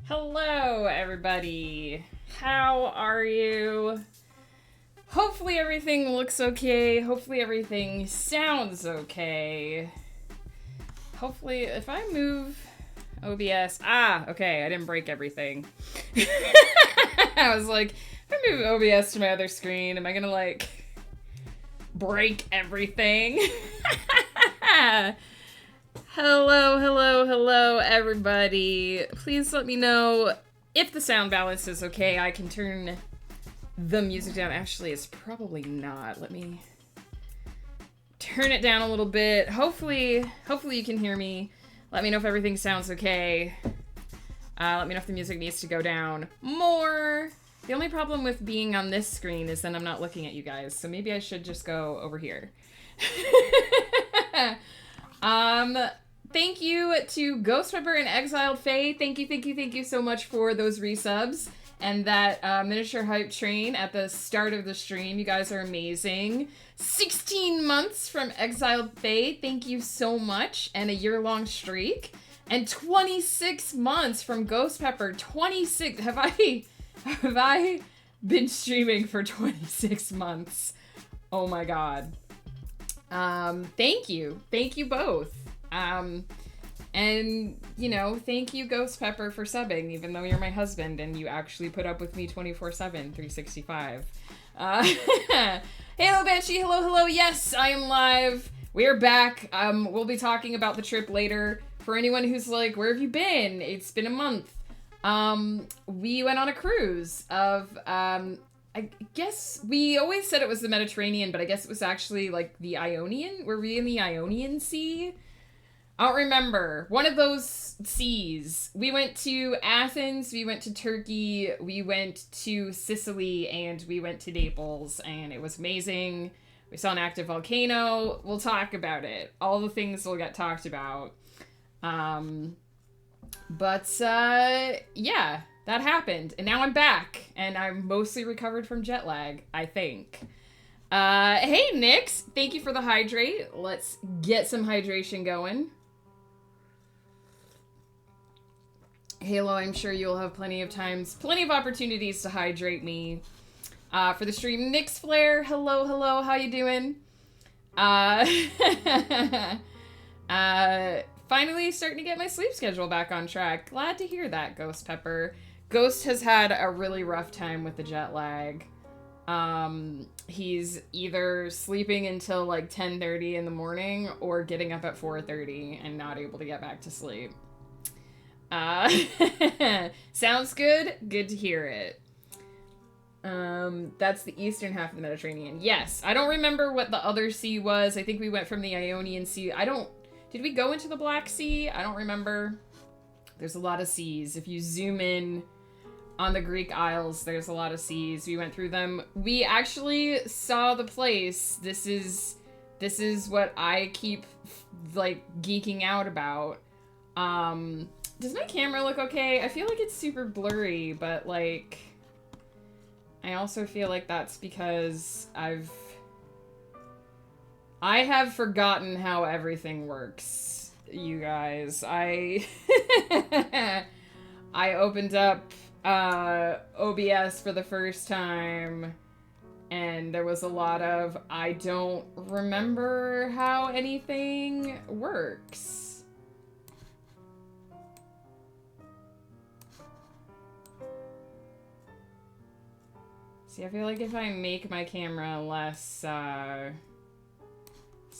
Hello, everybody. How are you? Hopefully everything looks okay. Hopefully everything sounds okay. Hopefully, if I move OBS... okay, I didn't break everything. I was like, if I move OBS to my other screen, am I gonna, like, break everything? Hello, everybody. Please let me know if the sound balance is okay. I can turn the music down. Actually, it's probably not. Let me turn it down a little bit. Hopefully you can hear me. Let me know if everything sounds okay. Let me know if the music needs to go down more. The only problem with being on this screen is then I'm not looking at you guys, so maybe I should just go over here. Thank you to Ghost Pepper and Exiled Faye. Thank you so much for those resubs and that miniature hype train at the start of the stream. You guys are amazing. 16 months from Exiled Faye. Thank you so much. And a year-long streak. And 26 months from Ghost Pepper. 26. Have I been streaming for 26 months? Oh my god. Thank you. Thank you both. And, you know, thank you, Ghost Pepper, for subbing, even though you're my husband and you actually put up with me 24/7, 365. Hello, Banshee, hello, yes, I am live. We're back. We'll be talking about the trip later. For anyone who's like, where have you been? It's been a month. We went on a cruise of, I guess we always said it was the Mediterranean, but I guess it was actually like the Ionian. Were we in the Ionian Sea? I don't remember. One of those seas. We went to Athens, we went to Turkey, we went to Sicily, and we went to Naples, and it was amazing. We saw an active volcano. We'll talk about it. All the things will get talked about. Yeah, that happened. And now I'm back, and I'm mostly recovered from jet lag, I think. Hey, Nix, thank you for the hydrate. Let's get some hydration going. Halo, I'm sure you'll have plenty of opportunities to hydrate me for the stream. Nix Flare, hello, how you doing? Finally starting to get my sleep schedule back on track. Glad to hear that, Ghost Pepper. Ghost has had a really rough time with the jet lag. He's either sleeping until like 10:30 in the morning or getting up at 4:30 and not able to get back to sleep. Sounds good. Good to hear it. That's the eastern half of the Mediterranean. Yes, I don't remember what the other sea was. I think we went from the Ionian Sea. Did we go into the Black Sea? I don't remember. There's a lot of seas. If you zoom in on the Greek Isles, there's a lot of seas. We went through them. We actually saw the place. This is what I keep like geeking out about. Does my camera look okay? I feel like it's super blurry, but like I also feel like that's because I have forgotten how everything works, you guys. I opened up OBS for the first time, and there was a lot of I don't remember how anything works. See, I feel like if I make my camera less,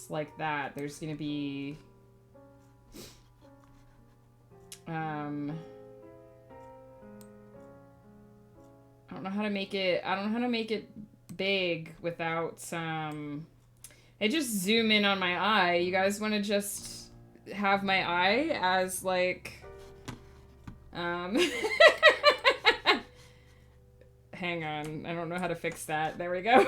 like that, there's gonna be, I don't know how to make it big without, I just zoom in on my eye. You guys want to just have my eye as, like, hang on, I don't know how to fix that. There we go.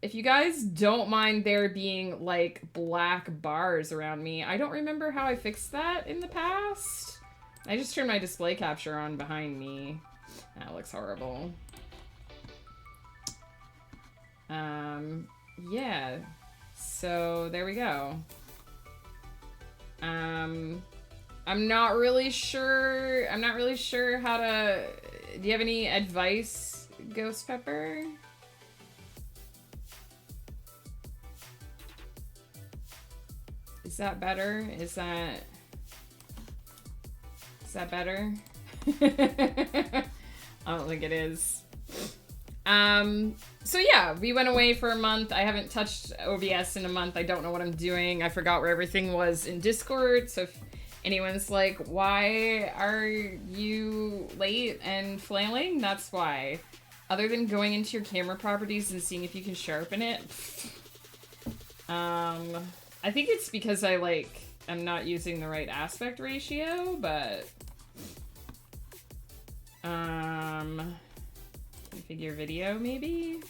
If you guys don't mind there being, like, black bars around me, I don't remember how I fixed that in the past. I just turned my display capture on behind me. That looks horrible. Yeah. So, there we go. I'm not really sure how to... Do you have any advice, Ghost Pepper? Is that better? Is that better? I don't think it is. So yeah, we went away for a month. I haven't touched OBS in a month. I don't know what I'm doing. I forgot where everything was in Discord. So if anyone's like, why are you late and flailing? That's why. Other than going into your camera properties and seeing if you can sharpen it. I think it's because I'm not using the right aspect ratio, but configure video maybe?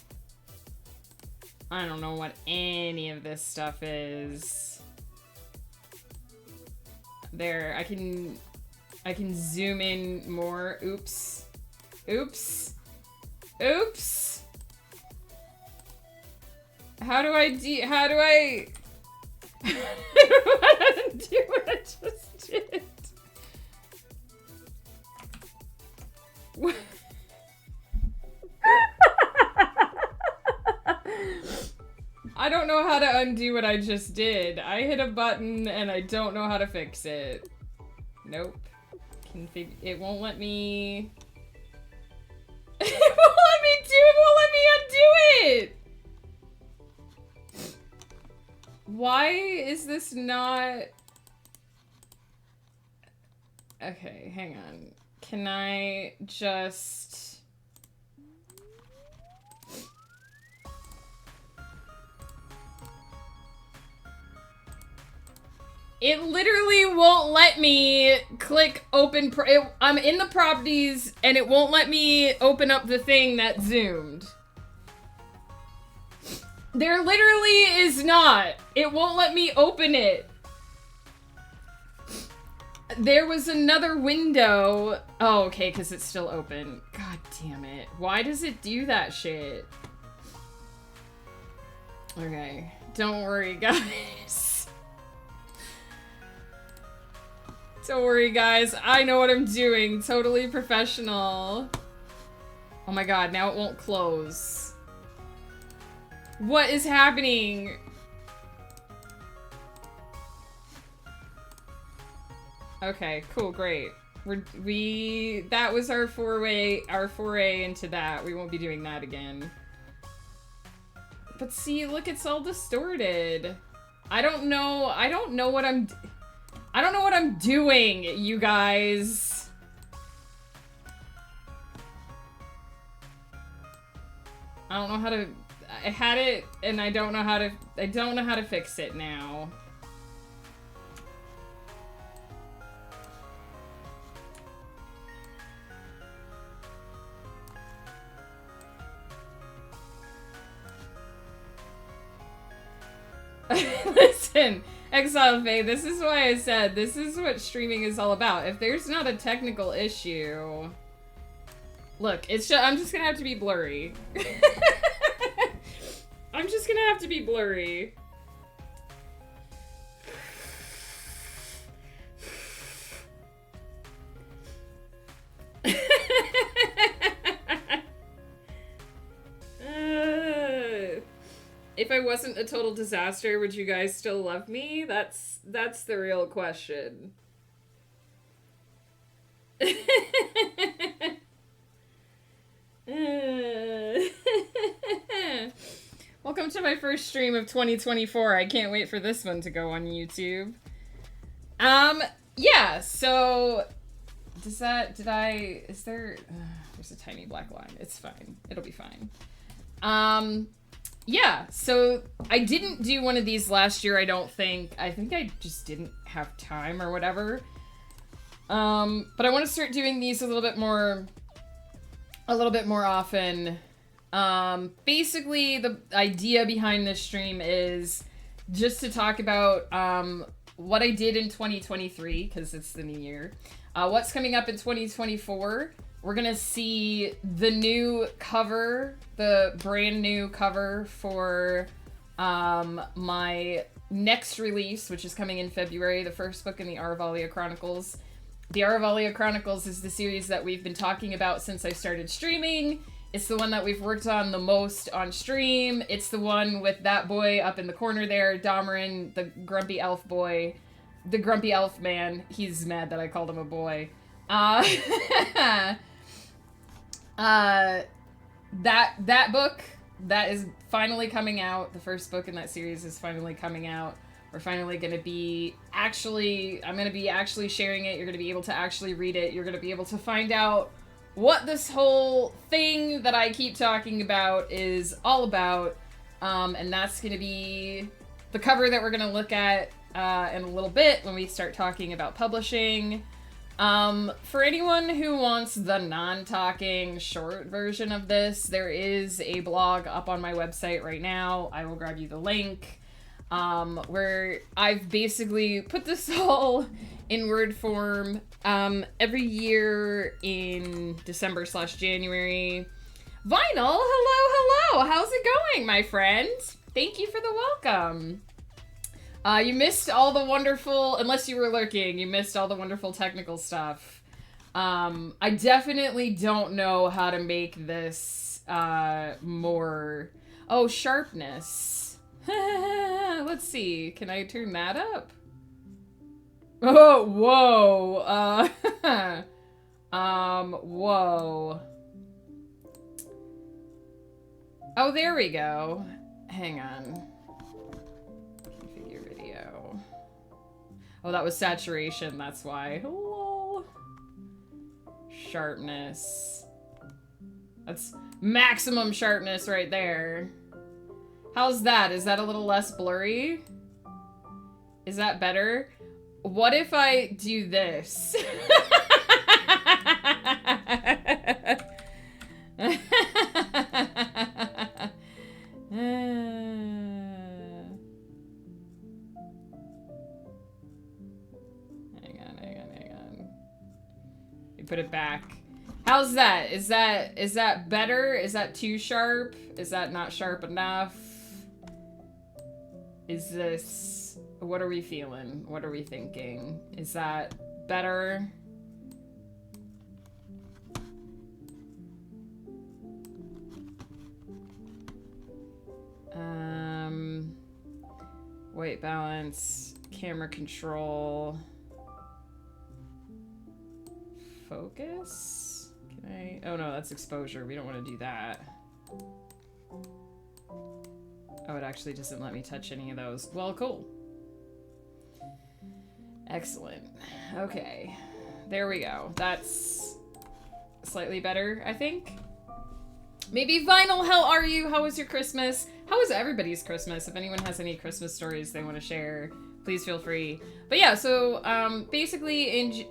I don't know what any of this stuff is. There, I can zoom in more. Oops. Oops. Oops. How do I I don't know how to do what I just did. What? I don't know how to undo what I just did. I hit a button and I don't know how to fix it. Nope. It won't let me... It won't let me undo it! Why is this not... Okay, hang on. Can I just... It literally won't let me click open. I'm in the properties and it won't let me open up the thing that zoomed. There literally is not. It won't let me open it. There was another window. Oh, okay, because it's still open. God damn it. Why does it do that shit? Okay. Don't worry, guys. Don't worry, guys. I know what I'm doing. Totally professional. Oh my god, now it won't close. What is happening? Okay, cool, great. That was our foray into that. We won't be doing that again. But see, look, it's all distorted. I don't know what I'm doing, you guys. I don't know how to... I had it, and I don't know how to fix it now. Listen, Exile Faye, this is why I said this is what streaming is all about. If there's not a technical issue... Look, I'm just gonna have to be blurry. I'm just gonna have to be blurry. If I wasn't a total disaster, would you guys still love me? That's the real question. Welcome to my first stream of 2024. I can't wait for this one to go on YouTube. Yeah, so there's a tiny black line. It's fine. It'll be fine. Yeah, so I didn't do one of these last year, I don't think. I think I just didn't have time or whatever. But I want to start doing these a little bit more often. Basically, the idea behind this stream is just to talk about what I did in 2023, because it's the new year. What's coming up in 2024. We're gonna see the new cover, the brand new cover for my next release, which is coming in February, the first book in the Aruvalia Chronicles. The Aruvalia Chronicles is the series that we've been talking about since I started streaming. It's the one that we've worked on the most on stream. It's the one with that boy up in the corner there, Domarin, the grumpy elf boy. The grumpy elf man. He's mad that I called him a boy. That book, that is finally coming out. The first book in that series is finally coming out. We're finally going to be I'm going to be actually sharing it. You're going to be able to actually read it. You're going to be able to find out what this whole thing that I keep talking about is all about. And that's going to be the cover that we're going to look at in a little bit when we start talking about publishing. For anyone who wants the non-talking short version of this, there is a blog up on my website right now. I will grab you the link. Where I've basically put this all in word form. Every year in December/January. Vinyl, hello. How's it going, my friend? Thank you for the welcome. You missed all the wonderful, unless you were lurking, you missed all the wonderful technical stuff. I definitely don't know how to make this, more... Oh, sharpness. Let's see, can I turn that up? Oh, whoa, whoa. Oh, there we go. Hang on. Configure video. Oh, that was saturation, that's why. Lol. Sharpness. That's maximum sharpness right there. How's that? Is that a little less blurry? Is that better? What if I do this? Hang on. You put it back. How's that? Is that better? Is that too sharp? Is that not sharp enough? Is this... What are we feeling? What are we thinking? Is that better? White balance, camera control, focus? Can I? Oh no, that's exposure. We don't want to do that. Oh, it actually doesn't let me touch any of those. Well, cool. Excellent. Okay. There we go. That's slightly better, I think. Maybe Vinyl, how are you? How was your Christmas? How was everybody's Christmas? If anyone has any Christmas stories they want to share, please feel free. But yeah, so basically in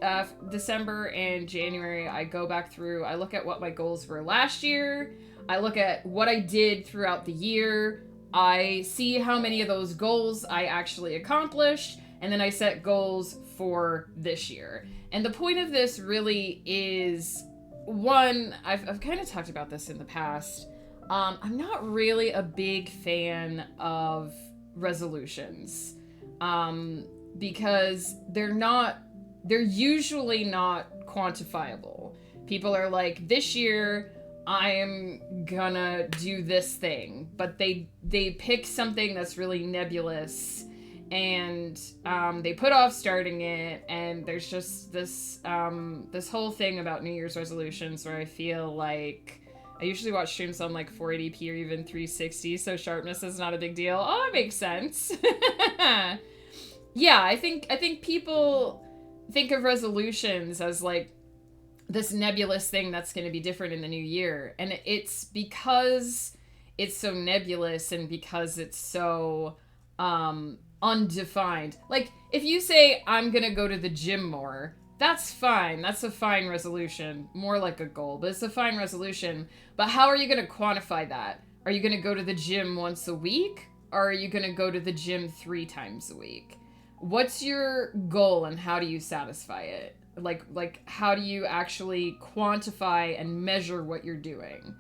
December and January, I go back through, I look at what my goals were last year. I look at what I did throughout the year. I see how many of those goals I actually accomplished. And then I set goals for this year. And the point of this really is, one, I've kind of talked about this in the past. I'm not really a big fan of resolutions. Because they're usually not quantifiable. People are like, this year I am gonna do this thing. But they pick something that's really nebulous. And they put off starting it, and there's just this this whole thing about New Year's resolutions where I feel like I usually watch streams on like 480p or even 360, so sharpness is not a big deal. Oh, it makes sense. Yeah, I think people think of resolutions as like this nebulous thing that's going to be different in the new year, and it's because it's so nebulous and because it's so undefined. Like, if you say, I'm gonna go to the gym more, that's fine. That's a fine resolution. More like a goal, but it's a fine resolution. But how are you gonna quantify that? Are you gonna go to the gym once a week? Or are you gonna go to the gym 3 times a week? What's your goal and how do you satisfy it? Like how do you actually quantify and measure what you're doing?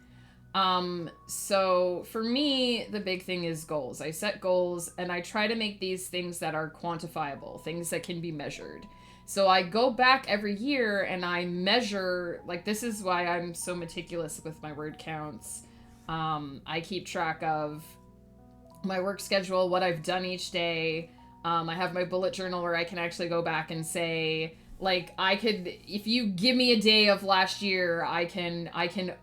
So for me, the big thing is goals. I set goals and I try to make these things that are quantifiable, things that can be measured. So I go back every year and I measure, like, this is why I'm so meticulous with my word counts. I keep track of my work schedule, what I've done each day. I have my bullet journal where I can actually go back and say, like, I could, if you give me a day of last year, I can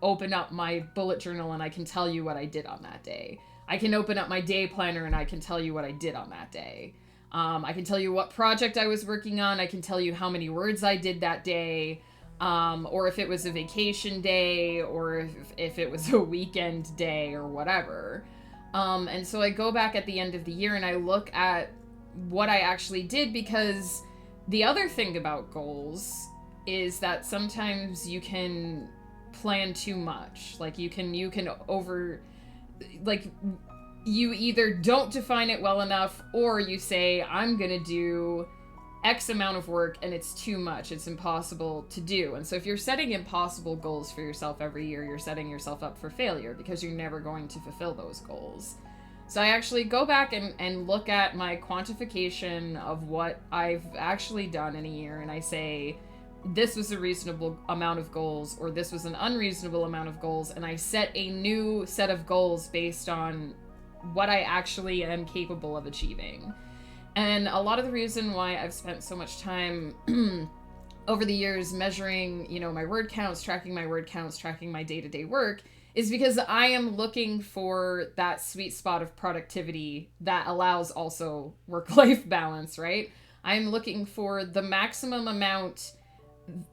open up my bullet journal and I can tell you what I did on that day. I can open up my day planner and I can tell you what I did on that day. I can tell you what project I was working on. I can tell you how many words I did that day. Or if it was a vacation day, or if it was a weekend day or whatever. And so I go back at the end of the year and I look at what I actually did, because the other thing about goals is that sometimes you can plan too much. Like you can you either don't define it well enough, or you say, I'm going to do X amount of work and it's too much. It's impossible to do. And so if you're setting impossible goals for yourself every year, you're setting yourself up for failure because you're never going to fulfill those goals. So I actually go back and look at my quantification of what I've actually done in a year, and I say, this was a reasonable amount of goals, or this was an unreasonable amount of goals, and I set a new set of goals based on what I actually am capable of achieving. And a lot of the reason why I've spent so much time over the years measuring, my word counts, tracking my day-to-day work, is because I am looking for that sweet spot of productivity that allows also work-life balance, right? I'm looking for the maximum amount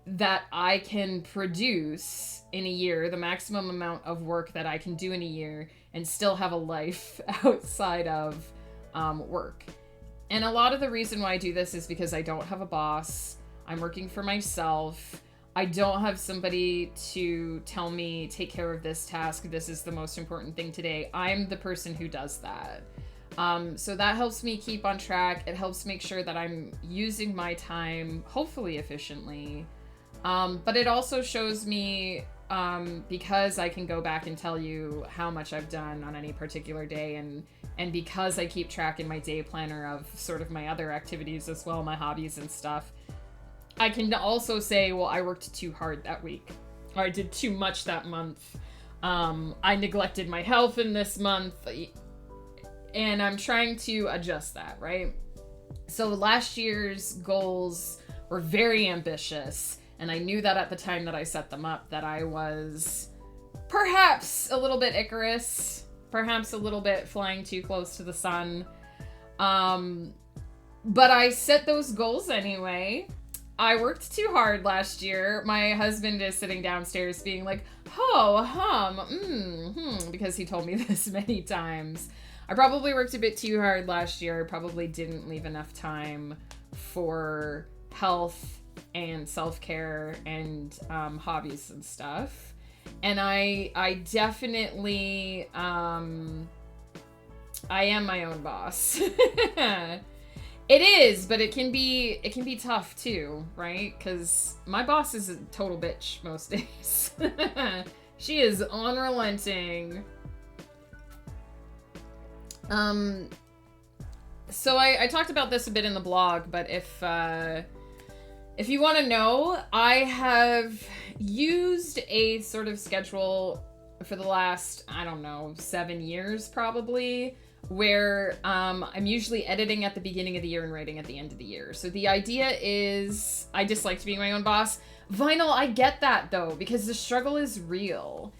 that I can produce in a year, the maximum amount of work that I can do in a year, and still have a life outside of work. And a lot of the reason why I do this is because I don't have a boss. I'm working for myself. I don't have somebody to tell me, take care of this task. This is the most important thing today. I'm the person who does that. So that helps me keep on track. It helps make sure that I'm using my time, hopefully efficiently. But it also shows me, because I can go back and tell you how much I've done on any particular day, and because I keep track in my day planner of sort of my other activities as well, my hobbies and stuff, I can also say, well, I worked too hard that week, or I did too much that month. I neglected my health in this month, and I'm trying to adjust that, right? So last year's goals were very ambitious, and I knew that at the time that I set them up, that I was perhaps a little bit Icarus, perhaps a little bit flying too close to the sun. But I set those goals anyway. I worked too hard last year. My husband is sitting downstairs being like, because he told me this many times. I probably worked a bit too hard last year. I probably didn't leave enough time for health and self-care and hobbies and stuff. And I definitely, I am my own boss. It is, but it can be tough too, right? Because my boss is a total bitch most days. She is unrelenting. So I talked about this a bit in the blog, but if you want to know, I have used a sort of schedule for the last, 7 years probably, where I'm usually editing at the beginning of the year and writing at the end of the year. So the idea is, I disliked being my own boss. Vinyl, I get that though, because the struggle is real.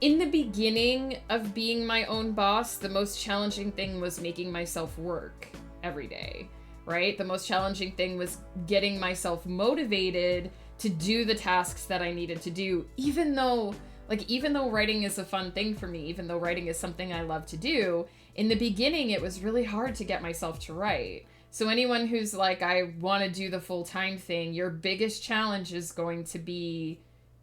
In the beginning of being my own boss, the most challenging thing was making myself work every day, right? The most challenging thing was getting myself motivated to do the tasks that I needed to do, even though writing is a fun thing for me, even though writing is something I love to do, in the beginning, it was really hard to get myself to write. So anyone who's like, I want to do the full-time thing, your biggest challenge is going to be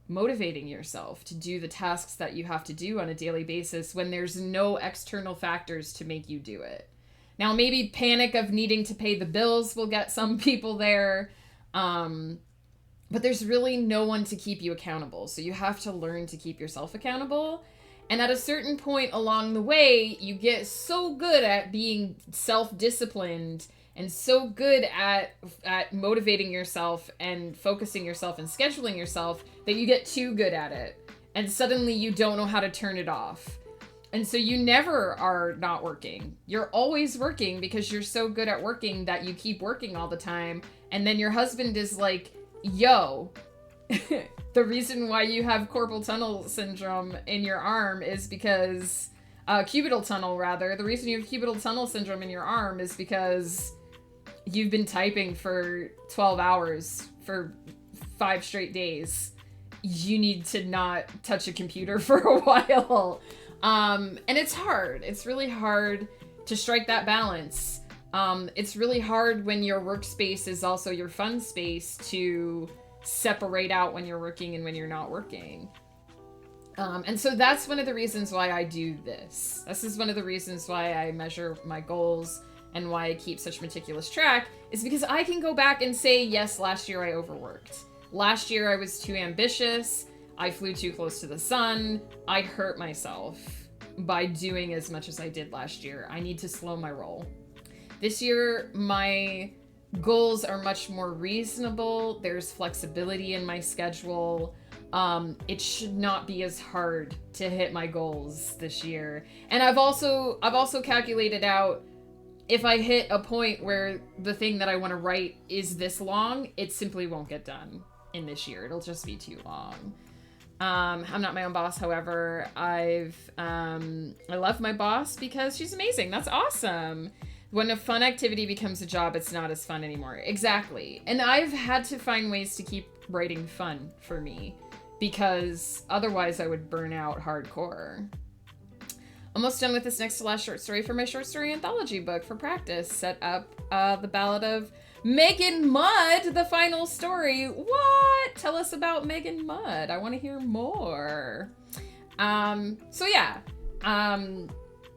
motivating yourself to do the tasks that you have to do on a daily basis when there's no external factors to make you do it. Now, maybe panic of needing to pay the bills will get some people there, but there's really no one to keep you accountable. So you have to learn to keep yourself accountable. And at a certain point along the way, you get so good at being self-disciplined and so good at motivating yourself and focusing yourself and scheduling yourself that you get too good at it. And suddenly you don't know how to turn it off. And so you never are not working. You're always working because you're so good at working that you keep working all the time. And then your husband is like, yo, the reason why you have carpal tunnel syndrome in your arm is because, cubital tunnel rather, the reason you have cubital tunnel syndrome in your arm is because you've been typing for 12 hours for 5 straight days. You need to not touch a computer for a while. And it's hard. It's really hard to strike that balance. It's really hard when your workspace is also your fun space to separate out when you're working and when you're not working. And so that's one of the reasons why I do this. This is one of the reasons why I measure my goals and why I keep such meticulous track, is because I can go back and say, yes, last year I overworked. Last year I was too ambitious. I flew too close to the sun. I hurt myself by doing as much as I did last year. I need to slow my roll. This year, my goals are much more reasonable. There's flexibility in my schedule. It should not be as hard to hit my goals this year. And I've also calculated out, if I hit a point where the thing that I want to write is this long, it simply won't get done in this year. It'll just be too long. I'm not my own boss, however. I love my boss because she's amazing. That's awesome. When a fun activity becomes a job, it's not as fun anymore. Exactly. And I've had to find ways to keep writing fun for me, because otherwise I would burn out hardcore. Almost done with this next to last short story for my short story anthology book for practice. Set up the Ballad of Megan Mudd, the final story. What? Tell us about Megan Mudd. I want to hear more.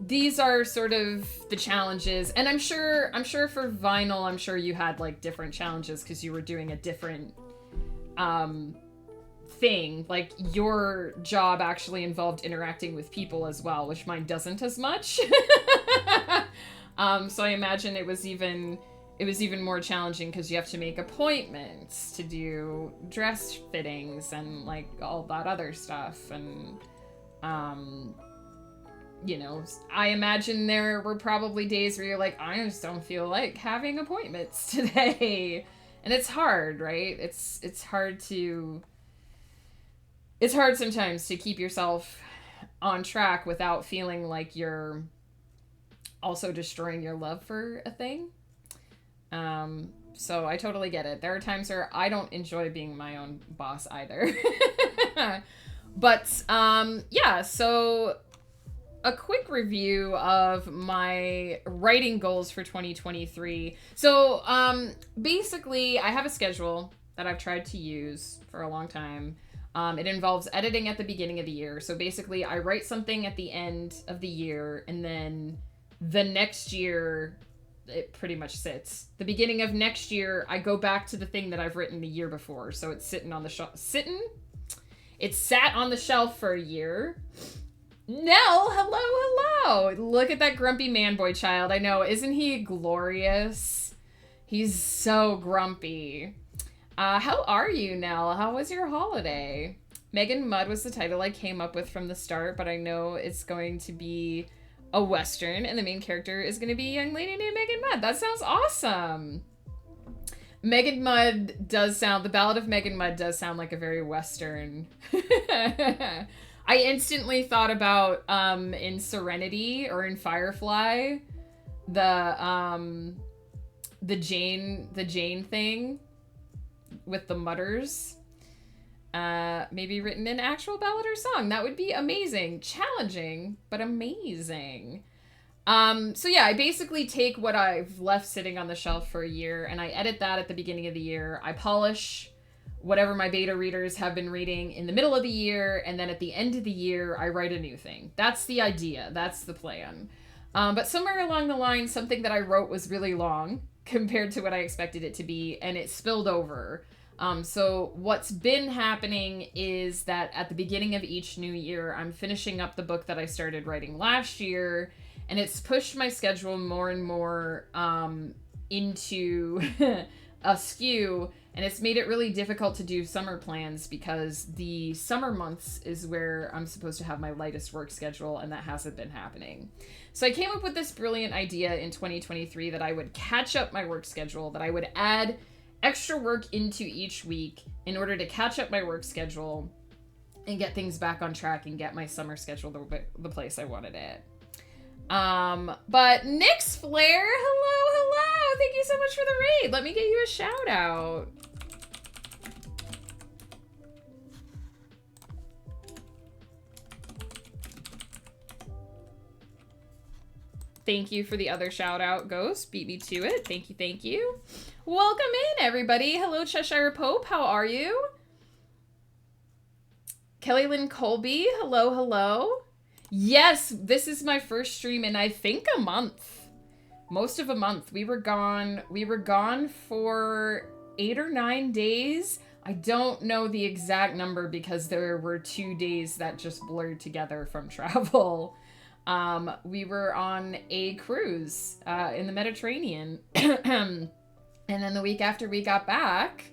These are sort of the challenges, and I'm sure for vinyl, I'm sure you had like different challenges because you were doing a different thing. Like your job actually involved interacting with people as well, which mine doesn't as much. So I imagine it was even more challenging because you have to make appointments to do dress fittings and like all that other stuff. And, you know, I imagine there were probably days where you're like, I just don't feel like having appointments today. And it's hard, right? It's hard sometimes to keep yourself on track without feeling like you're also destroying your love for a thing. So I totally get it. There are times where I don't enjoy being my own boss either. But, so a quick review of my writing goals for 2023. So, basically I have a schedule that I've tried to use for a long time. It involves editing at the beginning of the year. So basically I write something at the end of the year, and then the next year it pretty much sits. The beginning of next year, I go back to the thing that I've written the year before. So it's sitting on the shelf. It sat on the shelf for a year. Nell, hello. Look at that grumpy man boy child. I know. Isn't he glorious? He's so grumpy. How are you, Nell? How was your holiday? Megan Mudd was the title I came up with from the start, but I know it's going to be a Western, and the main character is going to be a young lady named Megan Mudd. That sounds awesome. Megan Mudd the Ballad of Megan Mudd does sound like a very Western. I instantly thought about, in Serenity or in Firefly, the Jane thing with the Mudders. Maybe written in actual ballad or song. That would be amazing. Challenging, but amazing. I basically take what I've left sitting on the shelf for a year, and I edit that at the beginning of the year. I polish whatever my beta readers have been reading in the middle of the year, and then at the end of the year, I write a new thing. That's the idea. That's the plan. But somewhere along the line, something that I wrote was really long compared to what I expected it to be, and it spilled over. So what's been happening is that at the beginning of each new year, I'm finishing up the book that I started writing last year, and it's pushed my schedule more and more into a skew, and it's made it really difficult to do summer plans because the summer months is where I'm supposed to have my lightest work schedule, and that hasn't been happening. So I came up with this brilliant idea in 2023 that I would catch up my work schedule, that I would add extra work into each week in order to catch up my work schedule and get things back on track and get my summer schedule the place I wanted it. But Nyx Flair, hello. Thank you so much for the raid. Let me get you a shout out. Thank you for the other shout out, Ghost. Beat me to it. Thank you. Welcome in, everybody. Hello, Cheshire Pope. How are you? Kelly Lynn Colby. Hello. Yes, this is my first stream in I think a month. Most of a month. We were gone for 8 or 9 days. I don't know the exact number because there were 2 days that just blurred together from travel. We were on a cruise in the Mediterranean. And then the week after we got back,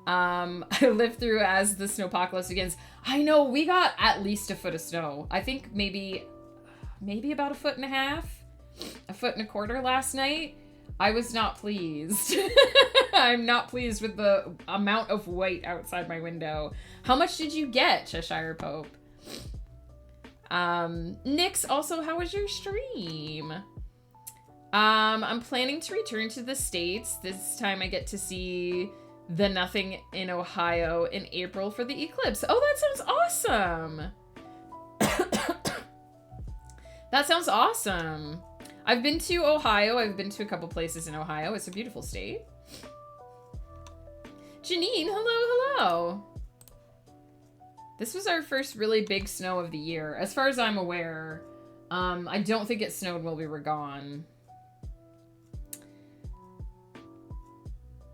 I lived through as the snowpocalypse begins. I know, we got at least a foot of snow. I think maybe about 1.5 feet, 1.25 feet last night. I was not pleased. I'm not pleased with the amount of white outside my window. How much did you get, Cheshire Pope? Nyx, also, how was your stream? I'm planning to return to the States. This time I get to see the Nothing in Ohio in April for the eclipse. Oh, that sounds awesome. That sounds awesome. I've been to Ohio. I've been to a couple places in Ohio. It's a beautiful state. Janine, hello. This was our first really big snow of the year. As far as I'm aware, I don't think it snowed while we were gone.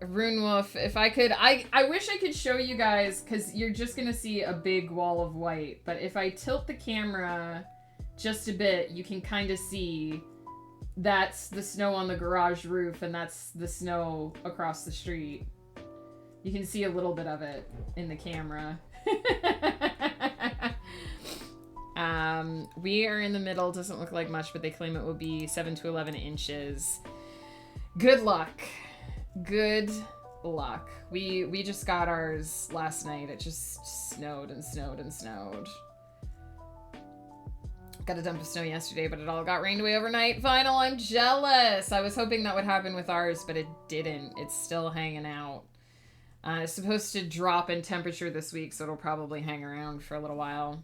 Rune Wolf, if I could, I wish I could show you guys, because you're just going to see a big wall of white. But if I tilt the camera just a bit, you can kind of see that's the snow on the garage roof, and that's the snow across the street. You can see a little bit of it in the camera. We are in the middle. Doesn't look like much, but they claim it will be 7 to 11 inches. Good luck. Good luck. We just got ours last night. It just snowed and snowed and snowed. Got a dump of snow yesterday, but it all got rained away overnight. Vinyl, I'm jealous. I was hoping that would happen with ours, but it didn't. It's still hanging out. It's supposed to drop in temperature this week, so it'll probably hang around for a little while.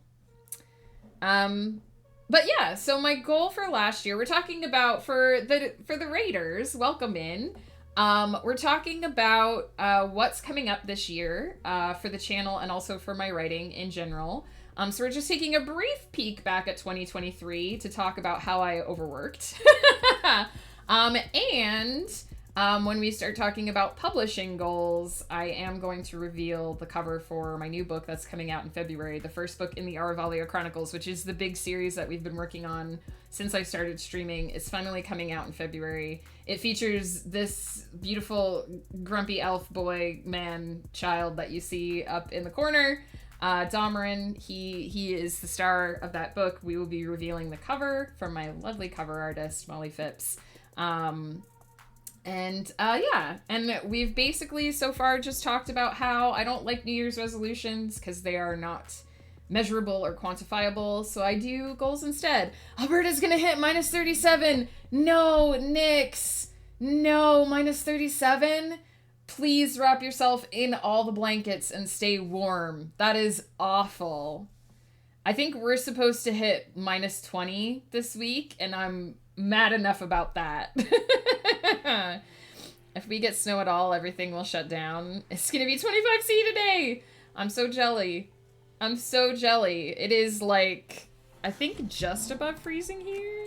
But yeah, so my goal for last year, we're talking about for the Raiders, welcome in. We're talking about what's coming up this year for the channel and also for my writing in general. So we're just taking a brief peek back at 2023 to talk about how I overworked. When we start talking about publishing goals, I am going to reveal the cover for my new book that's coming out in February, the first book in the Aruvalia Chronicles, which is the big series that we've been working on since I started streaming. It's finally coming out in February. It features this beautiful grumpy elf boy, man, child that you see up in the corner. Domerin, he is the star of that book. We will be revealing the cover from my lovely cover artist, Molly Phipps. And we've basically so far just talked about how I don't like New Year's resolutions because they are not measurable or quantifiable, so I do goals instead. Alberta's gonna hit minus 37. No, Nyx. No, minus 37. Please wrap yourself in all the blankets and stay warm. That is awful. I think we're supposed to hit minus 20 this week, and I'm mad enough about that. If we get snow at all, everything will shut down. It's gonna be 25°C today. I'm so jelly. I'm so jelly. It is like, I think just above freezing here.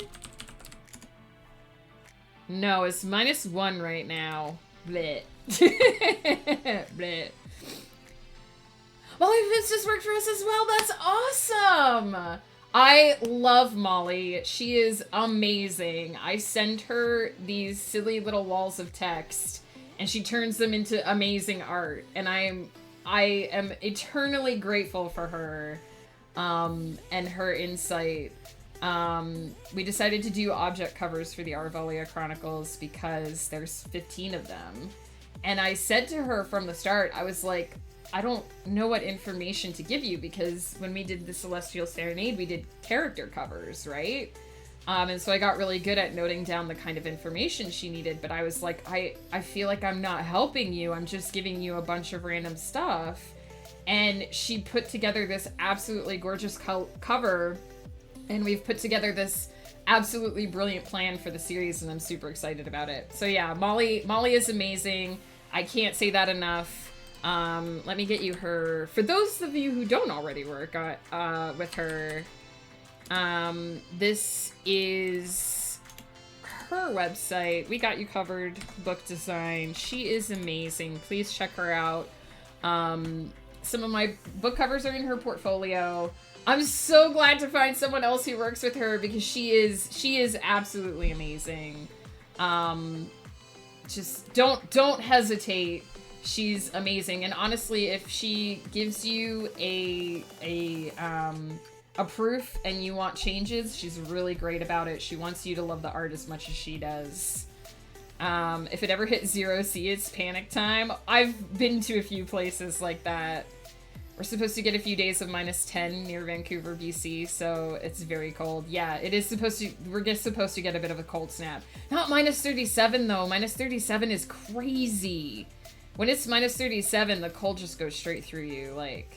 No, it's -1 right now. Bleh. Bleh. just worked for us as well. That's awesome. I love Molly. She is amazing. I send her these silly little walls of text, and she turns them into amazing art. And I am eternally grateful for her, and her insight. We decided to do object covers for the Aruvalia Chronicles because there's 15 of them. And I said to her from the start, I was like, I don't know what information to give you, because when we did the Celestial Serenade, we did character covers, right? And so I got really good at noting down the kind of information she needed, but I was like, I feel like I'm not helping you. I'm just giving you a bunch of random stuff. And she put together this absolutely gorgeous cover, and we've put together this absolutely brilliant plan for the series, and I'm super excited about it. So yeah, Molly is amazing. I can't say that enough. Let me get you her, for those of you who don't already work with her, this is her website. We Got You Covered Book Design. She is amazing. Please check her out. Some of my book covers are in her portfolio. I'm so glad to find someone else who works with her, because she is absolutely amazing. Just don't hesitate. She's amazing. And honestly, if she gives you a proof and you want changes, she's really great about it. She wants you to love the art as much as she does. If it ever hits 0C, it's panic time. I've been to a few places like that. We're supposed to get a few days of -10 near Vancouver, BC, so it's very cold. Yeah, it is supposed to, we're just supposed to get a bit of a cold snap. Not -37 though. -37 is crazy. When it's -37, the cold just goes straight through you. Like,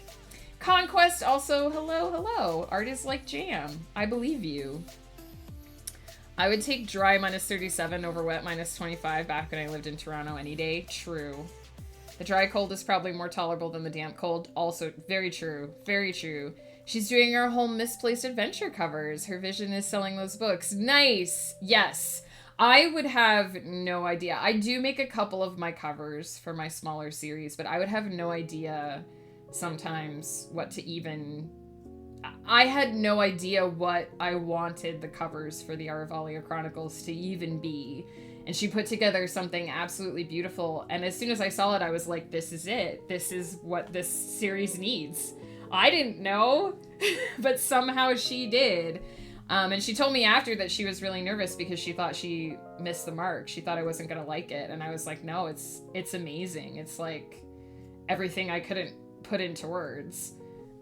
Conquest also, hello. Art is like jam. I believe you. I would take dry -37 over wet -25 back when I lived in Toronto any day. True. The dry cold is probably more tolerable than the damp cold. Also, very true. Very true. She's doing her whole Misplaced Adventure covers. Her vision is selling those books. Nice! Yes. I would have no idea. I do make a couple of my covers for my smaller series, but I would have no idea sometimes what to even... I had no idea what I wanted the covers for the Aruvalia Chronicles to even be. And she put together something absolutely beautiful. And as soon as I saw it, I was like, this is it. This is what this series needs. I didn't know, but somehow she did. And she told me after that she was really nervous because she thought she missed the mark. She thought I wasn't going to like it. And I was like, no, it's amazing. It's like everything I couldn't put into words.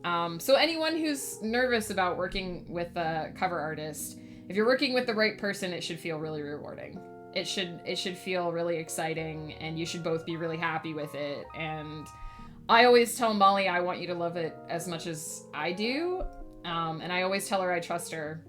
So anyone who's nervous about working with a cover artist, if you're working with the right person, it should feel really rewarding. It should feel really exciting, and you should both be really happy with it. And I always tell Molly I want you to love it as much as I do. And I always tell her I trust her.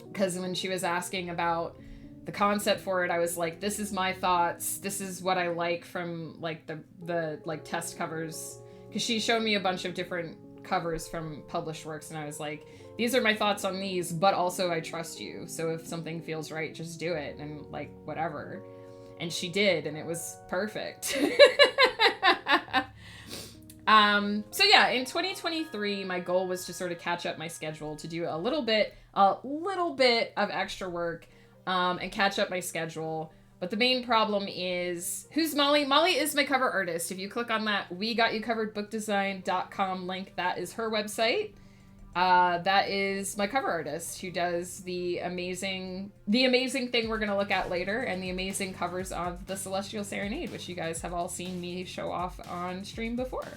Because when she was asking about the concept for it, I was like, this is my thoughts. This is what I like from like the like test covers. Because she showed me a bunch of different covers from published works, and I was like, these are my thoughts on these, but also I trust you. So if something feels right, just do it, and like whatever. And she did, and it was perfect. So yeah, in 2023, my goal was to sort of catch up my schedule, to do a little bit of extra work, and catch up my schedule. But the main problem is, who's Molly? Molly is my cover artist. If you click on that wegotYouCoveredBookDesign.com link, that is her website. That is my cover artist who does the amazing thing we're going to look at later, and the amazing covers of the Celestial Serenade, which you guys have all seen me show off on stream before.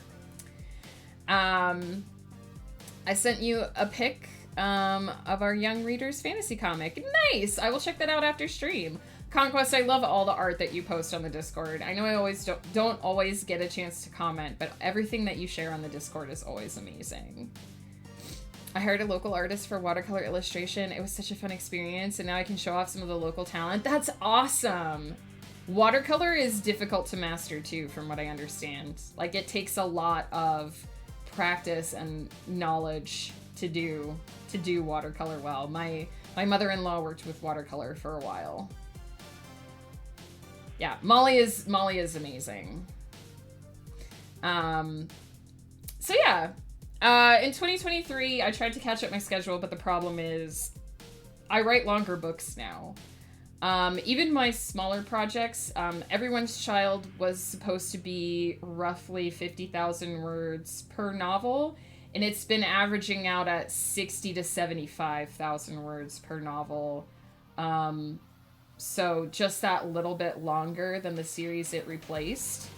I sent you a pic of our Young Readers fantasy comic. Nice! I will check that out after stream. Conquest, I love all the art that you post on the Discord. I know I always don't always get a chance to comment, but everything that you share on the Discord is always amazing. I hired a local artist for watercolor illustration. It was such a fun experience, and now I can show off some of the local talent. That's awesome! Watercolor is difficult to master too, from what I understand. Like, it takes a lot of practice and knowledge to do watercolor well. My mother-in-law worked with watercolor for a while. Yeah, Molly is amazing. So yeah, In 2023, I tried to catch up my schedule, but the problem is I write longer books now. Even my smaller projects, Everyone's Child was supposed to be roughly 50,000 words per novel, and it's been averaging out at 60 to 75,000 words per novel. So just that little bit longer than the series it replaced.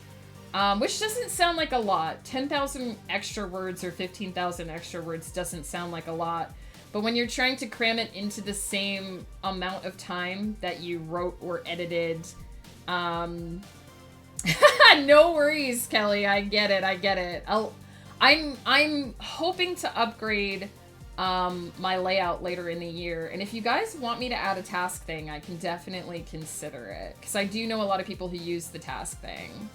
Which doesn't sound like a lot. 10,000 extra words or 15,000 extra words doesn't sound like a lot. But when you're trying to cram it into the same amount of time that you wrote or edited, no worries, Kelly. I get it. I'm hoping to upgrade my layout later in the year. And if you guys want me to add a task thing, I can definitely consider it. Because I do know a lot of people who use the task thing.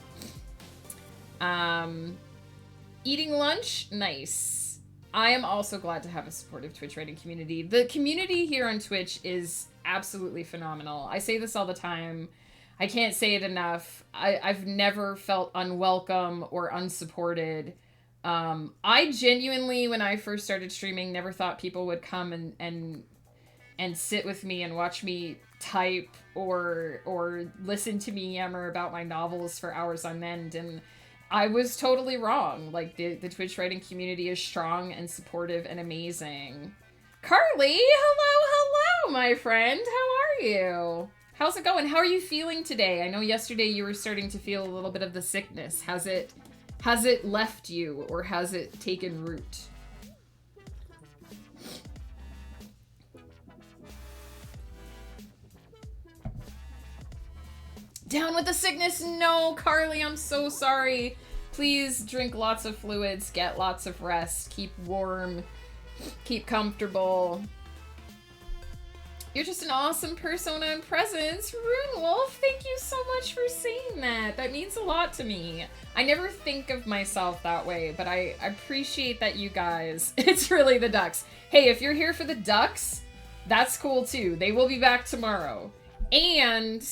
Eating lunch? Nice. I am also glad to have a supportive Twitch writing community. The community here on Twitch is absolutely phenomenal. I say this all the time. I can't say it enough. I've never felt unwelcome or unsupported. I genuinely, when I first started streaming, never thought people would come and sit with me and watch me type or listen to me yammer about my novels for hours on end, and I was totally wrong. Like, the Twitch writing community is strong and supportive and amazing. Carly, hello, my friend. How are you? How's it going? How are you feeling today? I know yesterday you were starting to feel a little bit of the sickness. Has it left you, or has it taken root? Down with the sickness? No, Carly, I'm so sorry. Please drink lots of fluids, get lots of rest, keep warm, keep comfortable. You're just an awesome persona and presence. Rune Wolf, thank you so much for saying that. That means a lot to me. I never think of myself that way, but I appreciate that you guys. It's really the ducks. Hey, if you're here for the ducks, that's cool too. They will be back tomorrow. And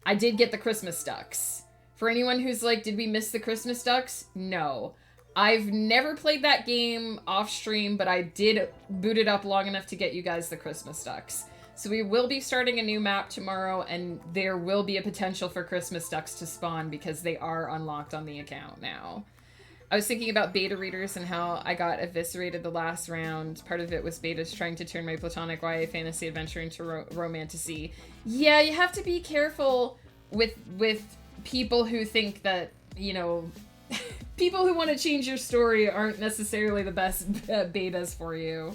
I did get the Christmas ducks. For anyone who's like, did we miss the Christmas ducks? No. I've never played that game off stream, but I did boot it up long enough to get you guys the Christmas ducks. So we will be starting a new map tomorrow, and there will be a potential for Christmas ducks to spawn because they are unlocked on the account now. I was thinking about beta readers and how I got eviscerated the last round. Part of it was betas trying to turn my platonic YA fantasy adventure into romantasy. Yeah, you have to be careful with people who think that, you know, people who want to change your story aren't necessarily the best betas for you.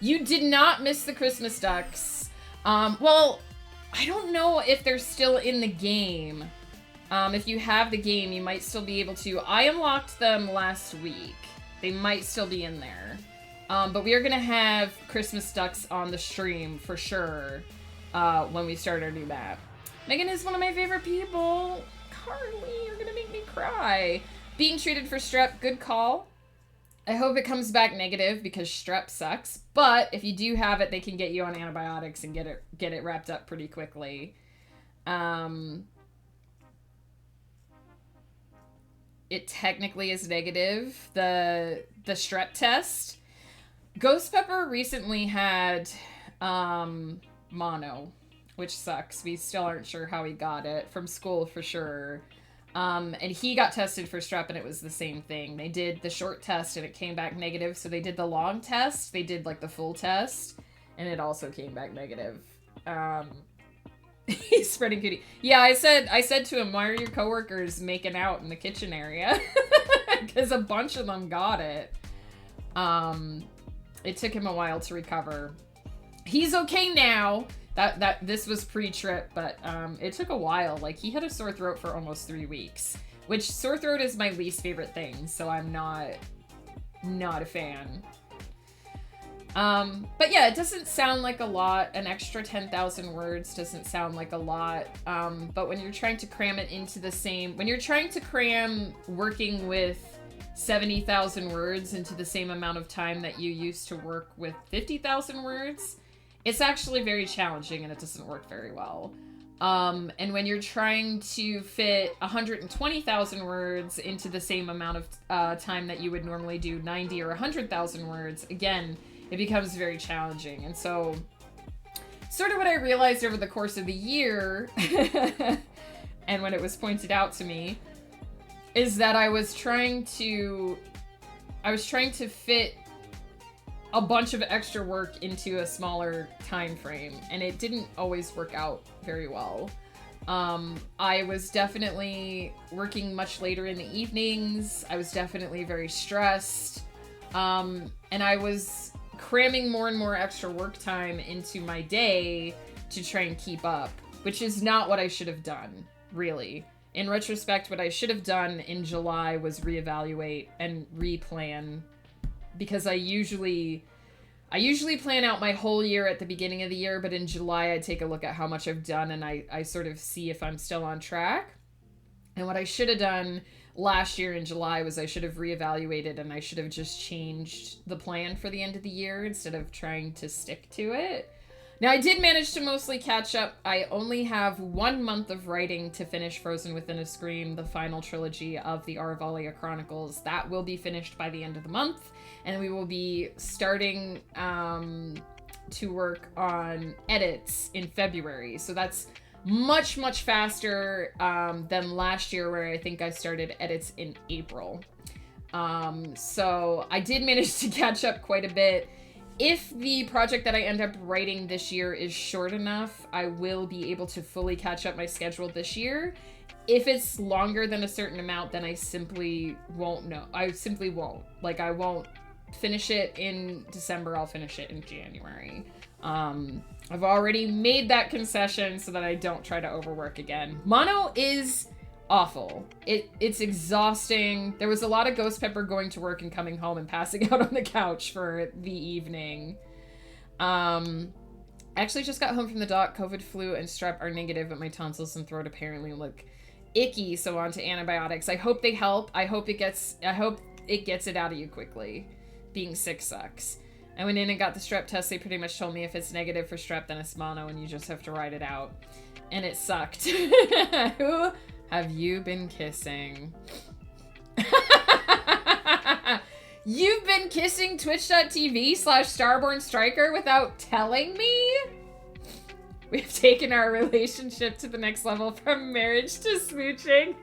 You did not miss the Christmas ducks. Well, I don't know if they're still in the game. If you have the game, you might still be able to. I unlocked them last week. They might still be in there. But we are going to have Christmas ducks on the stream for sure when we start our new map. Megan is one of my favorite people. Carly, you're going to make me cry. Being treated for strep, good call. I hope it comes back negative because strep sucks. But if you do have it, they can get you on antibiotics and get it wrapped up pretty quickly. It technically is negative, the strep test. Ghost Pepper recently had mono, which sucks. We still aren't sure how he got it. From school for sure. And he got tested for strep and it was the same thing. They did the short test and it came back negative. So they did the long test. They did like the full test and it also came back negative. He's spreading cootie. Yeah, I said to him, why are your coworkers making out in the kitchen area? Because a bunch of them got it. It took him a while to recover. He's okay now. This was pre-trip, but it took a while. Like, he had a sore throat for almost 3 weeks, which sore throat is my least favorite thing, so I'm not a fan. But yeah, it doesn't sound like a lot. An extra 10,000 words doesn't sound like a lot. But when you're trying to cram it into the same, when you're trying to cram working with 70,000 words into the same amount of time that you used to work with 50,000 words, it's actually very challenging and it doesn't work very well. And when you're trying to fit 120,000 words into the same amount of time that you would normally do 90 or 100,000 words, again, it becomes very challenging. And so sort of what I realized over the course of the year, and when it was pointed out to me, is that I was trying to fit a bunch of extra work into a smaller time frame, and it didn't always work out very well. I was definitely working much later in the evenings. I was definitely very stressed. And I was cramming more and more extra work time into my day to try and keep up, which is not what I should have done, really. In retrospect, what I should have done in July was reevaluate and replan, because I usually plan out my whole year at the beginning of the year, but in July I take a look at how much I've done and I sort of see if I'm still on track. And what I should have done last year in July was I should have reevaluated, and I should have just changed the plan for the end of the year instead of trying to stick to it. Now, I did manage to mostly catch up. I only have 1 month of writing to finish Frozen Within a Scream, the final trilogy of the Aruvalia Chronicles. That will be finished by the end of the month, and we will be starting to work on edits in February. So that's much, much faster than last year, where I think I started edits in April. So I did manage to catch up quite a bit. If the project that I end up writing this year is short enough, I will be able to fully catch up my schedule this year. If it's longer than a certain amount, then I simply won't know. I simply won't. Like, I won't finish it in December. I'll finish it in January. I've already made that concession so that I don't try to overwork again. Mono is awful. It's exhausting. There was a lot of ghost pepper going to work and coming home and passing out on the couch for the evening. I actually just got home from the doc. COVID, flu, and strep are negative, but my tonsils and throat apparently look icky, so on to antibiotics. I hope they help. I hope it gets it out of you quickly. Being sick sucks. I went in and got the strep test. They pretty much told me if it's negative for strep, then it's mono, and you just have to ride it out. And it sucked. Who have you been kissing? You've been kissing twitch.tv/Starborn Striker without telling me? We've taken our relationship to the next level from marriage to smooching.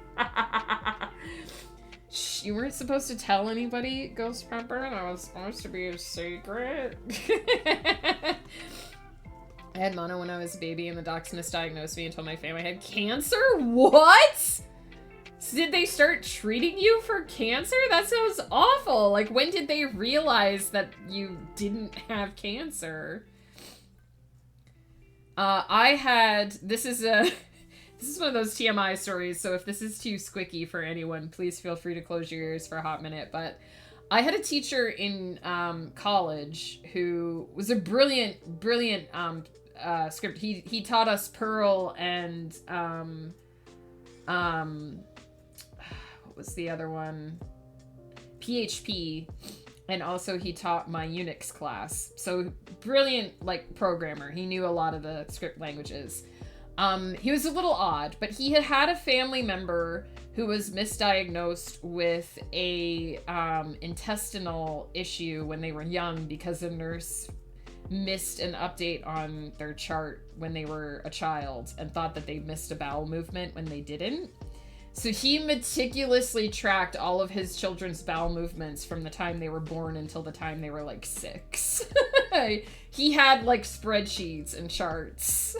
Shh, you weren't supposed to tell anybody, Ghost Pepper. That was supposed to be a secret. I had mono when I was a baby, and the docs misdiagnosed me and told my family I had cancer? What? So did they start treating you for cancer? That sounds awful. Like, when did they realize that you didn't have cancer? This is one of those TMI stories, so if this is too squicky for anyone, please feel free to close your ears for a hot minute, but I had a teacher in college who was a brilliant script. He taught us Perl and what was the other one? PHP, and also he taught my Unix class. So brilliant, like, programmer. He knew a lot of the script languages. He was a little odd, but he had a family member who was misdiagnosed with a intestinal issue when they were young because a nurse missed an update on their chart when they were a child and thought that they missed a bowel movement when they didn't. So he meticulously tracked all of his children's bowel movements from the time they were born until the time they were like 6. He had like spreadsheets and charts.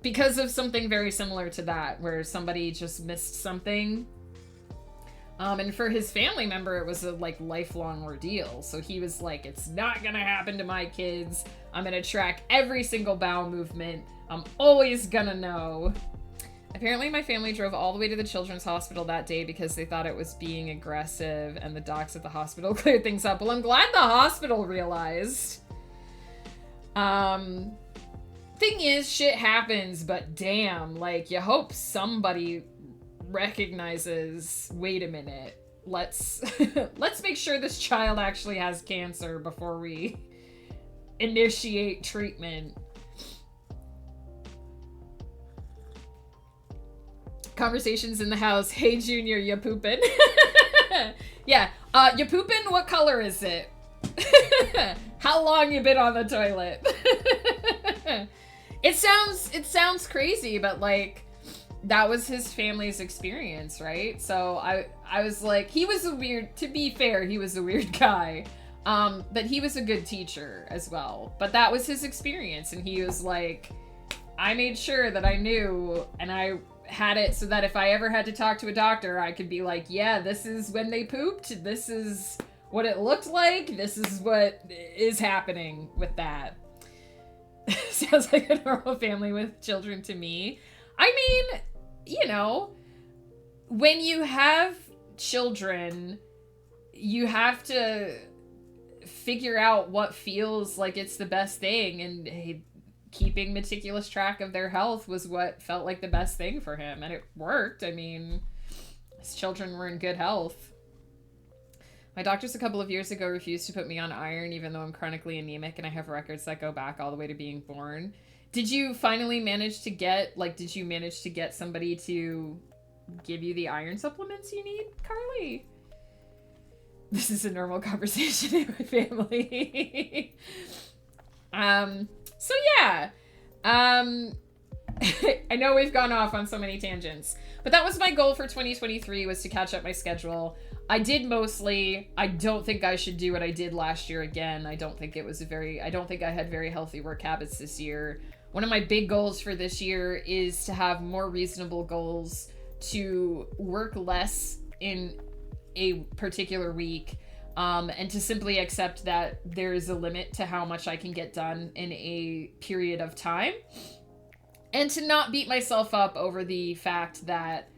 Because of something very similar to that, where somebody just missed something. And for his family member, it was a like lifelong ordeal. So he was like, it's not gonna happen to my kids. I'm gonna track every single bowel movement. I'm always gonna know. Apparently my family drove all the way to the children's hospital that day because they thought it was being aggressive, and the docs at the hospital cleared things up. Well, I'm glad the hospital realized. Thing is, shit happens, but damn, like, you hope somebody recognizes, wait a minute, let's make sure this child actually has cancer before we initiate treatment. Conversations in the house. Hey, Junior, you poopin'? Yeah. You poopin'? What color is it? How long you been on the toilet? It sounds crazy, but like that was his family's experience, right? So I was like, he was to be fair, he was a weird guy. But he was a good teacher as well. But that was his experience, and he was like, I made sure that I knew, and I had it so that if I ever had to talk to a doctor, I could be like, yeah, this is when they pooped, this is what it looked like, this is what is happening with that. Sounds like a normal family with children to me. I mean, you know, when you have children, you have to figure out what feels like it's the best thing, and keeping meticulous track of their health was what felt like the best thing for him, and it worked. I mean, his children were in good health. My doctors a couple of years ago refused to put me on iron, even though I'm chronically anemic and I have records that go back all the way to being born. Did you finally manage to get somebody to give you the iron supplements you need, Carly? This is a normal conversation in my family. So yeah, I know we've gone off on so many tangents, but that was my goal for 2023, was to catch up my schedule. I did mostly. I don't think I should do what I did last year again. I don't think I had very healthy work habits this year. One of my big goals for this year is to have more reasonable goals, to work less in a particular week, and to simply accept that there is a limit to how much I can get done in a period of time, and to not beat myself up over the fact that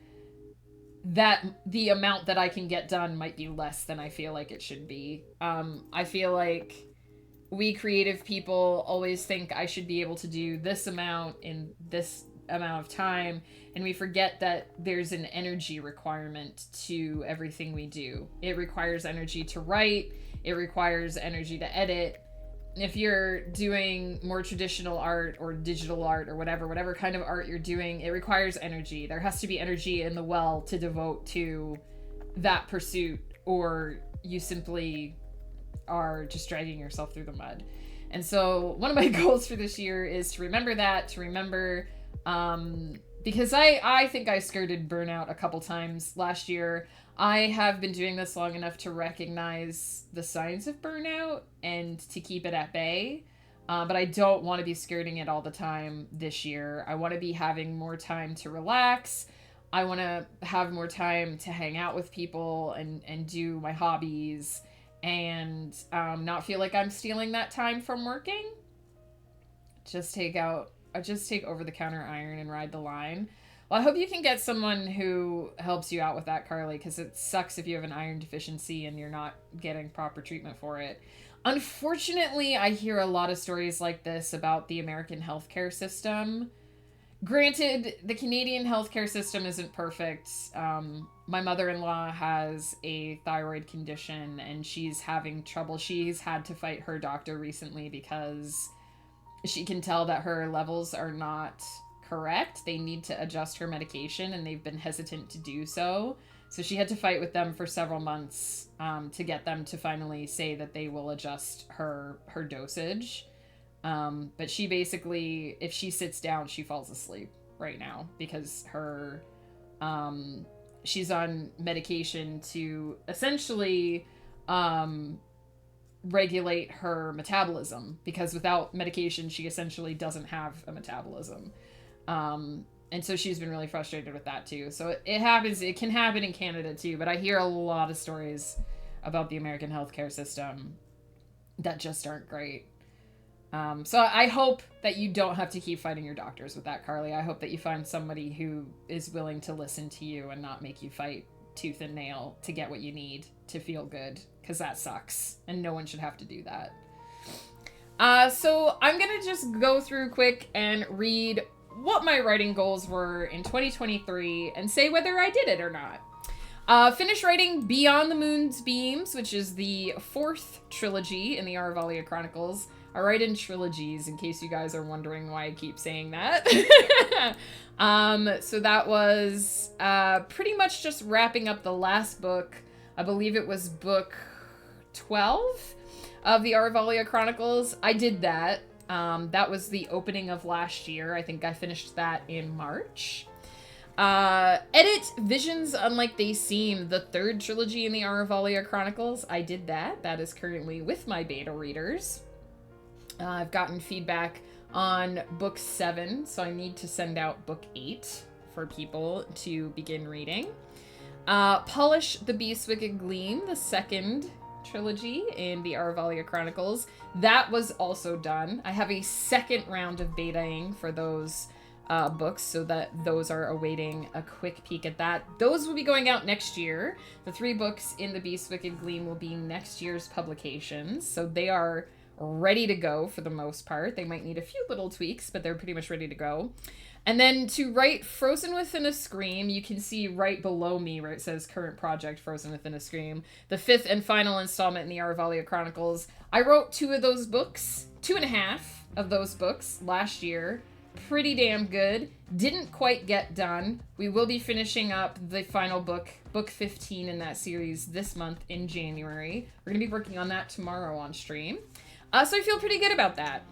the amount that I can get done might be less than I feel like it should be. I feel like we creative people always think I should be able to do this amount in this amount of time, and we forget that there's an energy requirement to everything we do. It requires energy to write, it requires energy to edit. If you're doing more traditional art or digital art or whatever kind of art you're doing, it requires energy. There has to be energy in the well to devote to that pursuit, or you simply are just dragging yourself through the mud. And so one of my goals for this year is to remember because I think I skirted burnout a couple times last year. I have been doing this long enough to recognize the signs of burnout and to keep it at bay. But I don't want to be skirting it all the time this year. I want to be having more time to relax. I want to have more time to hang out with people and do my hobbies, and not feel like I'm stealing that time from working. Just take over-the-counter iron and ride the line. Well, I hope you can get someone who helps you out with that, Carly, because it sucks if you have an iron deficiency and you're not getting proper treatment for it. Unfortunately, I hear a lot of stories like this about the American healthcare system. Granted, the Canadian healthcare system isn't perfect. My mother-in-law has a thyroid condition, and she's having trouble. She's had to fight her doctor recently because she can tell that her levels are not correct. They need to adjust her medication, and they've been hesitant to do so. So she had to fight with them for several months to get them to finally say that they will adjust her dosage. But she basically, if she sits down, she falls asleep right now because she's on medication to essentially regulate her metabolism, because without medication, she essentially doesn't have a metabolism. And so she's been really frustrated with that too. So it can happen in Canada too, but I hear a lot of stories about the American healthcare system that just aren't great. So I hope that you don't have to keep fighting your doctors with that, Carly. I hope that you find somebody who is willing to listen to you and not make you fight tooth and nail to get what you need to feel good, because that sucks, and no one should have to do that. So I'm gonna just go through quick and read what my writing goals were in 2023 and say whether I did it or not. Finish writing Beyond the Moon's Beams, which is the 4th trilogy in the Aruvalia Chronicles. I write in trilogies, in case you guys are wondering why I keep saying that. So that was pretty much just wrapping up the last book. I believe it was book 12 of the Aruvalia Chronicles. I did that. That was the opening of last year. I think I finished that in March. Edit Visions Unlike They Seem, the third trilogy in the Aruvalia Chronicles. I did that. That is currently with my beta readers. I've gotten feedback on book 7, so I need to send out book 8 for people to begin reading. Polish the Beast's Wicked Gleam, the second trilogy in the Aruvalia Chronicles. That was also done. I have a second round of betaing for those books, so that those are awaiting a quick peek at that. Those will be going out next year. The 3 books in the Beast's Wicked Gleam will be next year's publications, so they are ready to go for the most part. They might need a few little tweaks, but they're pretty much ready to go. And then to write Frozen Within a Scream, you can see right below me where it says current project Frozen Within a Scream, the 5th and final installment in the Aruvalia Chronicles. I wrote 2 of those books, 2.5 of those books last year. Pretty damn good. Didn't quite get done. We will be finishing up the final book, book 15 in that series this month in January. We're going to be working on that tomorrow on stream. So I feel pretty good about that.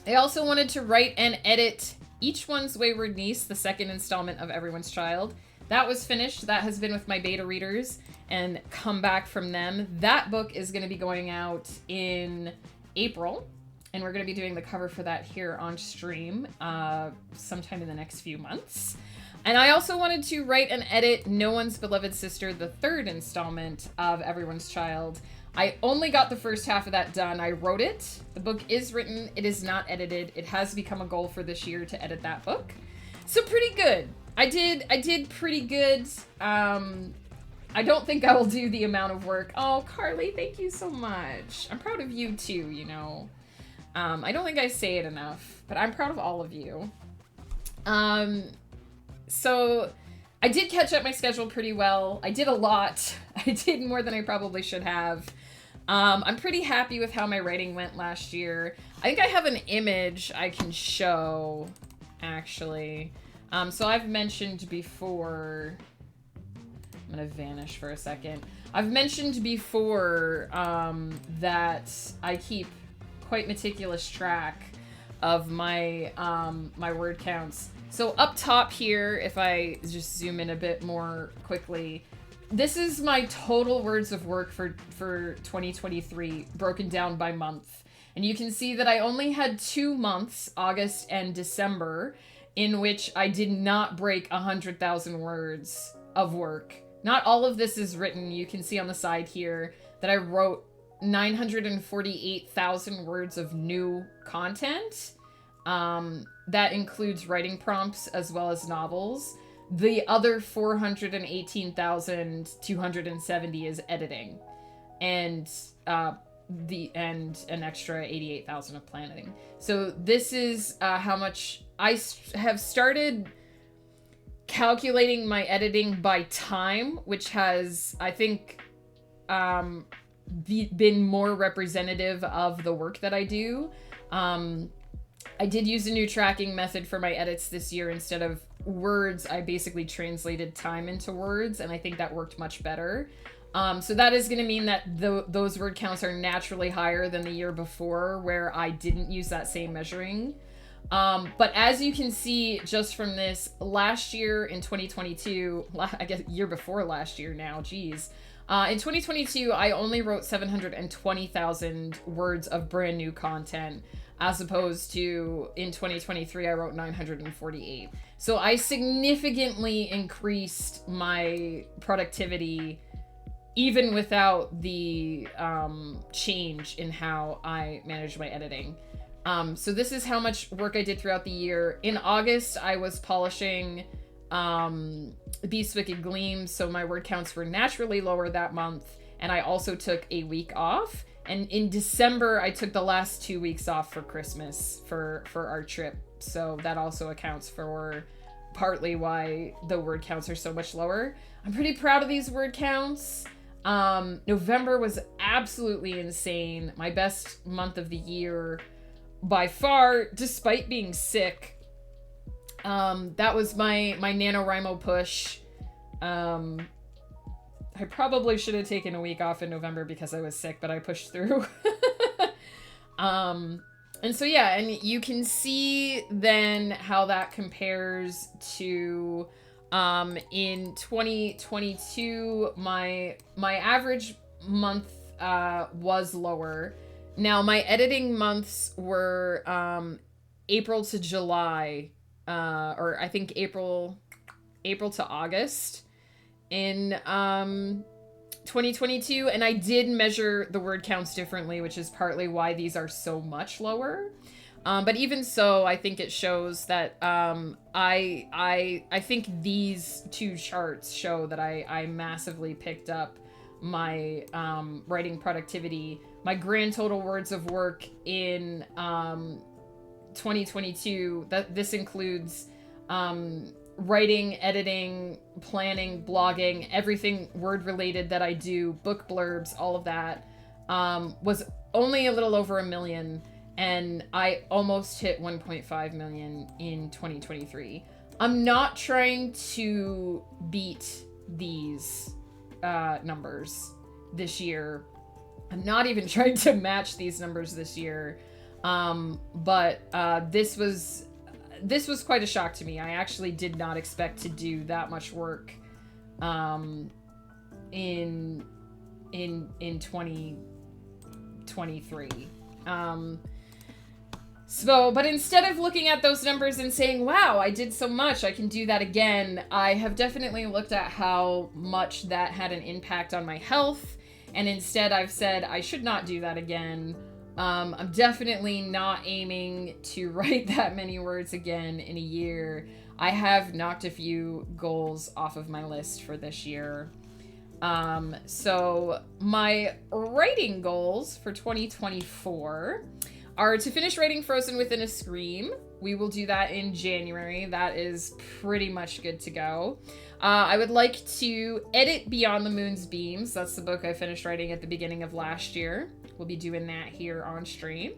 I also wanted to write and edit Each One's Wayward Niece, the second installment of Everyone's Child. That was finished. That has been with my beta readers and come back from them. That book is going to be going out in April, and we're going to be doing the cover for that here on stream sometime in the next few months. And I also wanted to write and edit No One's Beloved Sister, the third installment of Everyone's Child. I only got the first half of that done. I wrote it. The book is written. It is not edited. It has become a goal for this year to edit that book. So pretty good. I did pretty good. I don't think I will do the amount of work. Oh, Carly, thank you so much. I'm proud of you too, you know. I don't think I say it enough, but I'm proud of all of you. So I did catch up my schedule pretty well. I did a lot. I did more than I probably should have. I'm pretty happy with how my writing went last year. I think I have an image I can show, actually. So I've mentioned before... I'm going to vanish for a second. I've mentioned before that I keep quite meticulous track of my my word counts. So up top here, if I just zoom in a bit more quickly, this is my total words of work for 2023 broken down by month. And you can see that I only had 2 months, August and December, in which I did not break 100,000 words of work. Not all of this is written. You can see on the side here that I wrote 948,000 words of new content. That includes writing prompts as well as novels. The other 418,270 is editing, and an extra 88,000 of planning. So this is how much I have started calculating my editing by time, which has, I think, been more representative of the work that I do. I did use a new tracking method for my edits this year. Instead of words, I basically translated time into words, and I think that worked much better. So that is going to mean that those word counts are naturally higher than the year before, where I didn't use that same measuring. But as you can see just from this, last year in 2022, I guess year before last year now, geez. In 2022, I only wrote 720,000 words of brand new content, as opposed to in 2023, I wrote 948. So I significantly increased my productivity even without the change in how I manage my editing. So this is how much work I did throughout the year. In August, I was polishing Beast's Wicked Gleam, so my word counts were naturally lower that month, and I also took a week off. And in December, I took the last 2 weeks off for Christmas for our trip, so that also accounts for partly why the word counts are so much lower. I'm pretty proud of these word counts. November was absolutely insane. My best month of the year by far, despite being sick. That was my NaNoWriMo push. I probably should have taken a week off in November because I was sick, but I pushed through. And so, yeah, and you can see then how that compares to, in 2022, my average month, was lower. Now, my editing months were, April to July, or I think April to August in 2022, and I did measure the word counts differently, which is partly why these are so much lower. But even so, I think it shows that I think these two charts show that I massively picked up my writing productivity. My grand total words of work in 2022, this includes writing, editing, planning, blogging, everything word related that I do, book blurbs, all of that, was only a little over 1 million, and I almost hit 1.5 million in 2023. I'm not trying to beat these numbers this year. I'm not even trying to match these numbers this year. But this was quite a shock to me. I actually did not expect to do that much work in 2023. But instead of looking at those numbers and saying, wow, I did so much, I can do that again, I have definitely looked at how much that had an impact on my health, and instead I've said I should not do that again. I'm definitely not aiming to write that many words again in a year. I have knocked a few goals off of my list for this year. So my writing goals for 2024 are to finish writing Frozen Within a Scream. We will do that in January. That is pretty much good to go. I would like to edit Beyond the Moon's Beams. That's the book I finished writing at the beginning of last year. We'll be doing that here on stream.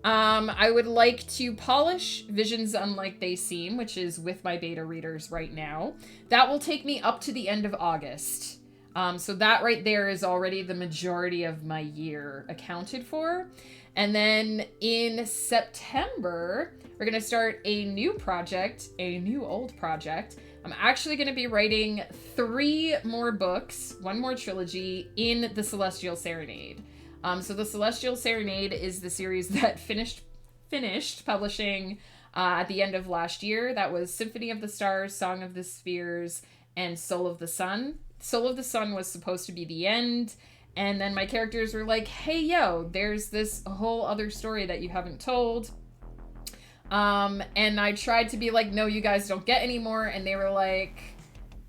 I would like to polish Visions Unlike They Seem, which is with my beta readers right now. That will take me up to the end of August. So that right there is already the majority of my year accounted for. And then in September, we're going to start a new project, a new old project. I'm actually going to be writing 3 more books, 1 more trilogy in the Celestial Serenade. So the Celestial Serenade is the series that finished publishing at the end of last year. That was Symphony of the Stars, Song of the Spheres, and Soul of the Sun. Soul of the Sun was supposed to be the end, and then my characters were like, hey, yo, there's this whole other story that you haven't told. And I tried to be like, no, you guys don't get any more, and they were like,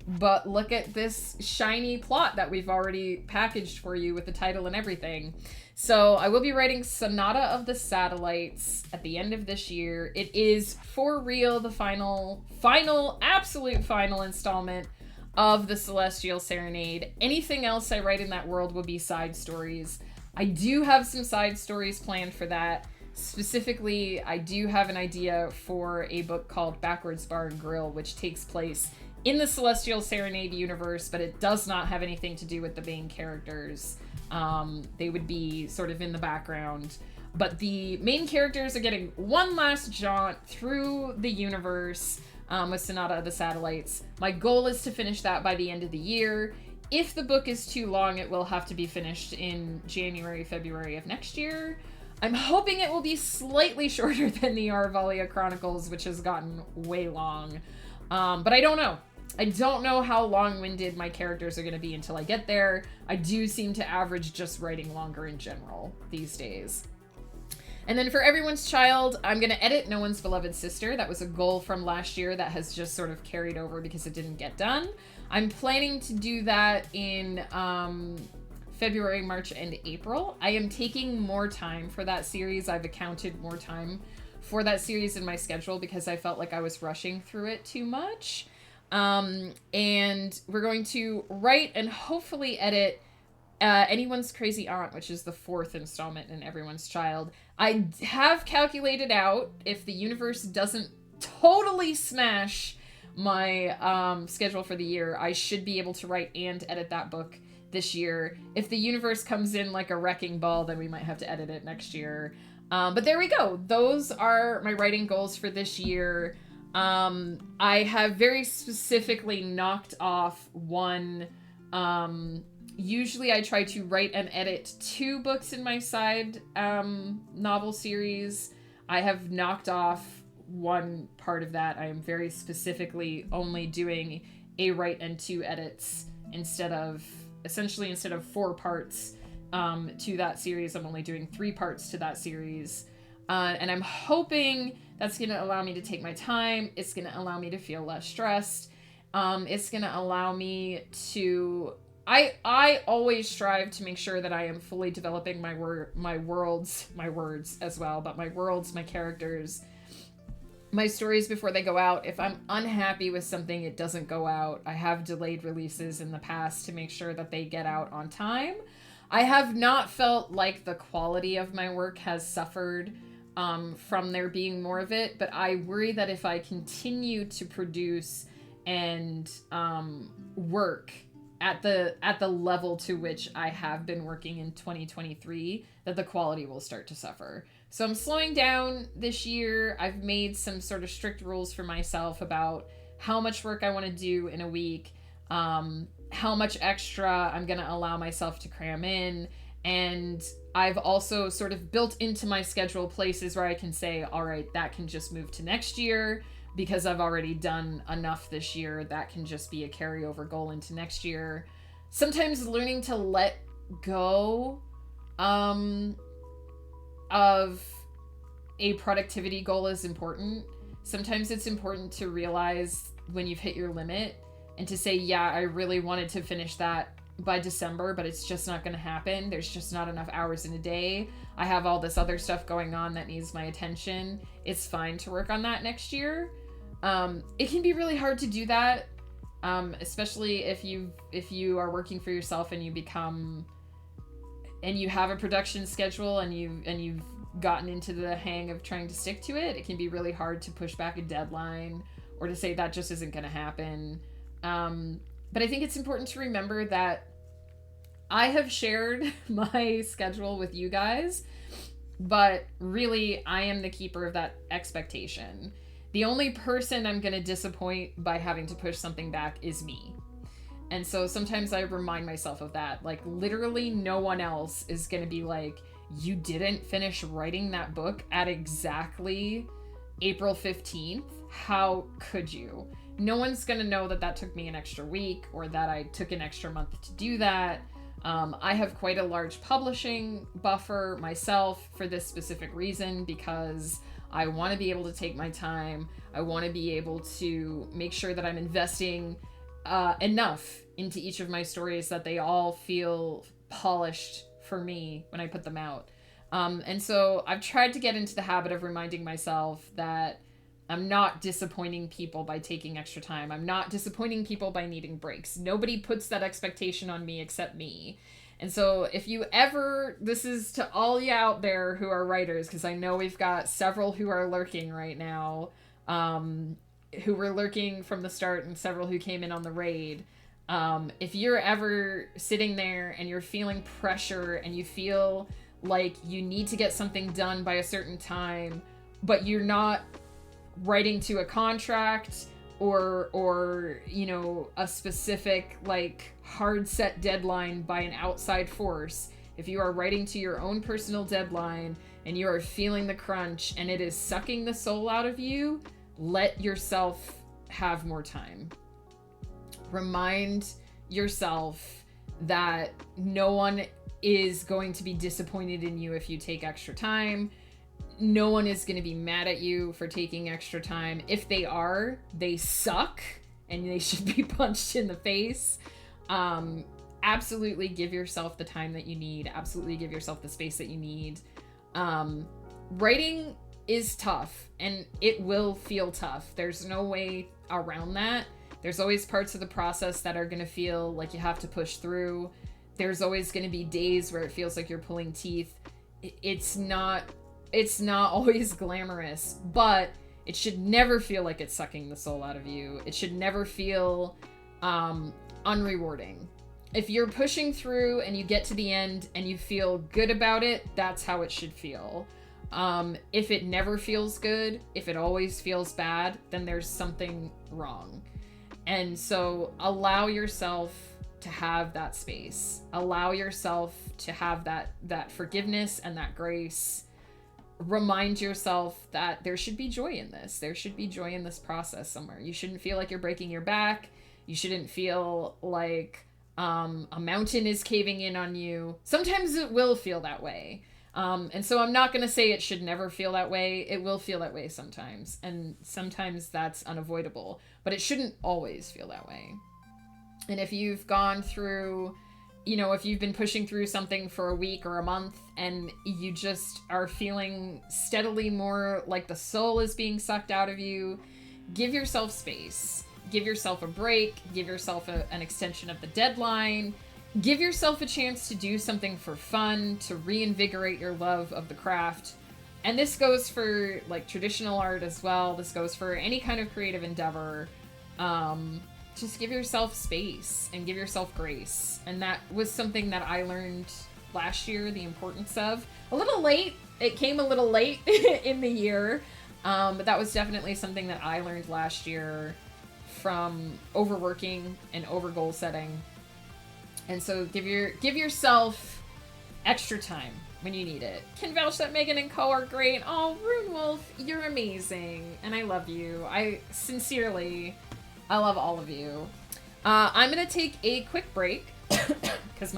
but look at this shiny plot that we've already packaged for you with the title and everything. So I will be writing Sonata of the Satellites at the end of this year. It is for real the absolute final installment of the Celestial Serenade. Anything else I write in that world will be side stories. I do have some side stories planned for that. Specifically, I do have an idea for a book called Backwards Bar and Grill, which takes place in the Celestial Serenade universe, but it does not have anything to do with the main characters. They would be sort of in the background. But the main characters are getting one last jaunt through the universe with Sonata of the Satellites. My goal is to finish that by the end of the year. If the book is too long, it will have to be finished in January, February of next year. I'm hoping it will be slightly shorter than the Aruvalia Chronicles, which has gotten way long. But I don't know. I don't know how long-winded my characters are going to be until I get there. I do seem to average just writing longer in general these days. And then for Everyone's Child, I'm going to edit No One's Beloved Sister. That was a goal from last year that has just sort of carried over because it didn't get done. I'm planning to do that in February, March, and April. I am taking more time for that series. I've accounted more time for that series in my schedule because I felt like I was rushing through it too much. And we're going to write and hopefully edit Anyone's Crazy Aunt, which is the 4th installment in Everyone's Child. I have calculated out, if the universe doesn't totally smash my schedule for the year, I should be able to write and edit that book this year. If the universe comes in like a wrecking ball, then we might have to edit it next year. But there we go. Those are my writing goals for this year. I have very specifically knocked off one. Usually I try to write and edit 2 books in my side novel series. I have knocked off one part of that. I am very specifically only doing a write and 2 edits instead of 4 parts to that series. I'm only doing 3 parts to that series. And I'm hoping that's going to allow me to take my time. It's going to allow me to feel less stressed. It's going to allow me to... I always strive to make sure that I am fully developing my words as well, but my worlds, my characters, my stories before they go out. If I'm unhappy with something, it doesn't go out. I have delayed releases in the past to make sure that they get out on time. I have not felt like the quality of my work has suffered from there being more of it, but I worry that if I continue to produce and work at the level to which I have been working in 2023, that the quality will start to suffer. So I'm slowing down this year. I've made some sort of strict rules for myself about how much work I want to do in a week, how much extra I'm going to allow myself to cram in. And I've also sort of built into my schedule places where I can say, all right, that can just move to next year because I've already done enough this year. That can just be a carryover goal into next year. Sometimes learning to let go of a productivity goal is important. Sometimes it's important to realize when you've hit your limit and to say, yeah, I really wanted to finish that by December, but it's just not going to happen. There's just not enough hours in a day. I have all this other stuff going on that needs my attention. It's fine to work on that next year. It can be really hard to do that, especially if you are working for yourself and you have a production schedule and you've gotten into the hang of trying to stick to it. It can be really hard to push back a deadline or to say that just isn't going to happen. But I think it's important to remember that I have shared my schedule with you guys, but really I am the keeper of that expectation. The only person I'm going to disappoint by having to push something back is me. And so sometimes I remind myself of that. Like, literally no one else is going to be like, you didn't finish writing that book at exactly April 15th. How could you? No one's going to know that took me an extra week or that I took an extra month to do that. I have quite a large publishing buffer myself for this specific reason, because I want to be able to take my time. I want to be able to make sure that I'm investing enough into each of my stories that they all feel polished for me when I put them out. And so I've tried to get into the habit of reminding myself that I'm not disappointing people by taking extra time. I'm not disappointing people by needing breaks. Nobody puts that expectation on me except me. And so if you ever, this is to all you out there who are writers, because I know we've got several who are lurking right now, who were lurking from the start and several who came in on the raid. If you're ever sitting there and you're feeling pressure and you feel like you need to get something done by a certain time, but you're not writing to a contract or you know, a specific like hard set deadline by an outside force, if you are writing to your own personal deadline and you are feeling the crunch and it is sucking the soul out of you, let yourself have more time. Remind yourself that no one is going to be disappointed in you if you take extra time. No one is going to be mad at you for taking extra time. If they are, they suck and they should be punched in the face. Absolutely give yourself the time that you need. Absolutely give yourself the space that you need. Writing is tough and it will feel tough. There's no way around that. There's always parts of the process that are going to feel like you have to push through. There's always going to be days where it feels like you're pulling teeth. It's not always glamorous, but it should never feel like it's sucking the soul out of you. It should never feel unrewarding. If you're pushing through and you get to the end and you feel good about it, that's how it should feel. If it never feels good, if it always feels bad, then there's something wrong. And so allow yourself to have that space. Allow yourself to have that forgiveness and that grace. Remind yourself that there should be joy in this. There should be joy in this process somewhere. You shouldn't feel like you're breaking your back. You shouldn't feel like a mountain is caving in on you. Sometimes it will feel that way. And so I'm not going to say it should never feel that way. It will feel that way sometimes. And sometimes that's unavoidable. But it shouldn't always feel that way. And if you've gone through, if you've been pushing through something for a week or a month and you just are feeling steadily more like the soul is being sucked out of you, give yourself space. Give yourself a break. Give yourself an extension of the deadline. Give yourself a chance to do something for fun, to reinvigorate your love of the craft. And this goes for like traditional art as well. This goes for any kind of creative endeavor. Just give yourself space and give yourself grace. And that was something that I learned last year, the importance of. A little late. It came a little late in the year. But that was definitely something that I learned last year from overworking and over goal setting. And so give yourself extra time when you need it. Can vouch that Megan and Co are great. Oh, Rune Wolf, you're amazing. And I love you. I love all of you. I'm going to take a quick break because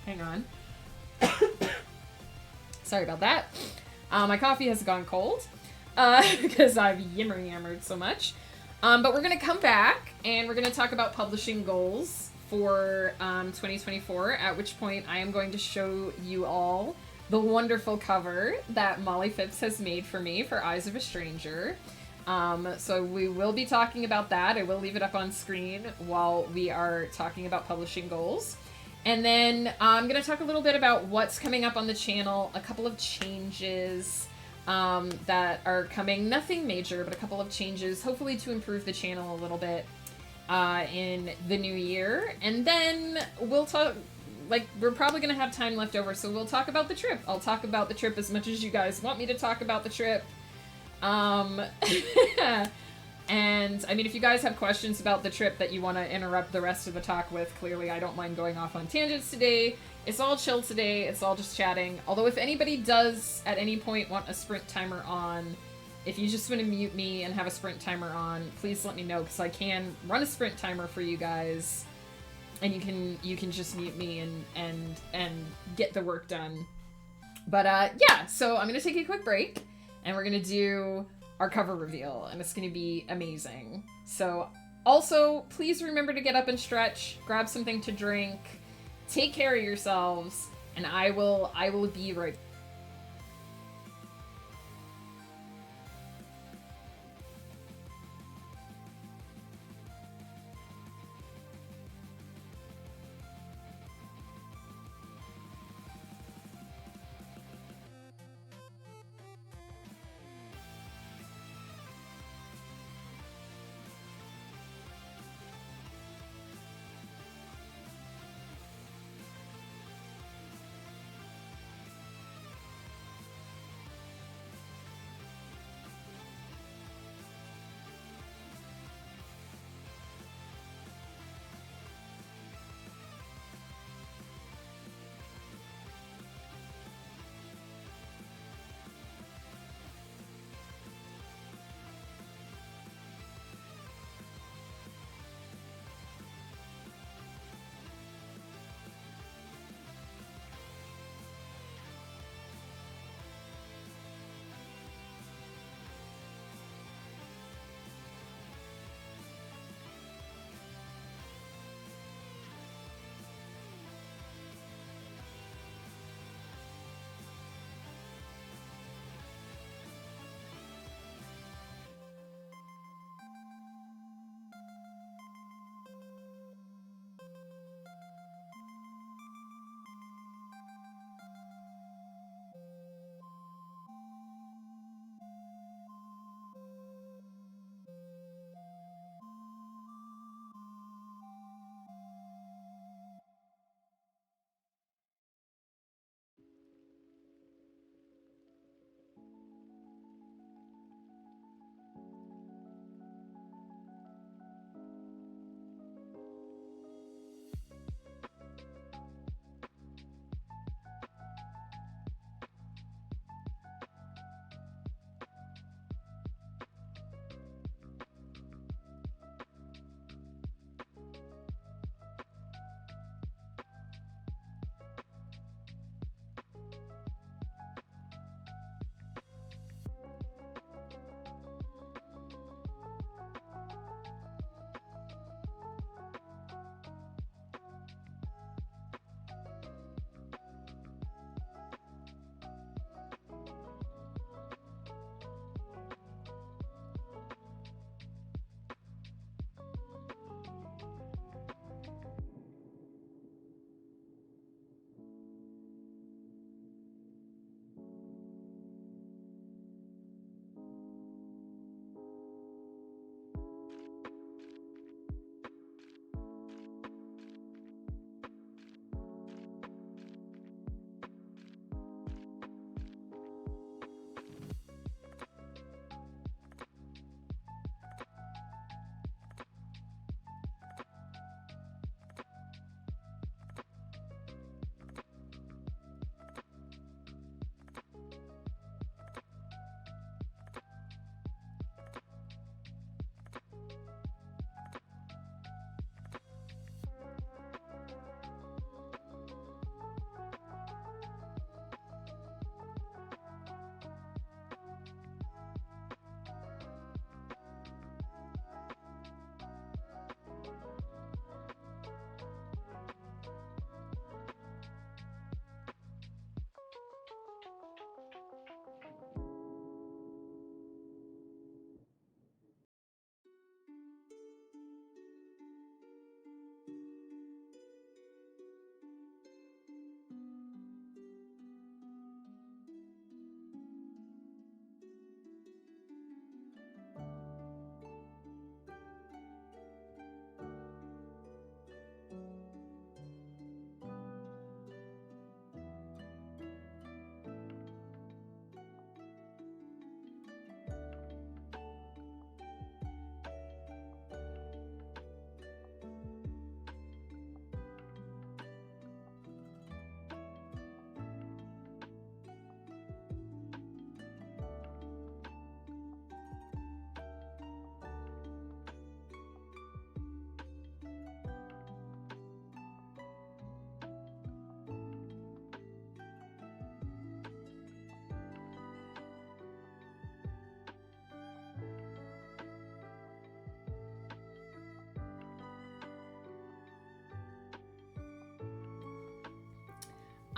hang on. Sorry about that. My coffee has gone cold because I've yammered so much. But we're going to come back and we're going to talk about publishing goals for 2024, at which point I am going to show you all the wonderful cover that Molly Phipps has made for me for Eyes of a Stranger. So we will be talking about that. I will leave it up on screen while we are talking about publishing goals. And then I'm going to talk a little bit about what's coming up on the channel, a couple of changes that are coming. Nothing major, but a couple of changes, hopefully to improve the channel a little bit in the new year. And then we'll talk, we're probably going to have time left over, so we'll talk about the trip. I'll talk about the trip as much as you guys want me to talk about the trip. And I mean, if you guys have questions about the trip that you want to interrupt the rest of the talk with, clearly I don't mind going off on tangents today. It's all chill today. It's all just chatting. Although if anybody does at any point want a sprint timer on, if you just want to mute me and have a sprint timer on, please let me know, because I can run a sprint timer for you guys, and you can just mute me and get the work done. But yeah, so I'm gonna take a quick break, and we're gonna do our cover reveal, and it's gonna be amazing. So also, please remember to get up and stretch, grab something to drink, take care of yourselves, and I will be right back.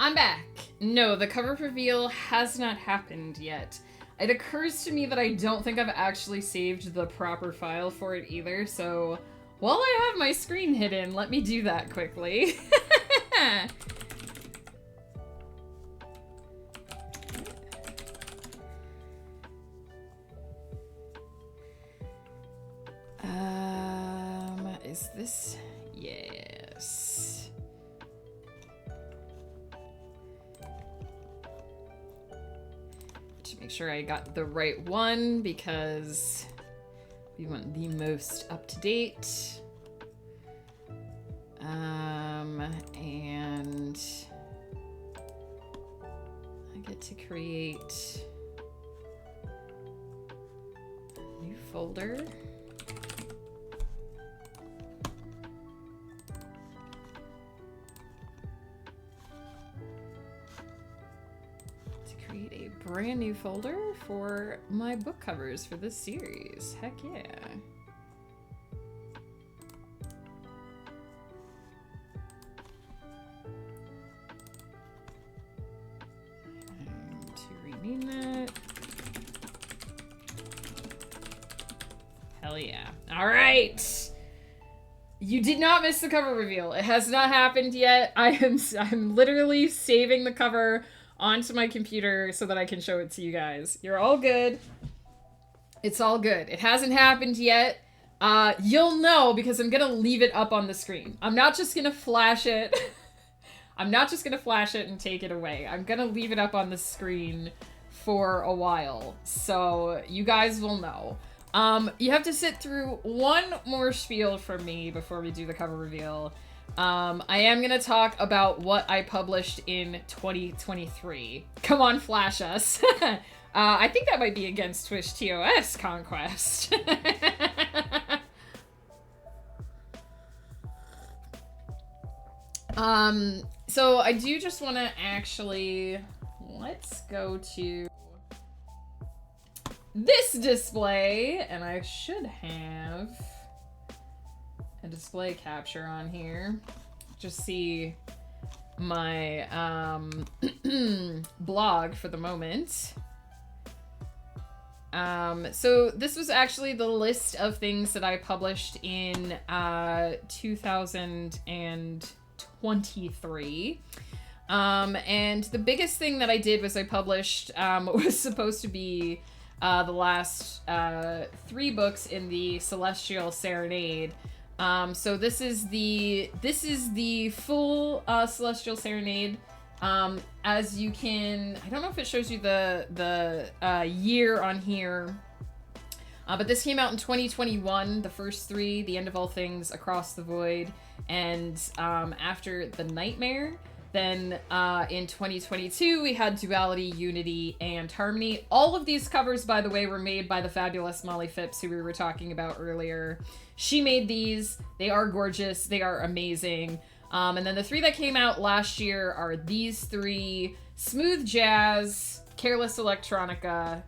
I'm back. No, the cover reveal has not happened yet. It occurs to me that I don't think I've actually saved the proper file for it either, so while I have my screen hidden, let me do that quickly. Is this? Yes. To make sure I got the right one because we want the most up to date. And I get to create a new folder. Brand new folder for my book covers for this series. Heck yeah. And to rename that. Hell yeah. All right. You did not miss the cover reveal. It has not happened yet. I'm literally saving the cover onto my computer so that I can show it to you guys. You're all good. It's all good. It hasn't happened yet. You'll know because I'm gonna leave it up on the screen. I'm not just gonna flash it. I'm not just gonna flash it and take it away. I'm gonna leave it up on the screen for a while, so you guys will know. You have to sit through one more spiel from me before we do the cover reveal. I am going to talk about what I published in 2023. Come on, flash us. I think that might be against Twitch TOS Conquest. So I do just want to actually, let's go to this display, and I should have a display capture on here. Just see my blog for the moment. So this was actually the list of things that I published in 2023. And the biggest thing that I did was I published what was supposed to be the last 3 books in the Celestial Serenade. So this is the full Celestial Serenade. As you can, I don't know if it shows you the year on here, but this came out in 2021. The first 3, The End of All Things, Across the Void, and After the Nightmare. Then in 2022, we had Duality, Unity, and Harmony. All of these covers, by the way, were made by the fabulous Molly Phipps, who we were talking about earlier. She made these. They are gorgeous. They are amazing. And then the 3 that came out last year are these 3: Smooth Jazz, Careless Electronica,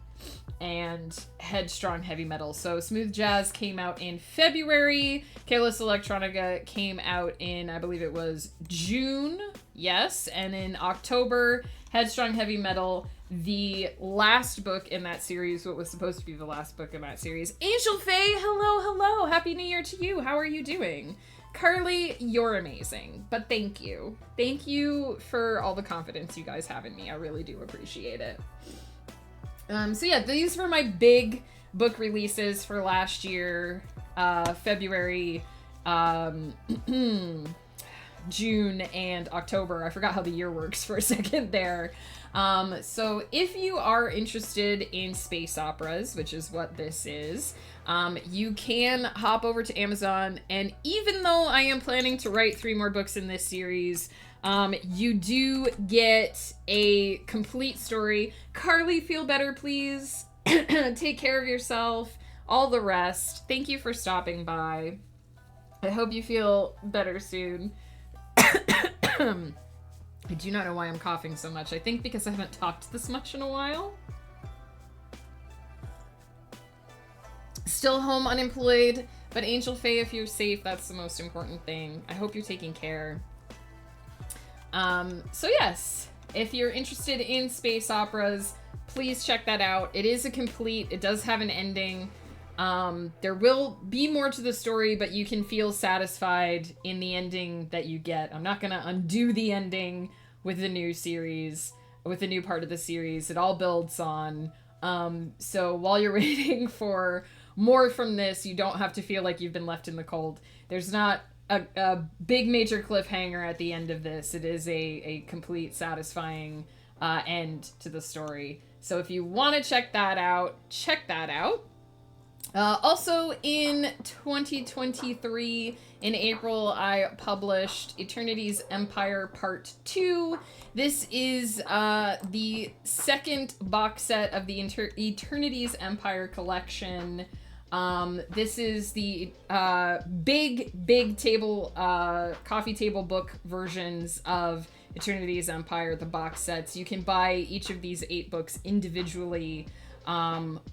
and Headstrong Heavy Metal. So Smooth Jazz came out in February. Careless Electronica came out in, I believe it was June. Yes. And in October, Headstrong Heavy Metal, the last book in that series, what was supposed to be the last book in that series. Angel Faye, hello, hello. Happy New Year to you. How are you doing? Carly, you're amazing, but thank you. Thank you for all the confidence you guys have in me. I really do appreciate it. So yeah, these were my big book releases for last year, February, June, and October. I forgot how the year works for a second there. So if you are interested in space operas, which is what this is, you can hop over to Amazon, and even though I am planning to write 3 more books in this series, you do get a complete story. Carly, feel better, please. Take care of yourself. All the rest. Thank you for stopping by. I hope you feel better soon. I do not know why I'm coughing so much. I think because I haven't talked this much in a while. Still home unemployed, but Angel Faye, if you're safe, that's the most important thing. I hope you're taking care. So yes, if you're interested in space operas, please check that out. It is it does have an ending. There will be more to the story, but you can feel satisfied in the ending that you get. I'm not gonna undo the ending with the new series, with the new part of the series. It all builds on. So while you're waiting for more from this, you don't have to feel like you've been left in the cold. There's not a big major cliffhanger at the end of this. It is a complete satisfying end to the story. So if you want to check that out, check that out. Also in 2023, in April, I published Eternity's Empire Part 2. This is the second box set of the Eternity's Empire collection. This is the big table, coffee table book versions of Eternity's Empire, the box sets. You can buy each of these 8 books individually,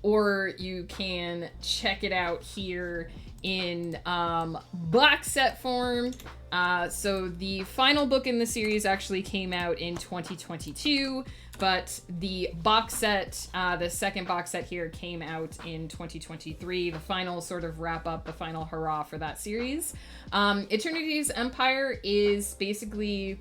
or you can check it out here in box set form. So the final book in the series actually came out in 2022, but the box set, the second box set here, came out in 2023. The final sort of wrap up, the final hurrah for that series. Eternity's Empire is basically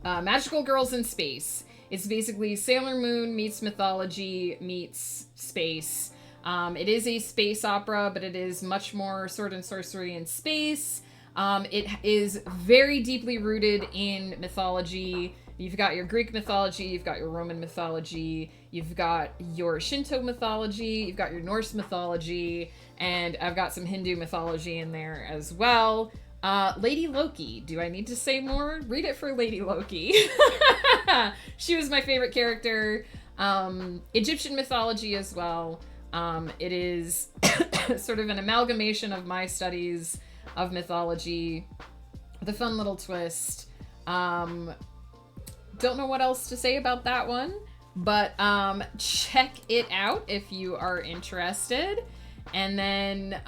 magical girls in space. It's basically Sailor Moon meets mythology meets space. It is a space opera, but it is much more sword and sorcery in space. It is very deeply rooted in mythology. You've got your Greek mythology, you've got your Roman mythology, you've got your Shinto mythology, you've got your Norse mythology, and I've got some Hindu mythology in there as well. Lady Loki. Do I need to say more? Read it for Lady Loki. She was my favorite character. Egyptian mythology as well. It is sort of an amalgamation of my studies of mythology. The fun little twist. Don't know what else to say about that one, but check it out if you are interested. And then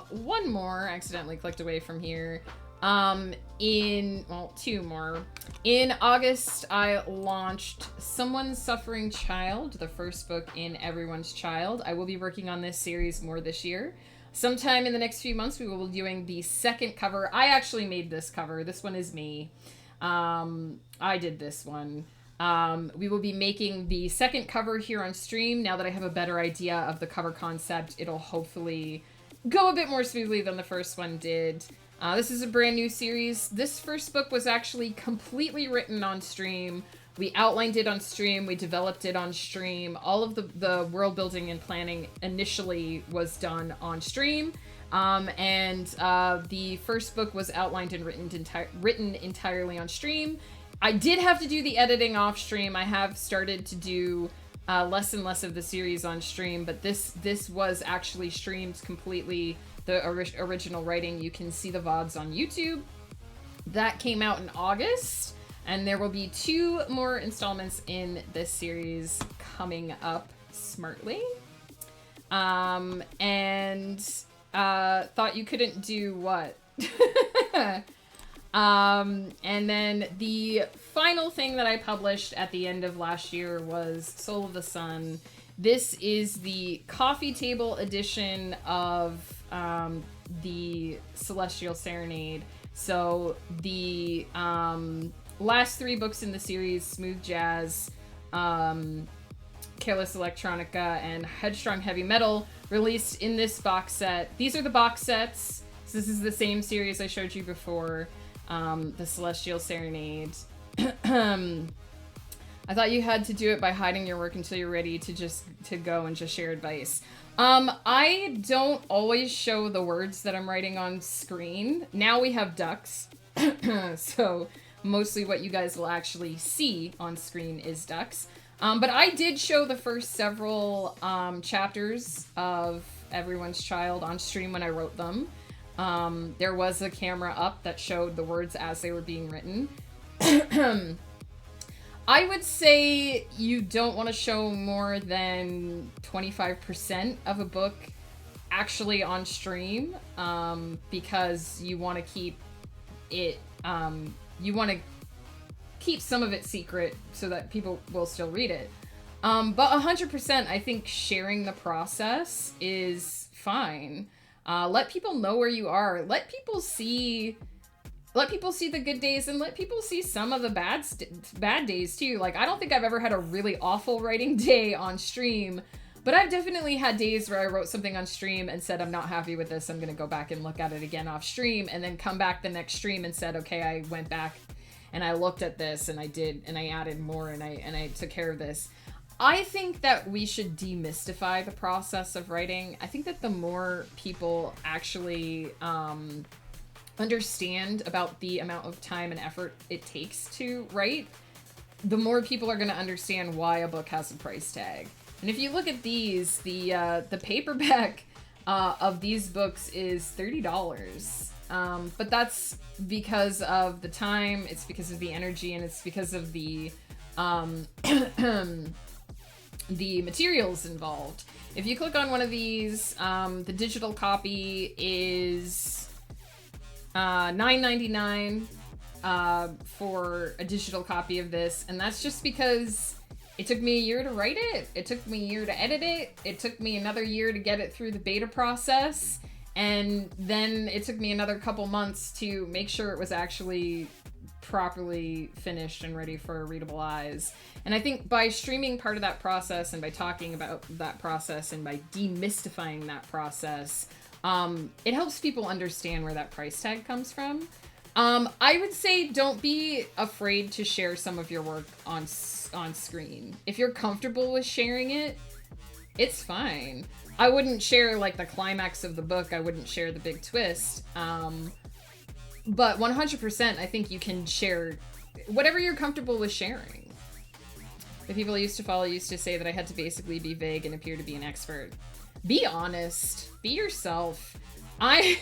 one more, accidentally clicked away from here. Two more. In August, I launched Someone's Suffering Child, the first book in Everyone's Child. I will be working on this series more this year. Sometime in the next few months, we will be doing the second cover. I actually made this cover. This one is me. I did this one. We will be making the second cover here on stream. Now that I have a better idea of the cover concept, it'll hopefully go a bit more smoothly than the first one did. This is a brand new series. This first book was actually completely written on stream. We outlined it on stream. We developed it on stream. All of the world building and planning initially was done on stream. And the first book was outlined and written entirely on stream. I did have to do the editing off stream. I have started to do less and less of the series on stream, but this was actually streamed completely, the original writing. You can see the VODs on YouTube. That came out in August, and there will be 2 more installments in this series coming up smartly. And thought you couldn't do what? And then the final thing that I published at the end of last year was Soul of the Sun. This is the coffee table edition of the Celestial Serenade. So the last 3 books in the series, Smooth Jazz, Careless Electronica, and Headstrong Heavy Metal, released in this box set. These are the box sets. So this is the same series I showed you before. The Celestial Serenade. I thought you had to do it by hiding your work until you're ready to go and just share advice. I don't always show the words that I'm writing on screen. Now we have ducks. So mostly what you guys will actually see on screen is ducks. But I did show the first several chapters of Everyone's Child on stream when I wrote them. There was a camera up that showed the words as they were being written. I would say you don't want to show more than 25% of a book actually on stream, because you want to keep it, you want to keep some of it secret so that people will still read it. But 100%, I think sharing the process is fine. Let people know where you are. Let people see the good days, and let people see some of the bad days too. Like, I don't think I've ever had a really awful writing day on stream, but I've definitely had days where I wrote something on stream and said, I'm not happy with this. I'm going to go back and look at it again off stream, and then come back the next stream and said, okay, I went back and I looked at this and I added more and I took care of this. I think that we should demystify the process of writing. I think that the more people actually understand about the amount of time and effort it takes to write, the more people are going to understand why a book has a price tag. And if you look at these, the paperback of these books is $30. But that's because of the time, it's because of the energy, and it's because of the the materials involved. If you click on one of these, the digital copy is $9.99 for a digital copy of this, and that's just because it took me a year to write it, it took me a year to edit it, it took me another year to get it through the beta process, and then it took me another couple months to make sure it was actually properly finished and ready for readable eyes. And I think by streaming part of that process, and by talking about that process, and by demystifying that process, it helps people understand where that price tag comes from. I would say don't be afraid to share some of your work on screen. If you're comfortable with sharing it, it's fine. I wouldn't share like the climax of the book. I wouldn't share the big twist. But 100%, I think you can share whatever you're comfortable with sharing. The people I used to follow used to say that I had to basically be vague and appear to be an expert. Be honest. Be yourself. I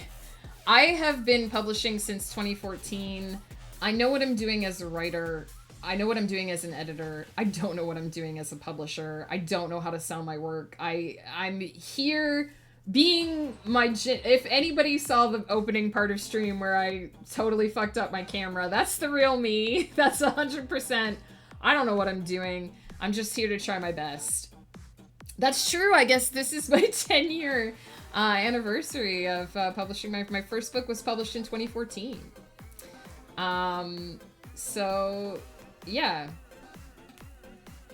have been publishing since 2014. I know what I'm doing as a writer. I know what I'm doing as an editor. I don't know what I'm doing as a publisher. I don't know how to sell my work. I'm here being if anybody saw the opening part of stream where I totally fucked up my camera, that's the real me. That's 100%. I don't know what I'm doing. I'm just here to try my best. That's true. I guess this is my 10-year anniversary of publishing. My first book was published in 2014. So yeah.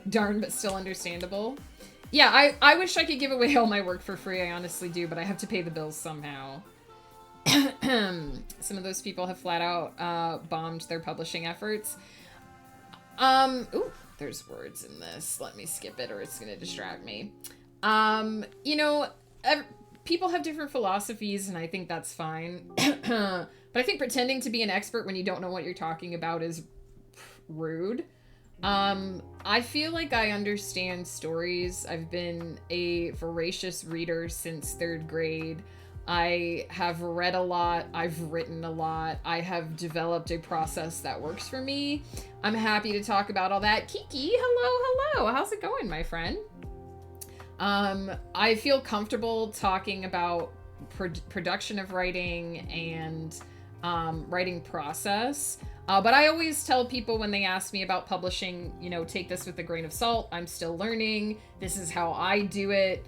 Darn, but still understandable. Yeah, I wish I could give away all my work for free. I honestly do, but I have to pay the bills somehow. Some of those people have flat out bombed their publishing efforts. Ooh, there's words in this. Let me skip it or it's going to distract me. You know, people have different philosophies, and I think that's fine. But I think pretending to be an expert when you don't know what you're talking about is rude. I feel like I understand stories. I've been a voracious reader since 3rd grade. I have read a lot. I've written a lot. I have developed a process that works for me. I'm happy to talk about all that. Kiki, hello. How's it going, my friend? I feel comfortable talking about production of writing and writing process. But I always tell people when they ask me about publishing, you know, take this with a grain of salt. I'm still learning. This is how I do it.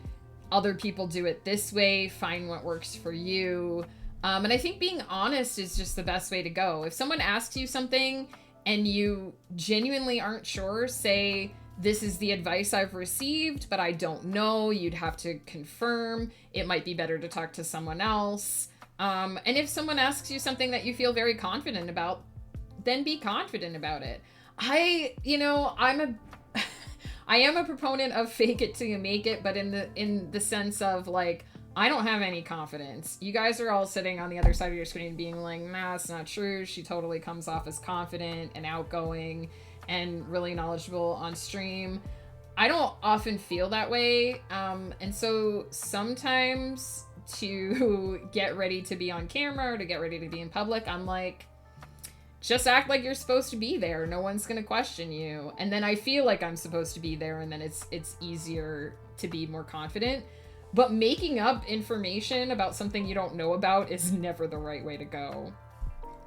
Other people do it this way. Find what works for you. And I think being honest is just the best way to go. If someone asks you something and you genuinely aren't sure, say, this is the advice I've received, but I don't know. You'd have to confirm. It might be better to talk to someone else. And if someone asks you something that you feel very confident about, then be confident about it. I am a proponent of fake it till you make it, but in the sense of like, I don't have any confidence. You guys are all sitting on the other side of your screen being like, nah, it's not true. She totally comes off as confident and outgoing and really knowledgeable on stream. I don't often feel that way. And so sometimes to get ready to be on camera or to get ready to be in public, I'm like, just act like you're supposed to be there. No one's going to question you. And then I feel like I'm supposed to be there, and then it's easier to be more confident. But making up information about something you don't know about is never the right way to go.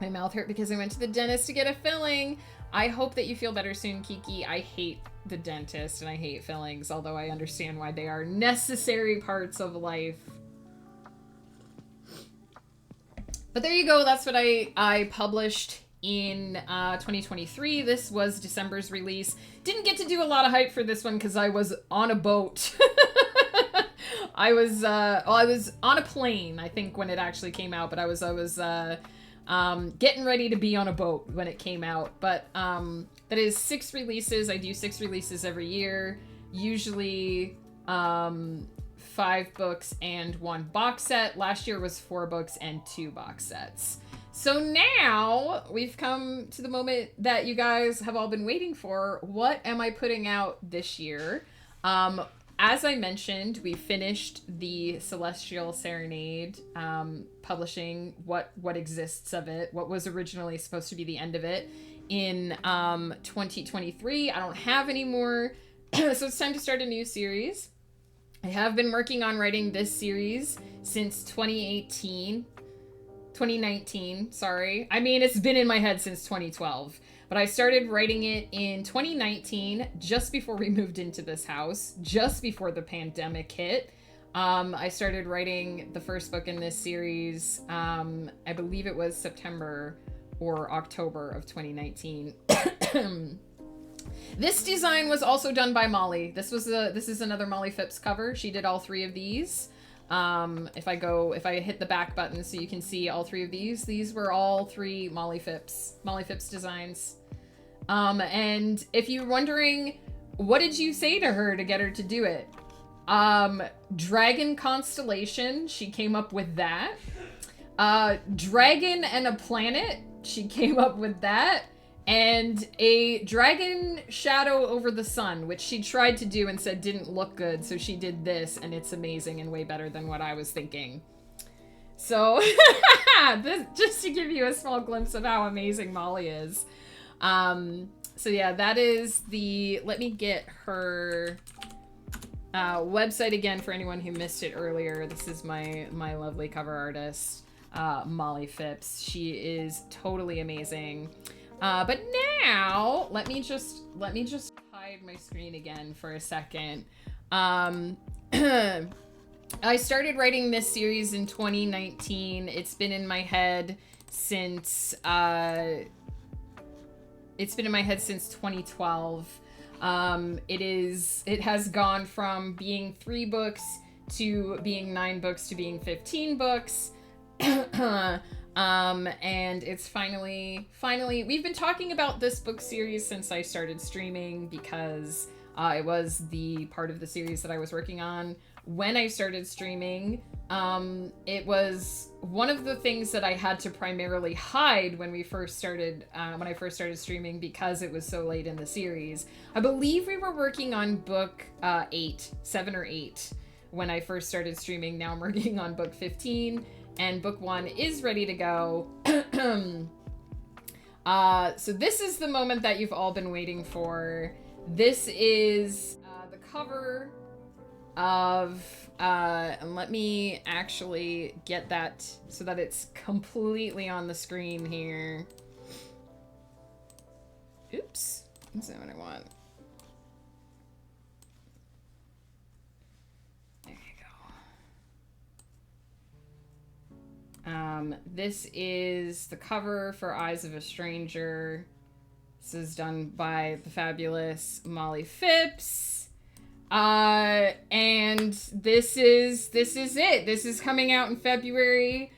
My mouth hurt because I went to the dentist to get a filling. I hope that you feel better soon, Kiki. I hate the dentist and I hate fillings, although I understand why they are necessary parts of life. But there you go. That's what I published in 2023. This was December's release. Didn't get to do a lot of hype for this one because I was on a boat. I was on a plane, I think, when it actually came out, but I was getting ready to be on a boat when it came out. But that is 6 releases. I do 6 releases every year, usually 5 books and 1 box set. Last year was 4 books and 2 box sets. So now we've come to the moment that you guys have all been waiting for. What am I putting out this year? As I mentioned, we finished the Celestial Serenade, publishing what exists of it, what was originally supposed to be the end of it, in 2023. I don't have any more, so it's time to start a new series. I have been working on writing this series since 2019, sorry. I mean, it's been in my head since 2012. But I started writing it in 2019, just before we moved into this house, just before the pandemic hit. I started writing the first book in this series, I believe it was September or October of 2019. This design was also done by Molly. This is another Molly Phipps cover. She did all 3 of these. If I hit the back button so you can see all 3 of these were all 3 Molly Phipps designs. And if you're wondering, what did you say to her to get her to do it? Dragon constellation, she came up with that. Dragon and a planet, she came up with that. And a dragon shadow over the sun, which she tried to do and said didn't look good, so she did this, and it's amazing and way better than what I was thinking. So, just to give you a small glimpse of how amazing Molly is. So yeah, that is let me get her website again for anyone who missed it earlier. This is my lovely cover artist, Molly Phipps. She is totally amazing. But now let me just hide my screen again for a second. I started writing this series in 2019. It's been in my head since 2012. It has gone from being 3 books to being 9 books to being 15 books. And it's finally, we've been talking about this book series since I started streaming because it was the part of the series that I was working on when I started streaming. It was one of the things that I had to primarily hide when I first started streaming because it was so late in the series. I believe we were working on book 7 or 8 when I first started streaming. Now I'm working on book 15. And book 1 is ready to go. So this is the moment that you've all been waiting for. This is the cover of, and let me actually get that so that it's completely on the screen here. Oops, that's not what I want. This is the cover for Eyes of a Stranger. This is done by the fabulous Molly Phipps. And this is it. This is coming out in February.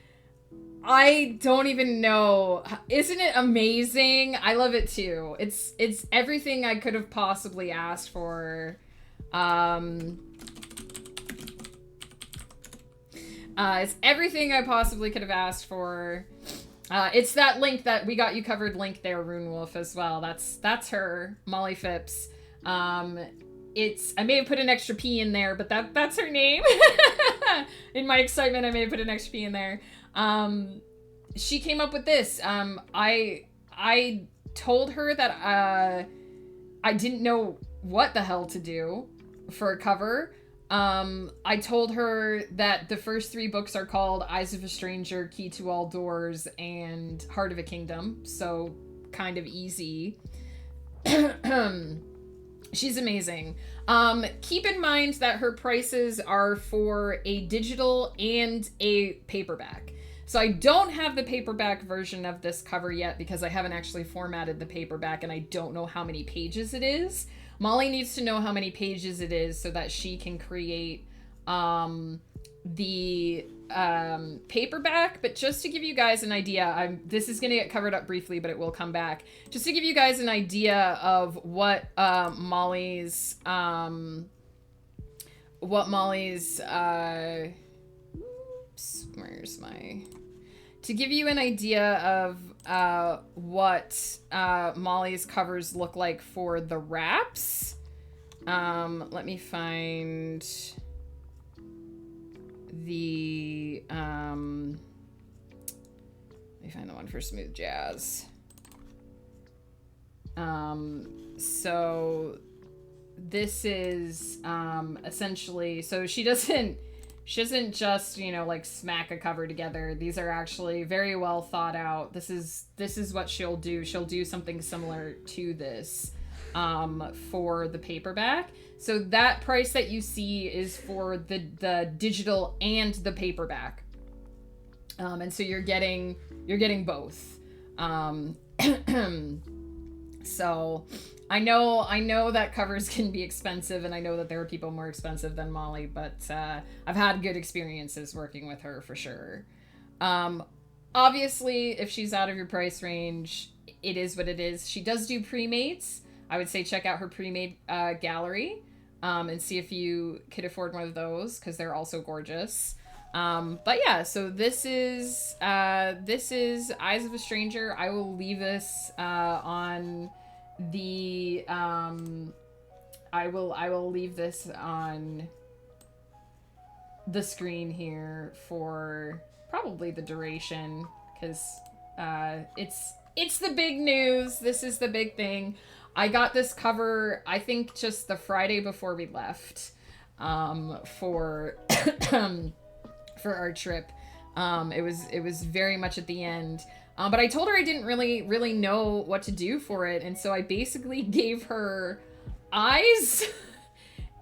I don't even know. Isn't it amazing? I love it too. It's everything I could have possibly asked for. It's everything I possibly could have asked for. It's that link that we got you covered link there, Rune Wolf, as well. That's her, Molly Phipps. I may have put an extra P in there, but that's her name. In my excitement, I may have put an extra P in there. She came up with this. I told her that I didn't know what the hell to do for a cover. I told her that the first 3 books are called Eyes of a Stranger, Key to All Doors, and Heart of a Kingdom, so kind of easy. She's amazing. Keep in mind that her prices are for a digital and a paperback. So I don't have the paperback version of this cover yet because I haven't actually formatted the paperback and I don't know how many pages it is. Molly needs to know how many pages it is so that she can create the paperback. But just to give you guys an idea, this is going to get covered up briefly, but it will come back. Just to give you guys an idea of what Molly's where's my... To give you an idea of what Molly's covers look like for the wraps, let me find the one for Smooth Jazz. So this is essentially, so she doesn't just, like smack a cover together. These are actually very well thought out. This is what she'll do. She'll do something similar to this for the paperback. So that price that you see is for the digital and the paperback. And so you're getting both. So I know that covers can be expensive, and I know that there are people more expensive than Molly, but I've had good experiences working with her for sure. Obviously, if she's out of your price range, it is what it is. She does do pre-mates. I would say check out her pre-made gallery and see if you could afford one of those, because they're also gorgeous. But yeah, so this is Eyes of a Stranger. I will leave this on the I will leave this on the screen here for probably the duration, because it's the big news. This is the big thing. I got this cover, I think, just the Friday before we left for for our trip. It was very much at the end. But I told her I didn't really know what to do for it, and so I basically gave her eyes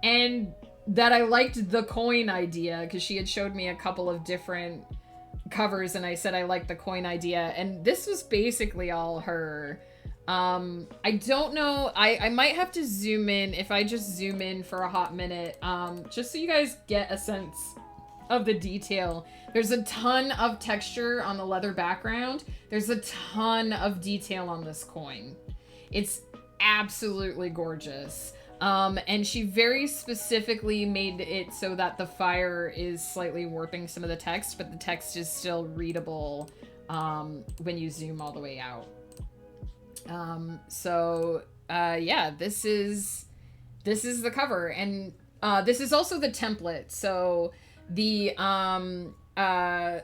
and that I liked the coin idea, because she had showed me a couple of different covers and I said I liked the coin idea, and this was basically all her. I don't know, I might have to zoom in. If I just zoom in for a hot minute, just so you guys get a sense of the detail. There's a ton of texture on the leather background. There's a ton of detail on this coin. It's absolutely gorgeous. And she very specifically made it so that the fire is slightly warping some of the text, but the text is still readable when you zoom all the way out. Yeah, this is the cover, and this is also the template. So the yeah,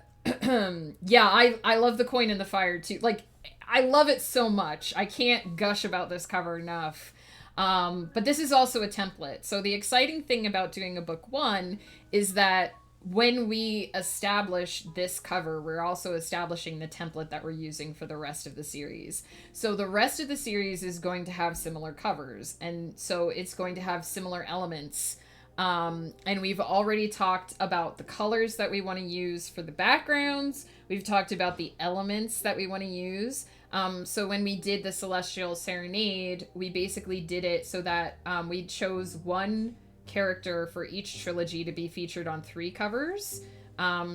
I love the coin in the fire too. Like, I love it so much. I can't gush about this cover enough. But this is also a template. So the exciting thing about doing a book one is that when we establish this cover, we're also establishing the template that we're using for the rest of the series. So the rest of the series is going to have similar covers, and so it's going to have similar elements. And we've already talked about the colors that we want to use for the backgrounds. We've talked about the elements that we want to use. So when we did the Celestial Serenade, we basically did it so that we chose one character for each trilogy to be featured on 3 covers.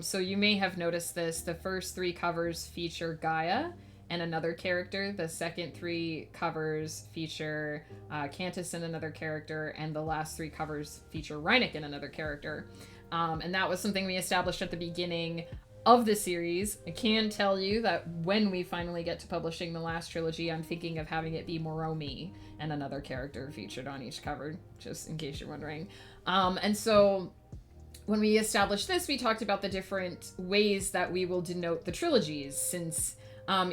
So you may have noticed this. The first 3 covers feature Gaia and another character. The second 3 covers feature Cantus and another character, and the last 3 covers feature Rhynick and another character. And that was something we established at the beginning of the series. I can tell you that when we finally get to publishing the last trilogy, I'm thinking of having it be Moromi and another character featured on each cover, just in case you're wondering. And so when we established this, we talked about the different ways that we will denote the trilogies, since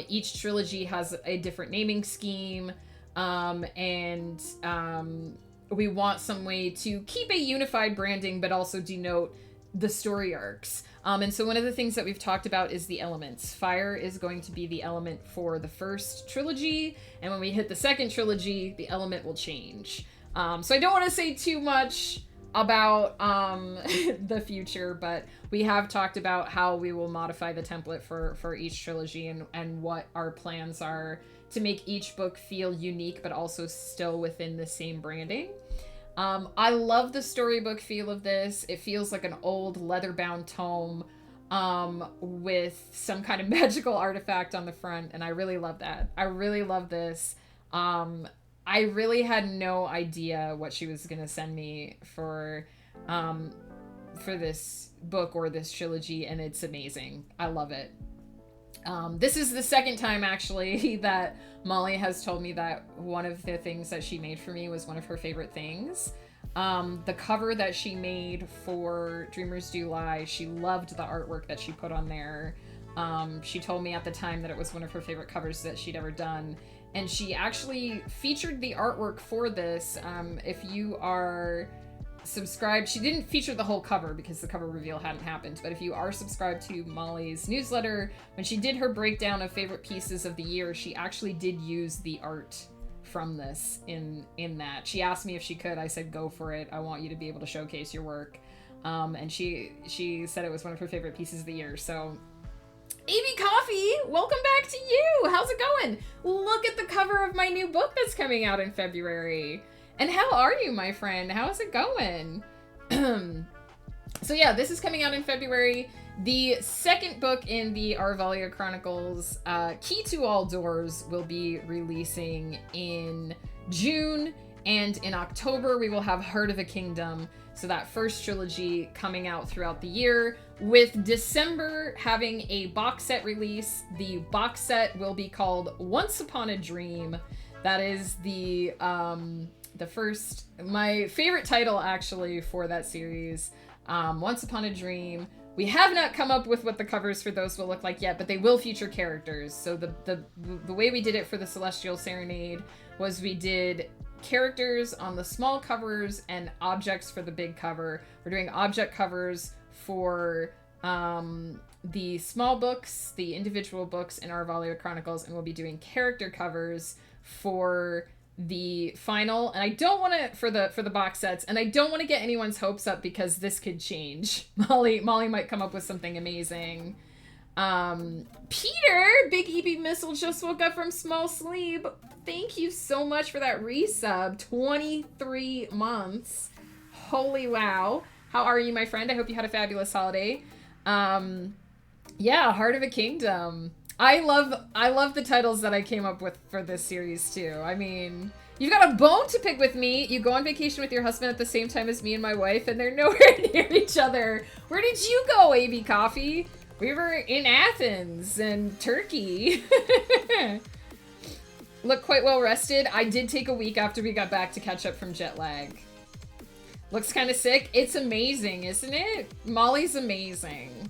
each trilogy has a different naming scheme, and we want some way to keep a unified branding, but also denote the story arcs. And so one of the things that we've talked about is the elements. Fire is going to be the element for the first trilogy, and when we hit the second trilogy, the element will change. So I don't want to say too much about the future, but we have talked about how we will modify the template for each trilogy, and what our plans are to make each book feel unique but also still within the same branding. I love the storybook feel of this. It feels like an old leather-bound tome with some kind of magical artifact on the front, and I really love that. I really love this. I really had no idea what she was gonna send me for this book or this trilogy, and it's amazing. I love it. This is the second time, actually, that Molly has told me that one of the things that she made for me was one of her favorite things. The cover that she made for Dreamers Do Lie, she loved the artwork that she put on there. She told me at the time that it was one of her favorite covers that she'd ever done. And she actually featured the artwork for this. If you are subscribed, she didn't feature the whole cover because the cover reveal hadn't happened, but if you are subscribed to Molly's newsletter, when she did her breakdown of favorite pieces of the year, she actually did use the art from this in that. She asked me if she could. I said, go for it. I want you to be able to showcase your work. And she said it was one of her favorite pieces of the year. So AB Coffee, welcome back to you. How's it going? Look at the cover of my new book that's coming out in February. And how are you, my friend? How is it going? So yeah, this is coming out in February. The second book in the Aruvalia Chronicles, Key to All Doors, will be releasing in June. And in October, we will have Heart of a Kingdom. So that first trilogy coming out throughout the year, with December having a box set release. The box set will be called Once Upon a Dream. That is the first, my favorite title actually for that series. Once Upon a Dream. We have not come up with what the covers for those will look like yet, but they will feature characters. So the way we did it for the Celestial Serenade was we did characters on the small covers and objects for the big cover. We're doing object covers for the small books, the individual books in Aruvalia Chronicles, and we'll be doing character covers for the final, and I don't want to for the box sets, and I don't want to get anyone's hopes up because this could change. Molly might come up with something amazing. Peter, Big EB Missile just woke up from small sleep. Thank you so much for that resub. 23 months. Holy wow. How are you, my friend? I hope you had a fabulous holiday. Yeah, Heart of a Kingdom. I love the titles that I came up with for this series too. I mean, you've got a bone to pick with me. You go on vacation with your husband at the same time as me and my wife, and they're nowhere near each other. Where did you go, AB Coffee? We were in Athens and Turkey. Look quite well rested. I did take a week after we got back to catch up from jet lag. Looks kind of sick. It's amazing, isn't it? Molly's amazing.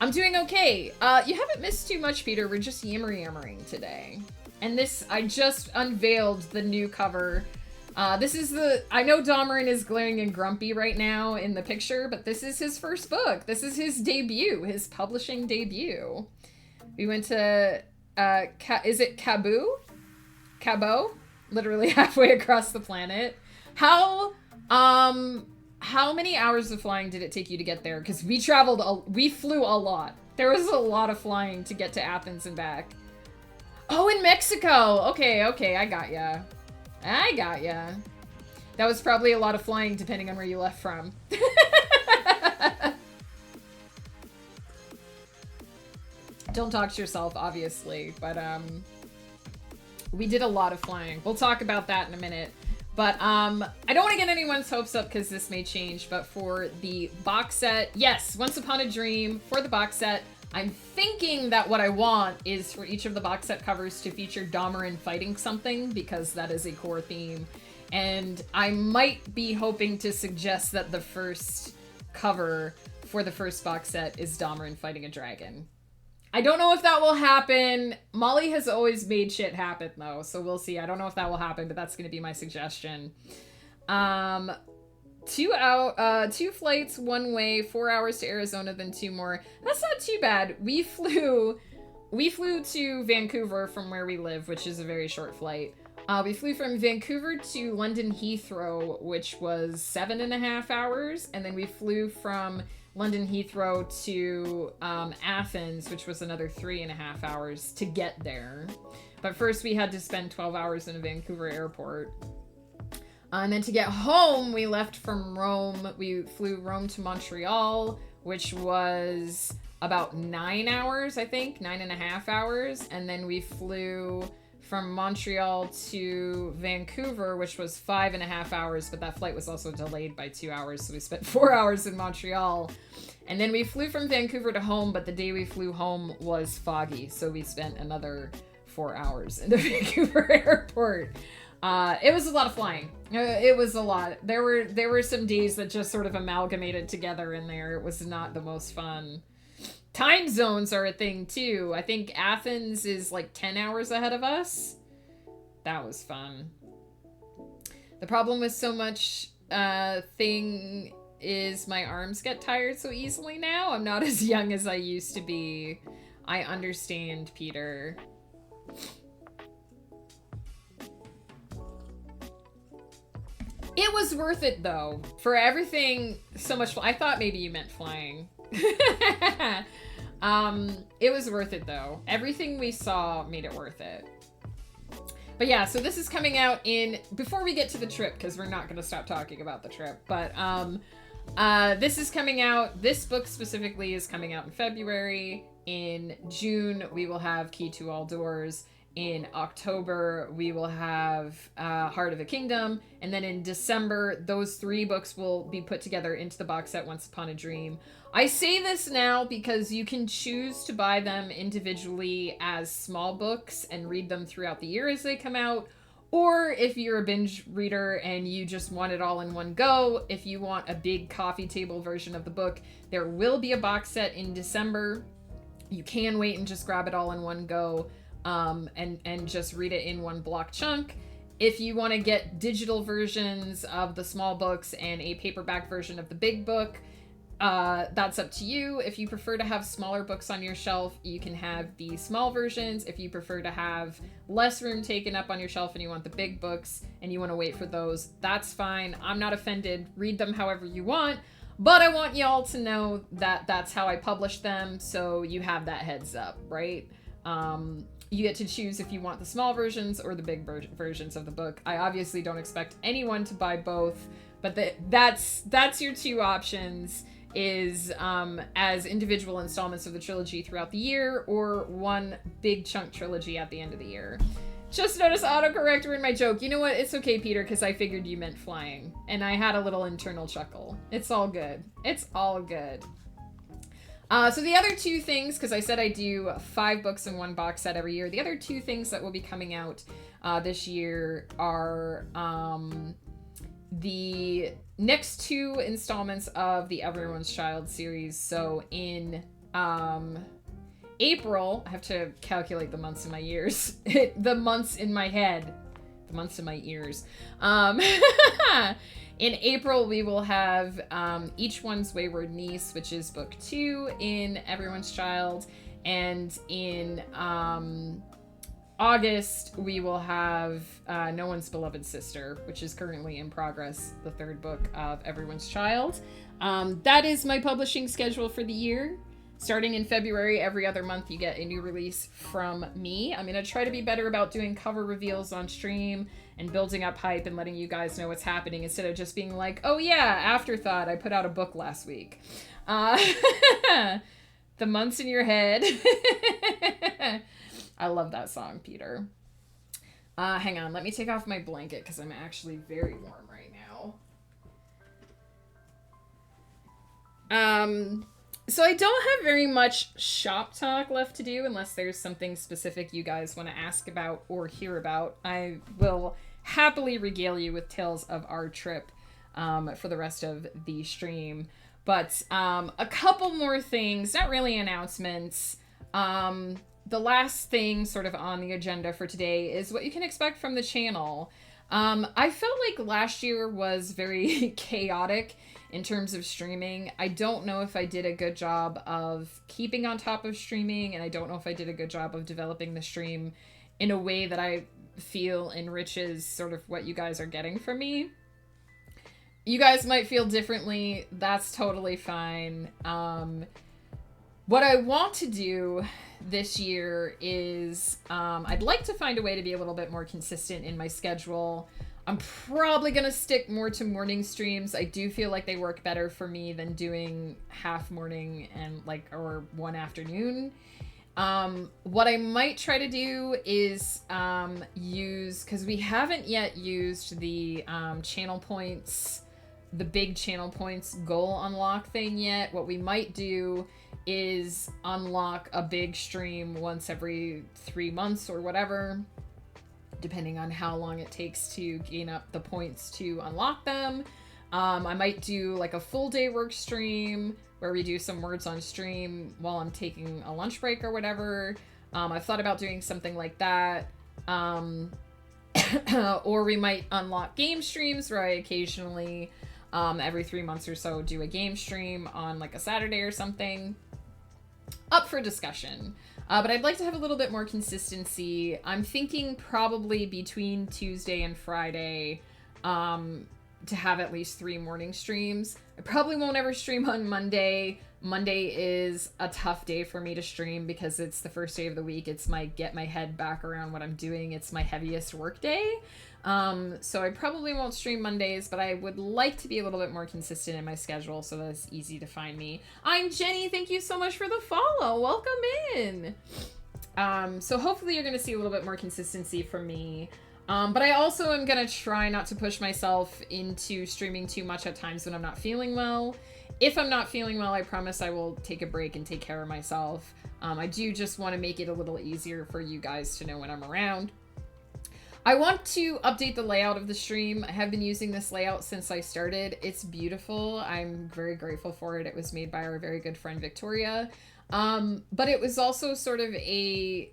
I'm doing okay. You haven't missed too much, Peter. We're just yammering today. And this, I just unveiled the new cover. This is I know Domerin is glaring and grumpy right now in the picture, but this is his first book. This is his debut, his publishing debut. We went to, is it Cabo? Literally halfway across the planet. How many hours of flying did it take you to get there? Because we flew a lot. There was a lot of flying to get to Athens and back. Oh, in Mexico. Okay, I got ya. That was probably a lot of flying depending on where you left from. Don't talk to yourself, obviously, but we did a lot of flying. We'll talk about that in a minute. But I don't want to get anyone's hopes up because this may change, but for the box set, yes, Once Upon a Dream for the box set. I'm thinking that what I want is for each of the box set covers to feature Domerin fighting something, because that is a core theme. And I might be hoping to suggest that the first cover for the first box set is Domerin fighting a dragon. I don't know if that will happen. Molly has always made shit happen, though, so we'll see. I don't know if that will happen, but that's going to be my suggestion. two flights one way, 4 hours to Arizona, then 2 more. That's not too bad. We flew to Vancouver from where we live, which is a very short flight. We flew from Vancouver to London Heathrow, which was 7.5 hours, and then we flew from London Heathrow to Athens, which was another 3.5 hours to get there. But first we had to spend 12 hours in a Vancouver airport. And then to get home, we left from Rome. We flew Rome to Montreal, which was about 9 hours, I think, 9.5 hours. And then we flew from Montreal to Vancouver, which was 5.5 hours, but that flight was also delayed by 2 hours, so we spent 4 hours in Montreal. And then we flew from Vancouver to home, but the day we flew home was foggy, so we spent another 4 hours in the Vancouver airport. It was a lot of flying. It was a lot. There were some days that just sort of amalgamated together in there. It was not the most fun. Time zones are a thing too. I think Athens is like 10 hours ahead of us. That was fun. The problem with so much thing is my arms get tired so easily now. I'm not as young as I used to be. I understand, Peter. It was worth it though. For everything, so much. I thought maybe you meant flying. It was worth it though. Everything we saw made it worth it. But yeah, so this is coming out before we get to the trip, because we're not going to stop talking about the trip, but this is coming out, this book specifically is coming out in February. In June, we will have Key to All Doors. In October, we will have Heart of the Kingdom. And then in December, those 3 books will be put together into the box set Once Upon a Dream. I say this now because you can choose to buy them individually as small books and read them throughout the year as they come out. Or if you're a binge reader and you just want it all in one go, if you want a big coffee table version of the book, there will be a box set in December. You can wait and just grab it all in one go. And just read it in one block chunk. If you want to get digital versions of the small books and a paperback version of the big book, that's up to you. If you prefer to have smaller books on your shelf, you can have the small versions. If you prefer to have less room taken up on your shelf and you want the big books and you want to wait for those, that's fine. I'm not offended. Read them however you want. But I want y'all to know that that's how I publish them, so you have that heads up, right? You get to choose if you want the small versions or the big versions of the book. I obviously don't expect anyone to buy both, but that's your 2 options, is as individual installments of the trilogy throughout the year, or one big chunk trilogy at the end of the year. Just notice autocorrector in my joke. You know what? It's okay, Peter, because I figured you meant flying, and I had a little internal chuckle. It's all good. It's all good. So the other 2 things, because I said I do 5 books in one box set every year, the other 2 things that will be coming out this year are the next 2 installments of the Everyone's Child series. So in April, I have to calculate the months in my years, the months in my head, the months in my ears. In April, we will have Each One's Wayward Niece, which is book 2 in Everyone's Child. And in August, we will have No One's Beloved Sister, which is currently in progress, the 3rd book of Everyone's Child. That is my publishing schedule for the year. Starting in February, every other month you get a new release from me. I'm going to try to be better about doing cover reveals on stream and building up hype and letting you guys know what's happening instead of just being like, oh yeah, afterthought, I put out a book last week. The months in your head. I love that song, Peter. Hang on, let me take off my blanket because I'm actually very warm right now. So I don't have very much shop talk left to do unless there's something specific you guys want to ask about or hear about. I will happily regale you with tales of our trip for the rest of the stream. But a couple more things, not really announcements. The last thing sort of on the agenda for today is what you can expect from the channel. I felt like last year was very chaotic in terms of streaming. I don't know if I did a good job of keeping on top of streaming, and I don't know if I did a good job of developing the stream in a way that I feel enriches sort of what you guys are getting from me. You guys might feel differently. That's totally fine. What I want to do this year is I'd like to find a way to be a little bit more consistent in my schedule. I'm probably going to stick more to morning streams. I do feel like they work better for me than doing half morning and or one afternoon. What I might try to do is use, because we haven't yet used the channel points, the big channel points goal unlock thing yet. What we might do is unlock a big stream once every 3 months or whatever, depending on how long it takes to gain up the points to unlock them. I might do like a full day work stream where we do some words on stream while I'm taking a lunch break or whatever. I've thought about doing something like that. Or we might unlock game streams where I occasionally, every 3 months or so, do a game stream on like a Saturday or something. Up for discussion. But I'd like to have a little bit more consistency. I'm thinking probably between Tuesday and Friday to have at least 3 morning streams. I probably won't ever stream on Monday. Monday is a tough day for me to stream because it's the first day of the week. It's my get my head back around what I'm doing. It's my heaviest work day. So I probably won't stream Mondays, but I would like to be a little bit more consistent in my schedule so that it's easy to find me. I'm Jenny. Thank you so much for the follow. Welcome in. So hopefully you're going to see a little bit more consistency from me. But I also am going to try not to push myself into streaming too much at times when I'm not feeling well. If I'm not feeling well, I promise I will take a break and take care of myself. I do just want to make it a little easier for you guys to know when I'm around. I want to update the layout of the stream. I have been using this layout since I started. It's beautiful. I'm very grateful for it. It was made by our very good friend Victoria. But it was also sort of a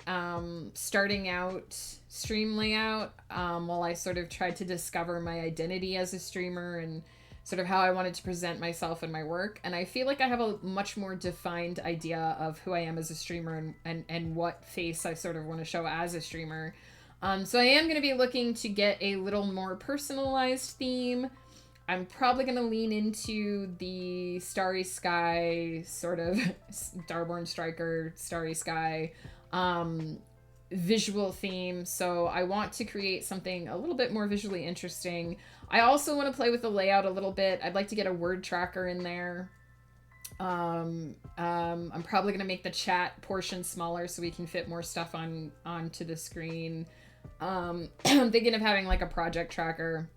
starting out stream layout while I sort of tried to discover my identity as a streamer and sort of how I wanted to present myself and my work. And I feel like I have a much more defined idea of who I am as a streamer and what face I sort of want to show as a streamer. So I am going to be looking to get a little more personalized theme. I'm probably going to lean into the Starry Sky, sort of Starborn Striker, Starry Sky visual theme. So I want to create something a little bit more visually interesting. I also want to play with the layout a little bit. I'd like to get a word tracker in there. I'm probably going to make the chat portion smaller so we can fit more stuff onto the screen. I'm thinking of having like a project tracker,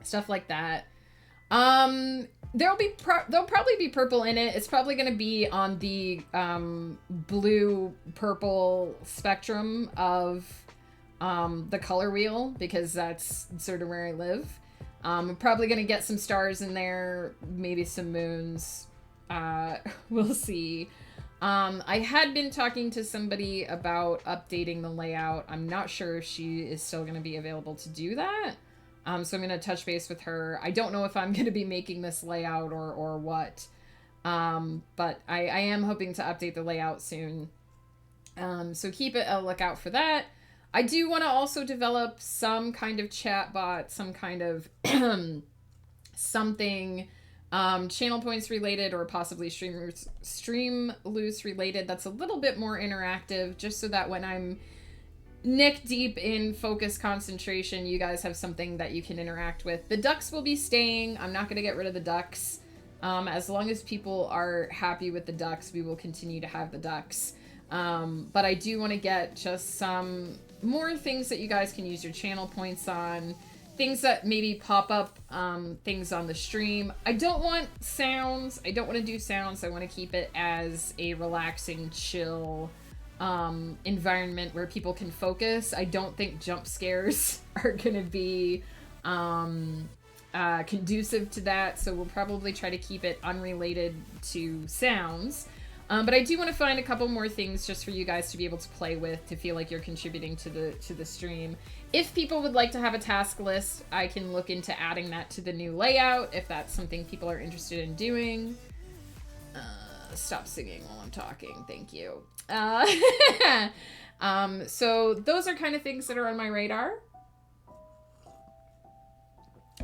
stuff like that. There'll probably be purple in it. It's probably going to be on the blue purple spectrum of the color wheel because that's sort of where I live. I'm probably going to get some stars in there, maybe some moons. We'll see. I had been talking to somebody about updating the layout. I'm not sure if she is still going to be available to do that. So I'm going to touch base with her. I don't know if I'm going to be making this layout or what. But I am hoping to update the layout soon. So keep a lookout for that. I do want to also develop some kind of chat bot, some kind of something channel points related or possibly stream loose related that's a little bit more interactive, just so that when I'm neck deep in focus concentration, you guys have something that you can interact with. The ducks will be staying. I'm not going to get rid of the ducks. As long as people are happy with the ducks, we will continue to have the ducks. But I do want to get just some more things that you guys can use your channel points on. Things that maybe pop up, things on the stream. I don't want sounds. I don't want to do sounds. I want to keep it as a relaxing, chill environment where people can focus. I don't think jump scares are going to be conducive to that, so we'll probably try to keep it unrelated to sounds. But I do want to find a couple more things just for you guys to be able to play with, to feel like you're contributing to the stream. If people would like to have a task list, I can look into adding that to the new layout if that's something people are interested in doing. Stop singing while I'm talking. Thank you. So those are kind of things that are on my radar.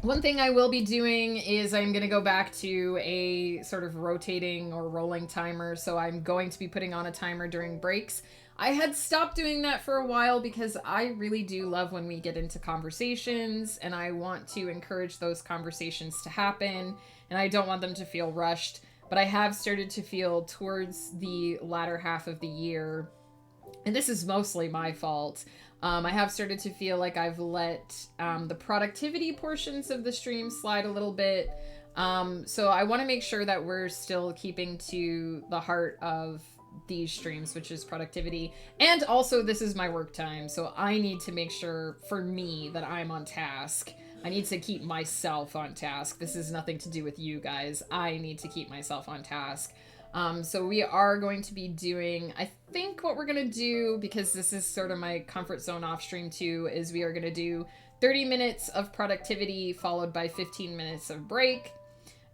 One thing I will be doing is I'm going to go back to a sort of rotating or rolling timer. So I'm going to be putting on a timer during breaks. I had stopped doing that for a while because I really do love when we get into conversations, and I want to encourage those conversations to happen, and I don't want them to feel rushed. But I have started to feel towards the latter half of the year, and this is mostly my fault, I have started to feel like I've let the productivity portions of the stream slide a little bit. So I want to make sure that we're still keeping to the heart of these streams, which is productivity. And also, this is my work time, so I need to make sure, for me, that I'm on task. I need to keep myself on task. This is nothing to do with you guys. I need to keep myself on task. So we are going to be doing, I think what we're going to do, because this is sort of my comfort zone off stream too, is we are going to do 30 minutes of productivity followed by 15 minutes of break.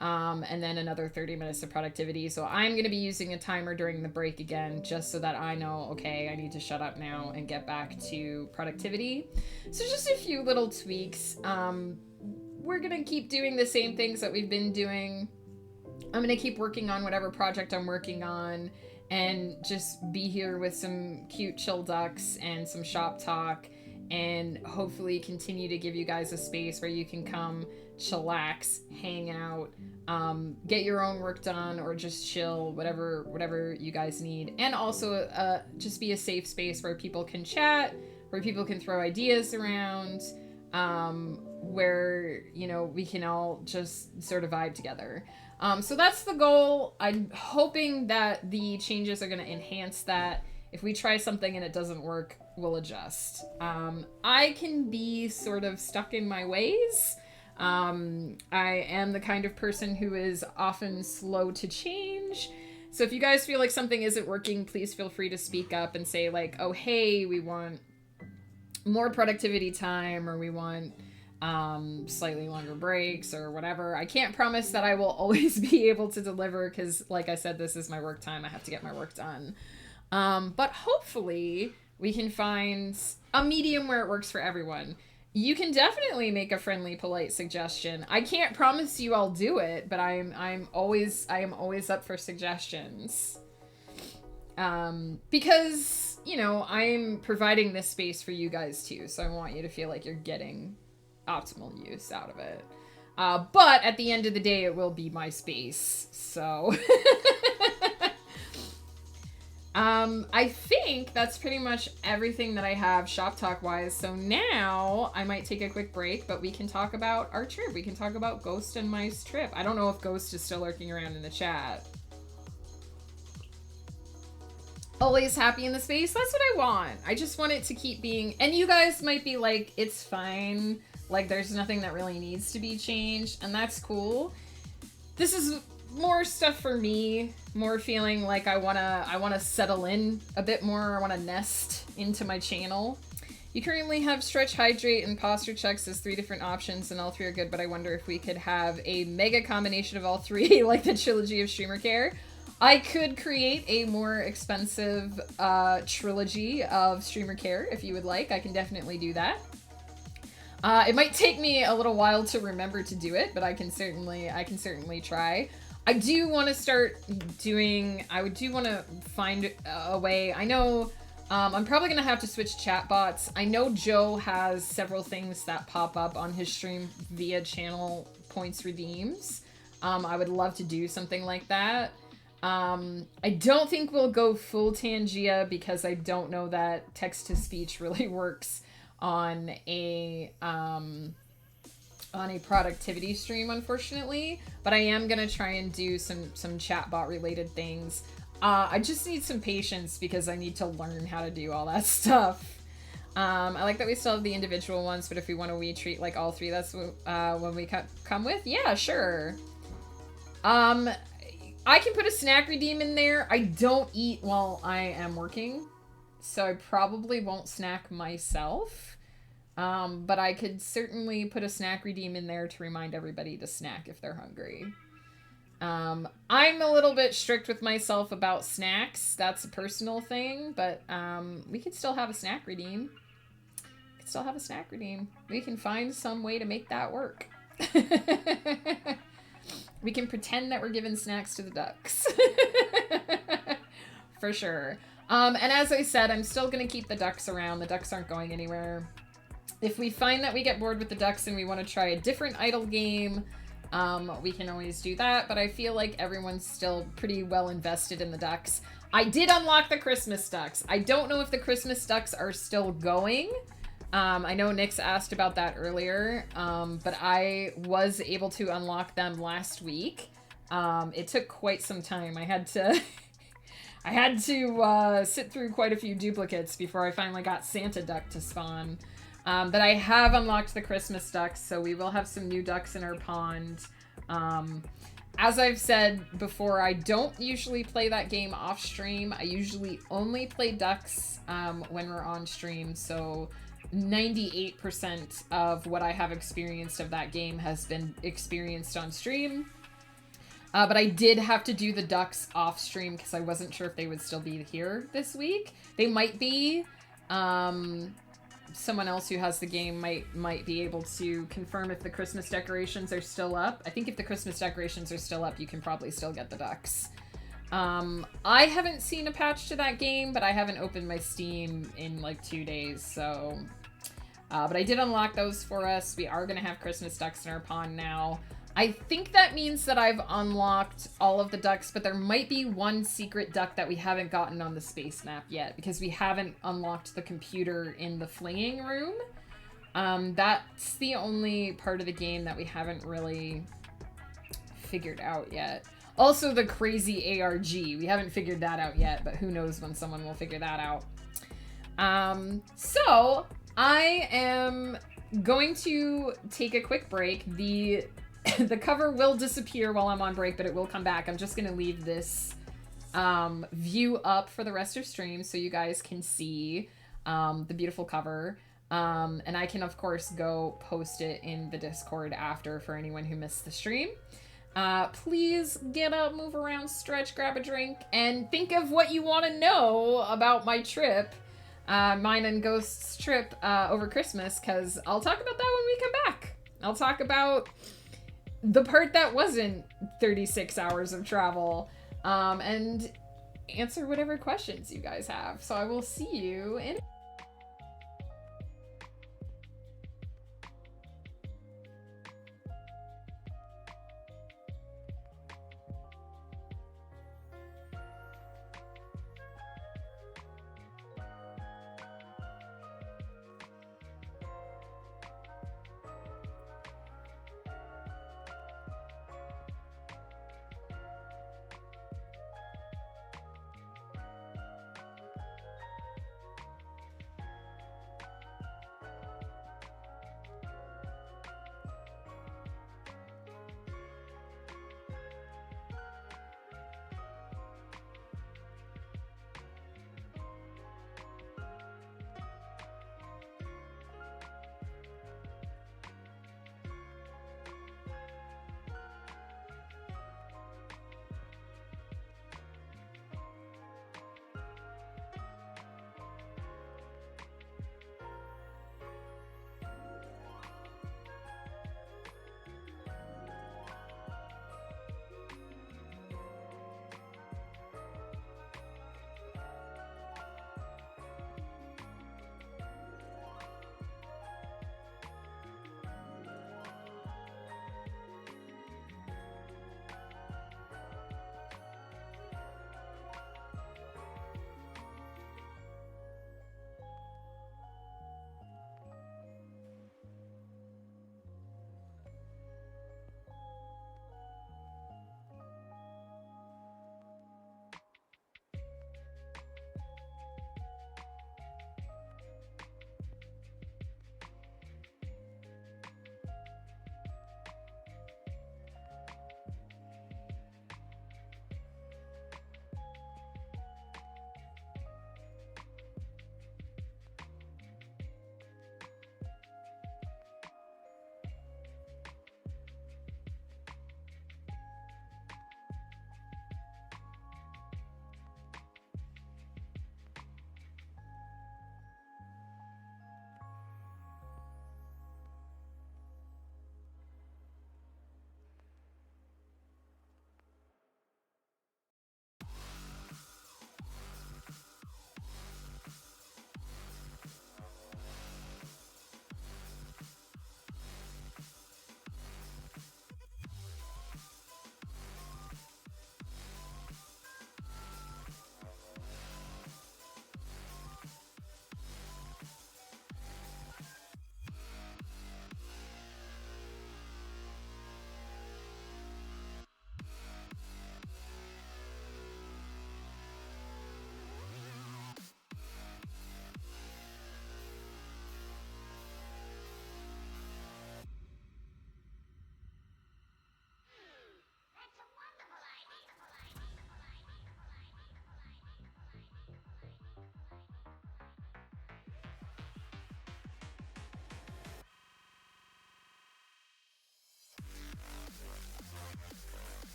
And then another 30 minutes of productivity. So I'm going to be using a timer during the break again, just so that I know, okay, I need to shut up now and get back to productivity. So just a few little tweaks. We're going to keep doing the same things that we've been doing. I'm going to keep working on whatever project I'm working on and just be here with some cute chill ducks and some shop talk, and hopefully continue to give you guys a space where you can come chillax, hang out, get your own work done, or just chill, whatever you guys need. And also just be a safe space where people can chat, where people can throw ideas around, where, you know, we can all just sort of vibe together. So that's the goal. I'm hoping that the changes are going to enhance that. If we try something and it doesn't work, we'll adjust. I can be sort of stuck in my ways. I am the kind of person who is often slow to change. So if you guys feel like something isn't working, please feel free to speak up and say like, oh, hey, we want more productivity time, or we want slightly longer breaks, or whatever. I can't promise that I will always be able to deliver, because like I said, this is my work time. I have to get my work done. But hopefully we can find a medium where it works for everyone. You can definitely make a friendly, polite suggestion. I can't promise you I'll do it, but I am always up for suggestions. Because, you know, I'm providing this space for you guys too, so I want you to feel like you're getting optimal use out of it. But at the end of the day, it will be my space, so... I think that's pretty much everything that I have shop talk wise. So now I might take a quick break, but we can talk about our trip. We can talk about Ghost and Mice trip. I don't know if Ghost is still lurking around in the chat. Always happy in the space. That's what I want. I just want it to keep being, and you guys might be like, it's fine. Like there's nothing that really needs to be changed, and that's cool. This is more stuff for me, more feeling like I wanna settle in a bit more. I wanna nest into my channel. You currently have stretch, hydrate, and posture checks as 3 different options, and all 3 are good, but I wonder if we could have a mega combination of all 3, like the trilogy of streamer care. I could create a more expensive trilogy of streamer care if you would like. I can definitely do that. It might take me a little while to remember to do it, but I can certainly try. I do want to start doing, I do want to find a way. I know I'm probably going to have to switch chatbots. I know Joe has several things that pop up on his stream via channel points redeems. I would love to do something like that. I don't think we'll go full Tangia because I don't know that text-to-speech really works on a productivity stream, unfortunately, but I am gonna try and do some chatbot related things. I just need some patience because I need to learn how to do all that stuff. I like that we still have the individual ones, but if we want to treat like all 3, that's when we come with. Yeah, sure. I can put a snack redeem in there. I don't eat while I am working, so I probably won't snack myself. But I could certainly put a snack redeem in there to remind everybody to snack if they're hungry. I'm a little bit strict with myself about snacks. That's a personal thing, but we could still have a snack redeem. We can find some way to make that work. We can pretend that we're giving snacks to the ducks. For sure. And as I said, I'm still going to keep the ducks around. The ducks aren't going anywhere. If we find that we get bored with the ducks and we want to try a different idle game, we can always do that. But I feel like everyone's still pretty well invested in the ducks. I did unlock the Christmas ducks. I don't know if the Christmas ducks are still going. I know Nyx asked about that earlier, but I was able to unlock them last week. It took quite some time. I had to sit through quite a few duplicates before I finally got Santa Duck to spawn. But I have unlocked the Christmas ducks, so we will have some new ducks in our pond. As I've said before, I don't usually play that game off stream. I usually only play ducks when we're on stream, so 98% of what I have experienced of that game has been experienced on stream. But I did have to do the ducks off stream because I wasn't sure if they would still be here this week. They might be. Someone else who has the game might be able to confirm if the Christmas decorations are still up. I think if the Christmas decorations are still up, you can probably still get the ducks. I haven't seen a patch to that game, but I haven't opened my Steam in like 2 days, so... but I did unlock those for us. We are going to have Christmas ducks in our pond now. I think that means that I've unlocked all of the ducks, but there might be one secret duck that we haven't gotten on the space map yet, because we haven't unlocked the computer in the flinging room. That's the only part of the game that we haven't really figured out yet. Also, the crazy ARG. We haven't figured that out yet, but who knows when someone will figure that out. So, I am going to take a quick break. The cover will disappear while I'm on break, but it will come back. I'm just going to leave this view up for the rest of stream so you guys can see the beautiful cover. And I can, of course, go post it in the Discord after for anyone who missed the stream. Please get up, move around, stretch, grab a drink, and think of what you want to know about my trip. Mine and Ghost's trip over Christmas, because I'll talk about that when we come back. I'll talk about the part that wasn't 36 hours of travel, and answer whatever questions you guys have. So I will see you in...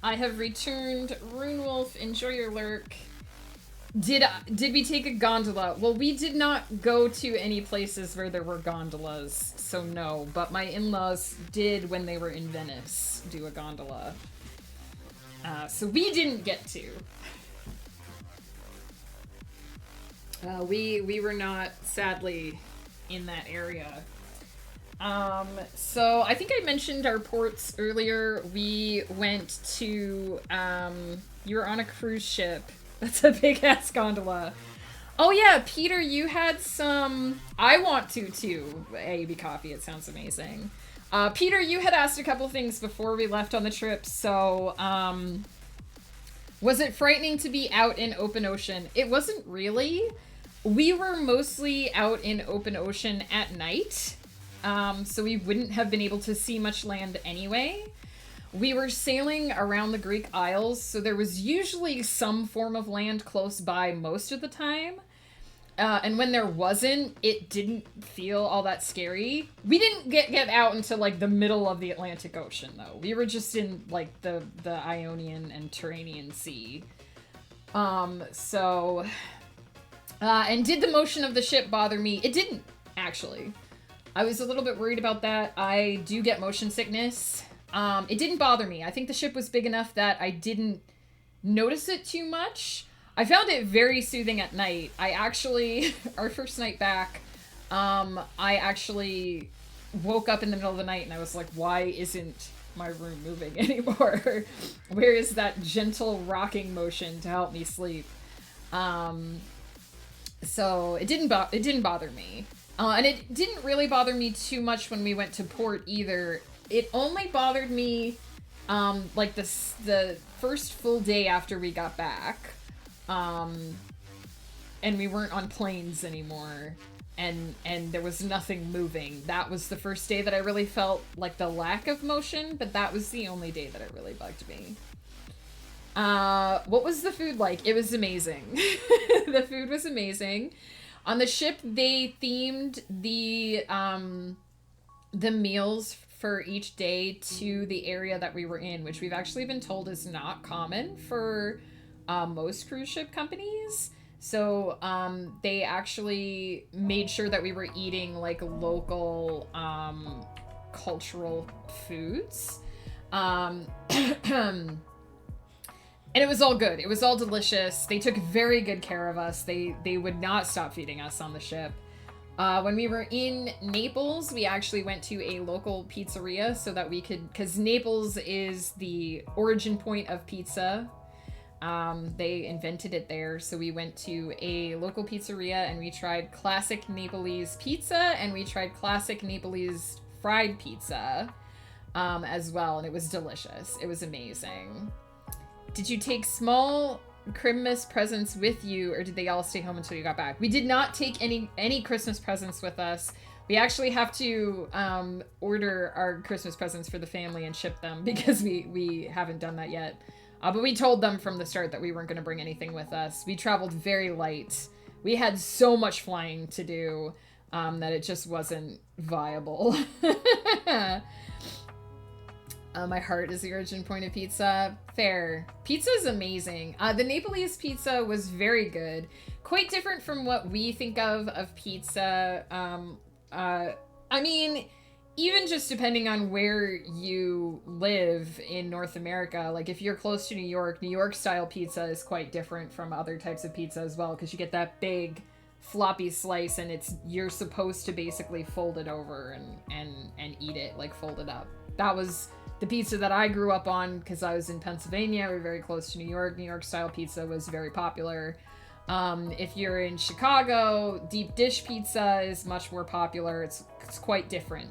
I have returned. Runewolf, enjoy your lurk. Did we take a gondola? Well, we did not go to any places where there were gondolas, so no. But my in-laws did, when they were in Venice, do a gondola. So we didn't get to. We were not, sadly, in that area. So I think I mentioned our ports earlier. We went to, you were on a cruise ship. That's a big ass gondola. Oh yeah, Peter, you had some, I want to too, AB coffee, it sounds amazing. Peter, you had asked a couple things before we left on the trip, so, was it frightening to be out in open ocean? It wasn't really. We were mostly out in open ocean at night. So we wouldn't have been able to see much land anyway. We were sailing around the Greek Isles, so there was usually some form of land close by most of the time. And when there wasn't, it didn't feel all that scary. We didn't get out until, like, the middle of the Atlantic Ocean, though. We were just in, like, the Ionian and Tyrrhenian Sea. And did the motion of the ship bother me? It didn't, actually. I was a little bit worried about that. I do get motion sickness. It didn't bother me. I think the ship was big enough that I didn't notice it too much. I found it very soothing at night. I actually, our first night back, I actually woke up in the middle of the night and I was like, why isn't my room moving anymore? Where is that gentle rocking motion to help me sleep? So it didn't bother me. And it didn't really bother me too much when we went to port either. It only bothered me, like the first full day after we got back, and we weren't on planes anymore, and there was nothing moving. That was the first day that I really felt like the lack of motion, but that was the only day that it really bugged me. What was the food like? It was amazing. The food was amazing. On the ship, they themed the meals for each day to the area that we were in, which we've actually been told is not common for most cruise ship companies. So they actually made sure that we were eating like local cultural foods. And it was all good. It was all delicious. They took very good care of us. They would not stop feeding us on the ship. When we were in Naples, we actually went to a local pizzeria so that we could, because Naples is the origin point of pizza. They invented it there. So we went to a local pizzeria and we tried classic Nepalese pizza and we tried classic Nepalese fried pizza as well. And it was delicious. It was amazing. Did you take small Christmas presents with you, or did they all stay home until you got back? We did not take any Christmas presents with us. We actually have to order our Christmas presents for the family and ship them because we haven't done that yet. But we told them from the start that we weren't going to bring anything with us. We traveled very light. We had so much flying to do that it just wasn't viable. My heart is the origin point of pizza. Fair. Pizza is amazing. The Nepalese pizza was very good. Quite different from what we think of pizza. I mean, even just depending on where you live in North America, like if you're close to New York style pizza is quite different from other types of pizza as well, because you get that big floppy slice and you're supposed to basically fold it over and eat it, like fold it up. That was the pizza that I grew up on because I was in Pennsylvania. We were very close to New York. New York style pizza was very popular. If you're in Chicago, deep dish pizza is much more popular. It's quite different.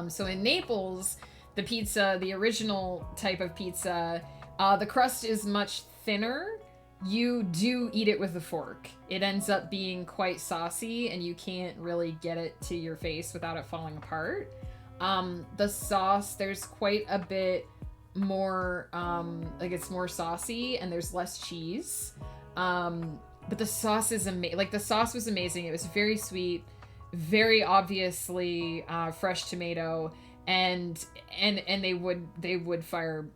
So in Naples, the pizza, the original type of pizza, the crust is much thinner. You do eat it with a fork. It ends up being quite saucy and you can't really get it to your face without it falling apart. The sauce, there's quite a bit more, like it's more saucy and there's less cheese. But the sauce is amazing. Like the sauce was amazing. It was very sweet, very obviously, fresh tomato, and they would fire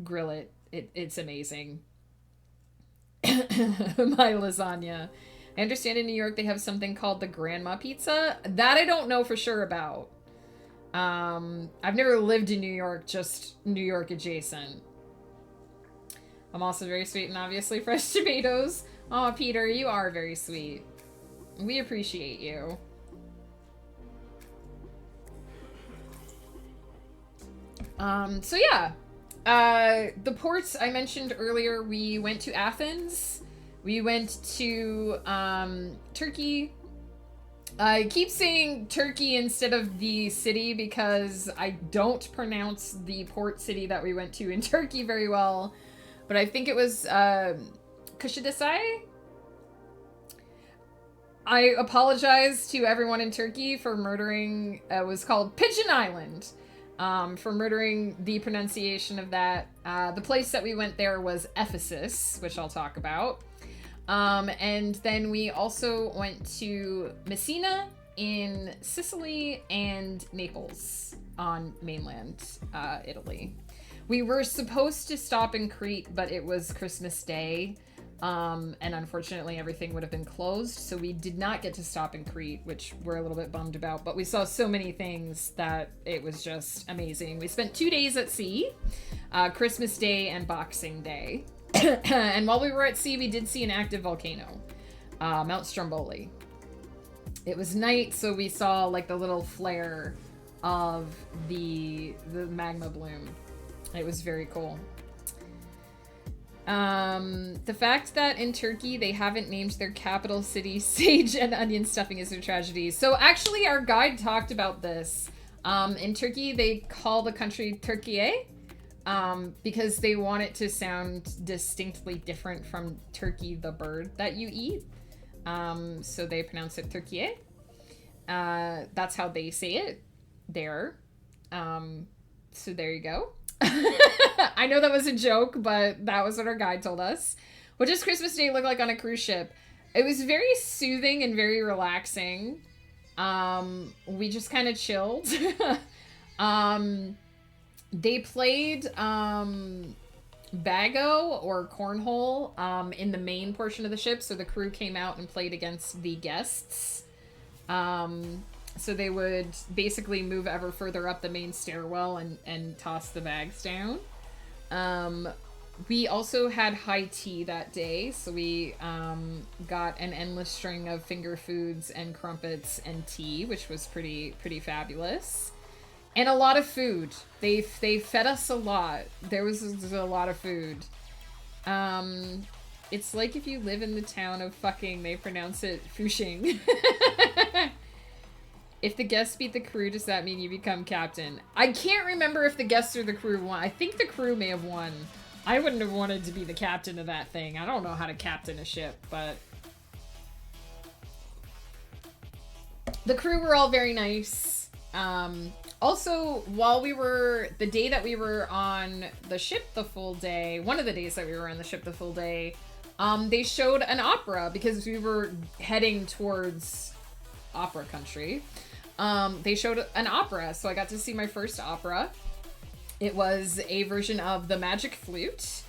grill it. It's amazing. My lasagna. I understand in New York they have something called the grandma pizza. That I don't know for sure about. I've never lived in New York, just New York adjacent. I'm also very sweet and obviously fresh tomatoes. Aw, Peter, you are very sweet. We appreciate you. So yeah. The ports I mentioned earlier, we went to Athens. We went to, Turkey. I keep saying Turkey instead of the city because I don't pronounce the port city that we went to in Turkey very well. But I think it was, Kuşadası? I apologize to everyone in Turkey for murdering, it was called Pigeon Island. For murdering the pronunciation of that. The place that we went there was Ephesus, which I'll talk about. And then we also went to Messina in Sicily and Naples on mainland Italy. We were supposed to stop in Crete, but it was Christmas Day. And unfortunately everything would have been closed, so we did not get to stop in Crete, which we're a little bit bummed about, but we saw so many things that it was just amazing. We spent 2 days at sea, Christmas Day and Boxing Day. And while we were at sea, we did see an active volcano, Mount Stromboli. It was night, so we saw like the little flare of the magma bloom. It was very cool. The fact that in Turkey they haven't named their capital city sage and onion stuffing is a tragedy. So actually our guide talked about this. In Turkey they call the country Türkiye, because they want it to sound distinctly different from turkey, the bird that you eat. So they pronounce it Türkiye. That's how they say it there. So there you go. I know that was a joke, but that was what our guide told us. What does Christmas Day look like on a cruise ship? It was very soothing and very relaxing. We just kind of chilled. They played Bago or Cornhole in the main portion of the ship, so the crew came out and played against the guests. So they would basically move ever further up the main stairwell and toss the bags down. We also had high tea that day, so we got an endless string of finger foods and crumpets and tea, which was pretty fabulous. And a lot of food. They fed us a lot. There was a lot of food. It's like if you live in the town of fucking, they pronounce it Fushing. If the guests beat the crew, does that mean you become captain? I can't remember if the guests or the crew won. I think the crew may have won. I wouldn't have wanted to be the captain of that thing. I don't know how to captain a ship, but... The crew were all very nice. Also, while we were... The day that we were on the ship the full day, one of the days that we were on the ship the full day, they showed an opera because we were heading towards opera country. They showed an opera, so I got to see my first opera. It was a version of The Magic Flute,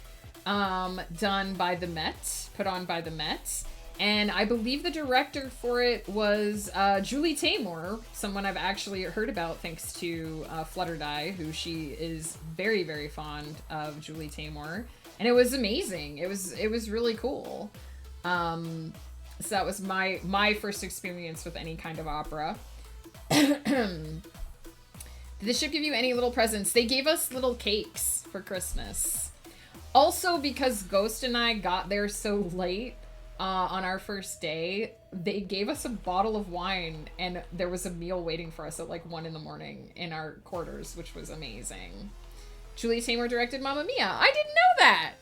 done by the Met, put on by the Met. And I believe the director for it was Julie Taymor, someone I've actually heard about thanks to Flutterdye, who she is very, very fond of Julie Taymor. And it was amazing. It was really cool. So that was my first experience with any kind of opera. Did the ship give you any little presents? They gave us little cakes for Christmas. Also, because Ghost and I got there so late on our first day, they gave us a bottle of wine and there was a meal waiting for us at like 1 a.m. in our quarters, which was amazing. Julie Taymor directed Mamma Mia. I didn't know that.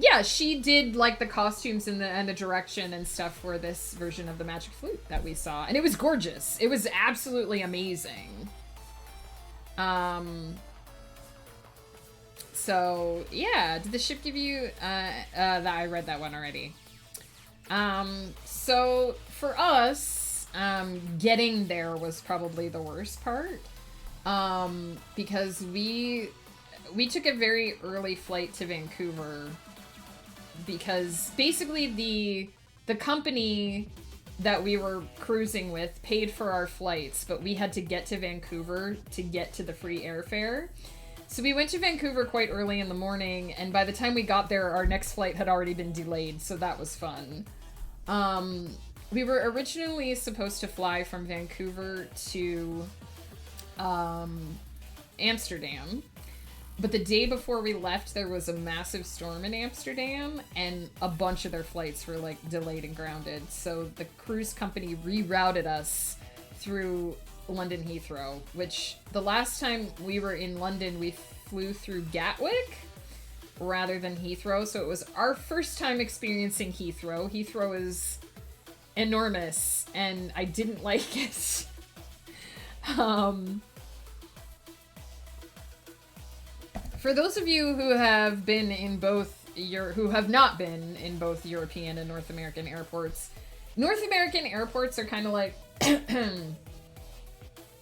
Yeah, she did like the costumes and the direction and stuff for this version of the Magic Flute that we saw. And it was gorgeous. It was absolutely amazing. So yeah, did the ship give you, I read that one already. So for us, getting there was probably the worst part. Because we we took a very early flight to Vancouver because basically the company that we were cruising with paid for our flights, but we had to get to Vancouver to get to the free airfare. So we went to Vancouver quite early in the morning, and by the time we got there, our next flight had already been delayed, so that was fun. We were originally supposed to fly from Vancouver to Amsterdam, but the day before we left, there was a massive storm in Amsterdam, and a bunch of their flights were, like, delayed and grounded. So the cruise company rerouted us through London Heathrow, which the last time we were in London, we flew through Gatwick rather than Heathrow. So it was our first time experiencing Heathrow. Heathrow is enormous, and I didn't like it. For those of you who have been in both who have not been in both European and North American airports are kind of like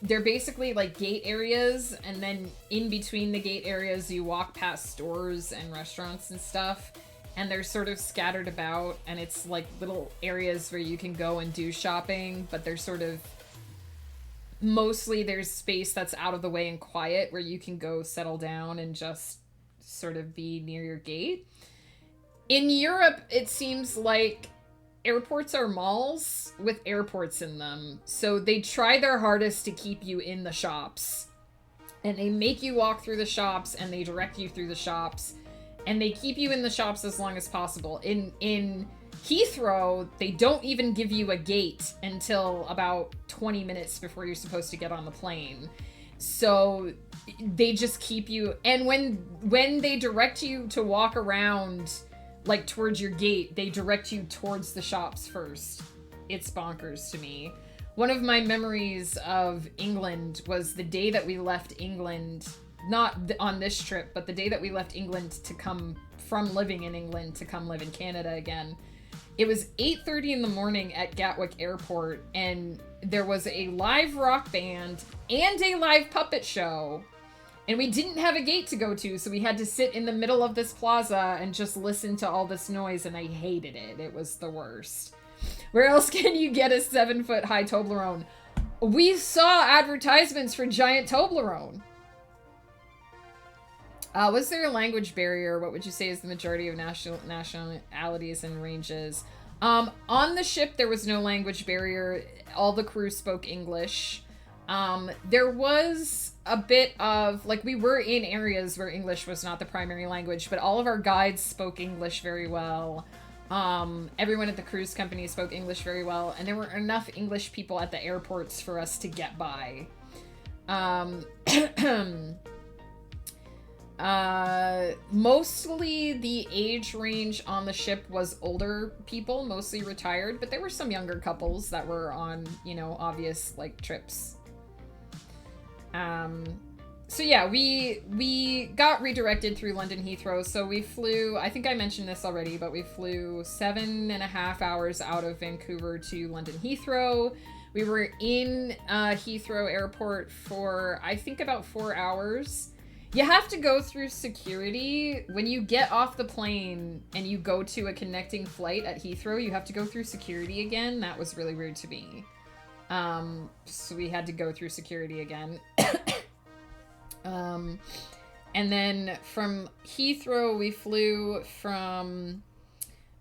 they're basically like gate areas, and then in between the gate areas you walk past stores and restaurants and stuff, and they're sort of scattered about, and it's like little areas where you can go and do shopping, but they're sort of mostly there's space that's out of the way and quiet where you can go settle down and just sort of be near your gate. In Europe, it seems like airports are malls with airports in them. So they try their hardest to keep you in the shops. And they make you walk through the shops, and they direct you through the shops. And they keep you in the shops as long as possible. In Heathrow, they don't even give you a gate until about 20 minutes before you're supposed to get on the plane. So they just keep you, and when they direct you to walk around like towards your gate, they direct you towards the shops first. It's bonkers to me. One of my memories of England was the day that we left England, not on this trip, but the day that we left England to come from living in England to come live in Canada again. It was 8:30 in the morning at Gatwick Airport, and there was a live rock band and a live puppet show. And we didn't have a gate to go to, so we had to sit in the middle of this plaza and just listen to all this noise, and I hated it. It was the worst. Where else can you get a 7-foot high Toblerone? We saw advertisements for giant Toblerone. Was there a language barrier? What would you say is the majority of nationalities and ranges? On the ship, there was no language barrier. All the crew spoke English. There was a bit of, like, we were in areas where English was not the primary language, but all of our guides spoke English very well. Everyone at the cruise company spoke English very well, and there were enough English people at the airports for us to get by. Mostly the age range on the ship was older people, mostly retired, but there were some younger couples that were on, obvious, like, trips. So yeah, we got redirected through London Heathrow, so we flew, I think I mentioned this already, but we flew 7.5 hours out of Vancouver to London Heathrow. We were in Heathrow Airport for, I think, about 4 hours. You have to go through security. When you get off the plane and you go to a connecting flight at Heathrow, you have to go through security again. That was really weird to me. So we had to go through security again. And then from Heathrow, we flew from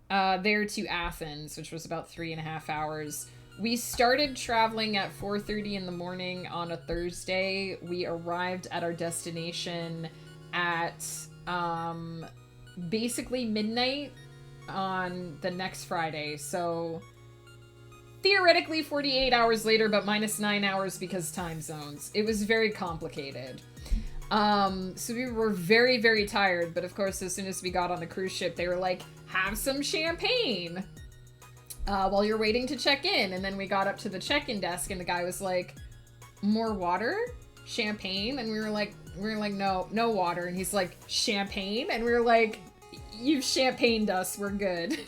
there to Athens, which was about 3.5 hours. We started traveling at 4:30 in the morning on a Thursday. We arrived at our destination at basically midnight on the next Friday. So theoretically 48 hours later, but minus 9 hours because time zones. It was very complicated. So we were very, very tired, but of course, as soon as we got on the cruise ship, they were like, have some champagne while you're waiting to check in. And then we got up to the check-in desk, and the guy was like, more water? Champagne? And we were like, no water. And he's like, champagne? And we were like, you've champagned us, we're good.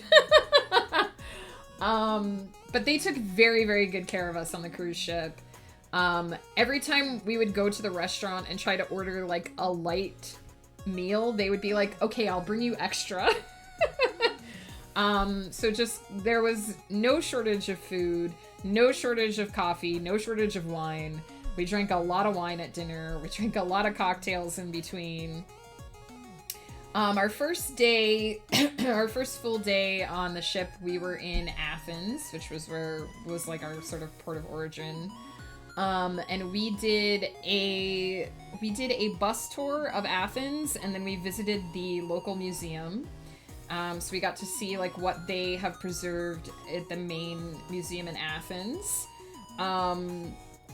But they took very, very good care of us on the cruise ship. Every time we would go to the restaurant and try to order like a light meal, they would be like, okay, I'll bring you extra. So just, there was no shortage of food, no shortage of coffee, no shortage of wine. We drank a lot of wine at dinner. We drank a lot of cocktails in between. Our first day, our first full day on the ship, we were in Athens, which was like our sort of port of origin. And we did a bus tour of Athens, and then we visited the local museum. So we got to see like what they have preserved at the main museum in Athens.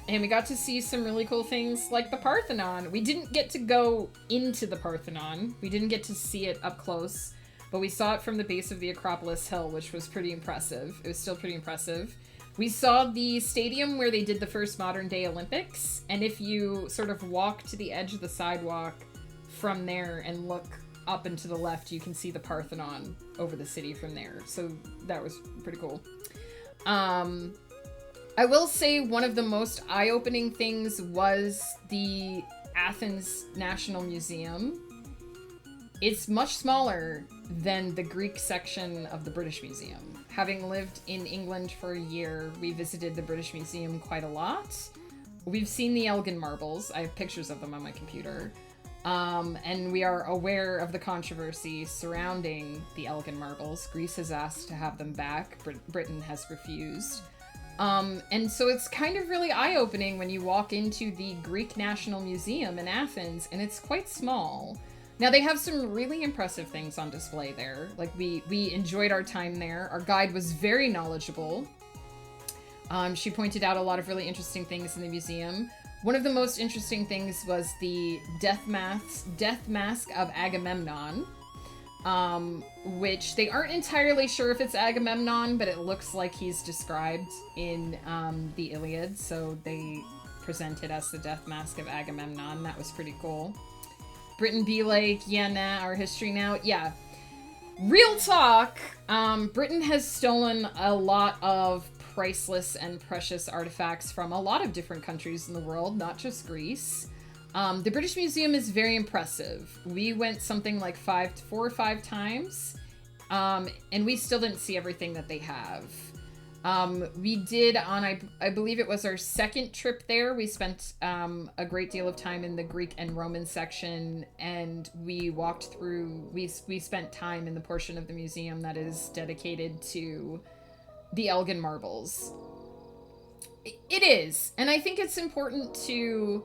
And we got to see some really cool things like the Parthenon. We didn't get to go into the Parthenon. We didn't get to see it up close, but we saw it from the base of the Acropolis Hill, which was pretty impressive. It was still pretty impressive. We saw the stadium where they did the first modern day Olympics. And if you sort of walk to the edge of the sidewalk from there and look up and to the left, you can see the Parthenon over the city from there. So that was pretty cool. I will say one of the most eye-opening things was the Athens National Museum. It's much smaller than the Greek section of the British Museum. Having lived in England for a year, we visited the British Museum quite a lot. We've seen the Elgin marbles. I have pictures of them on my computer. And we are aware of the controversy surrounding the Elgin marbles. Greece has asked to have them back. Britain has refused. And so it's kind of really eye-opening when you walk into the Greek National Museum in Athens, and it's quite small. Now, they have some really impressive things on display there. Like, we enjoyed our time there. Our guide was very knowledgeable. She pointed out a lot of really interesting things in the museum. One of the most interesting things was the death mask of Agamemnon. Which they aren't entirely sure if it's Agamemnon, but it looks like he's described in the Iliad, so they present it as the death mask of Agamemnon. That was pretty cool. Britain be like, yeah, nah, our history now. Yeah. Real talk, Britain has stolen a lot of priceless and precious artifacts from a lot of different countries in the world, not just Greece. The British Museum is very impressive. We went something like 4 or 5 times, and we still didn't see everything that they have. We did on, I believe it was our second trip there, we spent a great deal of time in the Greek and Roman section, and we walked through, we spent time in the portion of the museum that is dedicated to the Elgin marbles. It is, and I think it's important to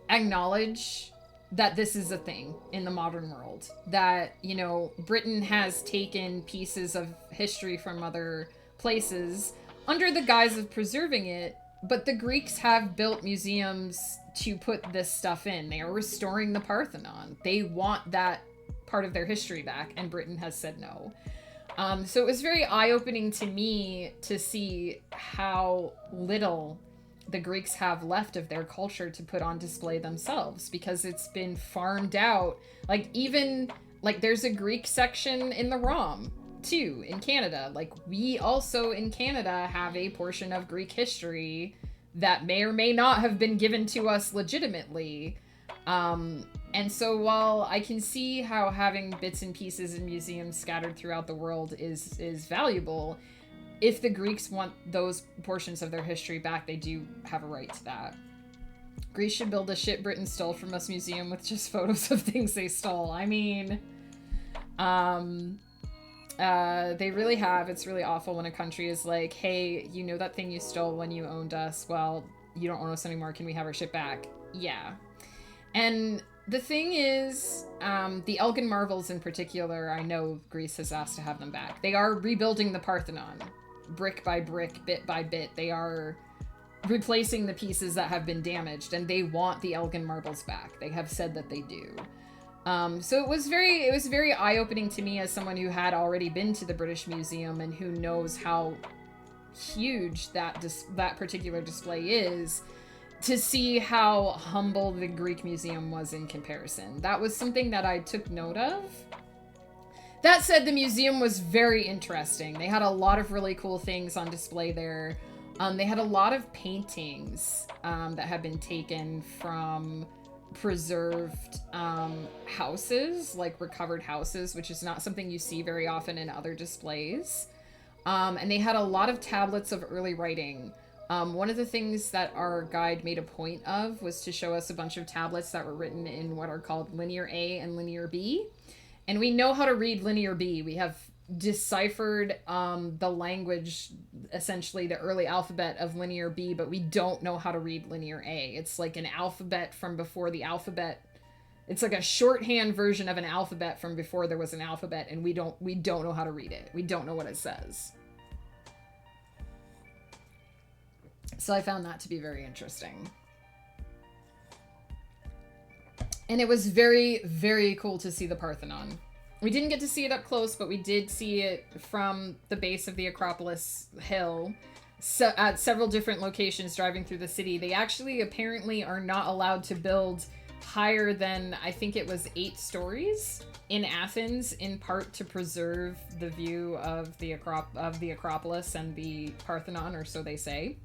acknowledge that this is a thing in the modern world, that, you know, Britain has taken pieces of history from other places under the guise of preserving it, but the Greeks have built museums to put this stuff in. They are restoring the Parthenon. They want that part of their history back, and Britain has said no. So it was very eye-opening to me to see how little the Greeks have left of their culture to put on display themselves, because it's been farmed out. Like, even, like, there's a Greek section in the ROM, too, in Canada. Like, we also, in Canada, have a portion of Greek history that may or may not have been given to us legitimately. And so while I can see how having bits and pieces in museums scattered throughout the world is valuable, if the Greeks want those portions of their history back, they do have a right to that. Greece should build a shit Britain stole from us museum with just photos of things they stole. I mean, they really have. It's really awful when a country is like, hey, you know that thing you stole when you owned us? Well, you don't own us anymore. Can we have our shit back? Yeah. And the thing is, the Elgin marbles in particular, I know Greece has asked to have them back. They are rebuilding the Parthenon, brick by brick, bit by bit. They are replacing the pieces that have been damaged, and they want the Elgin marbles back. They have said that they do. So it was very eye-opening to me as someone who had already been to the British Museum and who knows how huge that particular display is, to see how humble the Greek Museum was in comparison. That was something that I took note of. That said, the museum was very interesting. They had a lot of really cool things on display there. They had a lot of paintings that had been taken from preserved houses, like recovered houses, which is not something you see very often in other displays. And they had a lot of tablets of early writing. One of the things that our guide made a point of was to show us a bunch of tablets that were written in what are called Linear A and Linear B. And we know how to read Linear B. We have deciphered the language, essentially the early alphabet of Linear B, but we don't know how to read Linear A. It's like an alphabet from before the alphabet. It's like a shorthand version of an alphabet from before there was an alphabet, and we don't know how to read it. We don't know what it says. So I found that to be very interesting. And it was very, very cool to see the Parthenon. We didn't get to see it up close, but we did see it from the base of the Acropolis Hill, so at several different locations driving through the city. They actually apparently are not allowed to build higher than, I think it was 8 stories in Athens, in part to preserve the view of the Acropolis and the Parthenon, or so they say.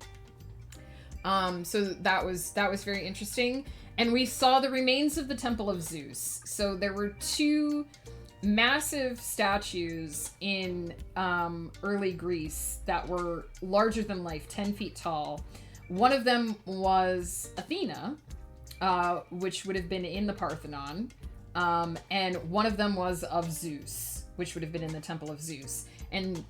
So that was very interesting. And we saw the remains of the Temple of Zeus. So there were 2 massive statues in early Greece that were larger than life, 10 feet tall. One of them was Athena, which would have been in the Parthenon, and one of them was of Zeus, which would have been in the Temple of Zeus. And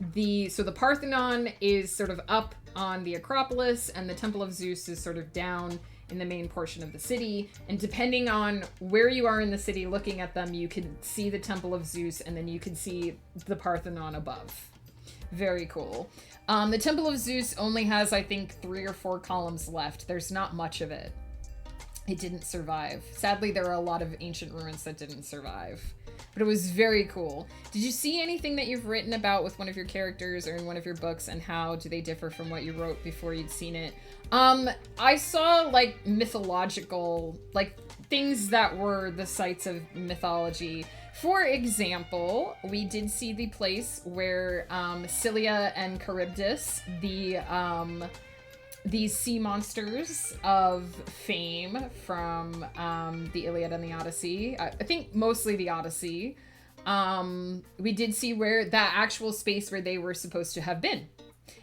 so the Parthenon is sort of up on the Acropolis, and the Temple of Zeus is sort of down in the main portion of the city. And depending on where you are in the city looking at them, you can see the Temple of Zeus, and then you can see the Parthenon above. Very cool. The Temple of Zeus only has, I think, 3 or 4 columns left. There's not much of it. It didn't survive. Sadly, there are a lot of ancient ruins that didn't survive. But it was very cool. Did you see anything that you've written about with one of your characters or in one of your books, and how do they differ from what you wrote before you'd seen it? I saw, like, mythological, like, things that were the sites of mythology. For example, we did see the place where Scylla and Charybdis, these sea monsters of fame from the Iliad and the Odyssey. I think mostly the Odyssey. We did see where that actual space where they were supposed to have been.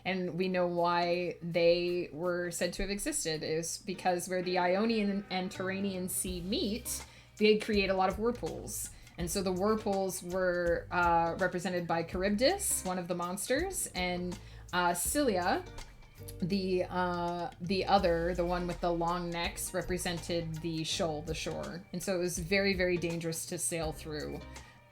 And we know why they were said to have existed is because where the Ionian and Tyrrhenian Sea meet, they create a lot of whirlpools. And so the whirlpools were represented by Charybdis, one of the monsters, and Scylla, the one with the long necks, represented the shoal, the shore. And so it was very, very dangerous to sail through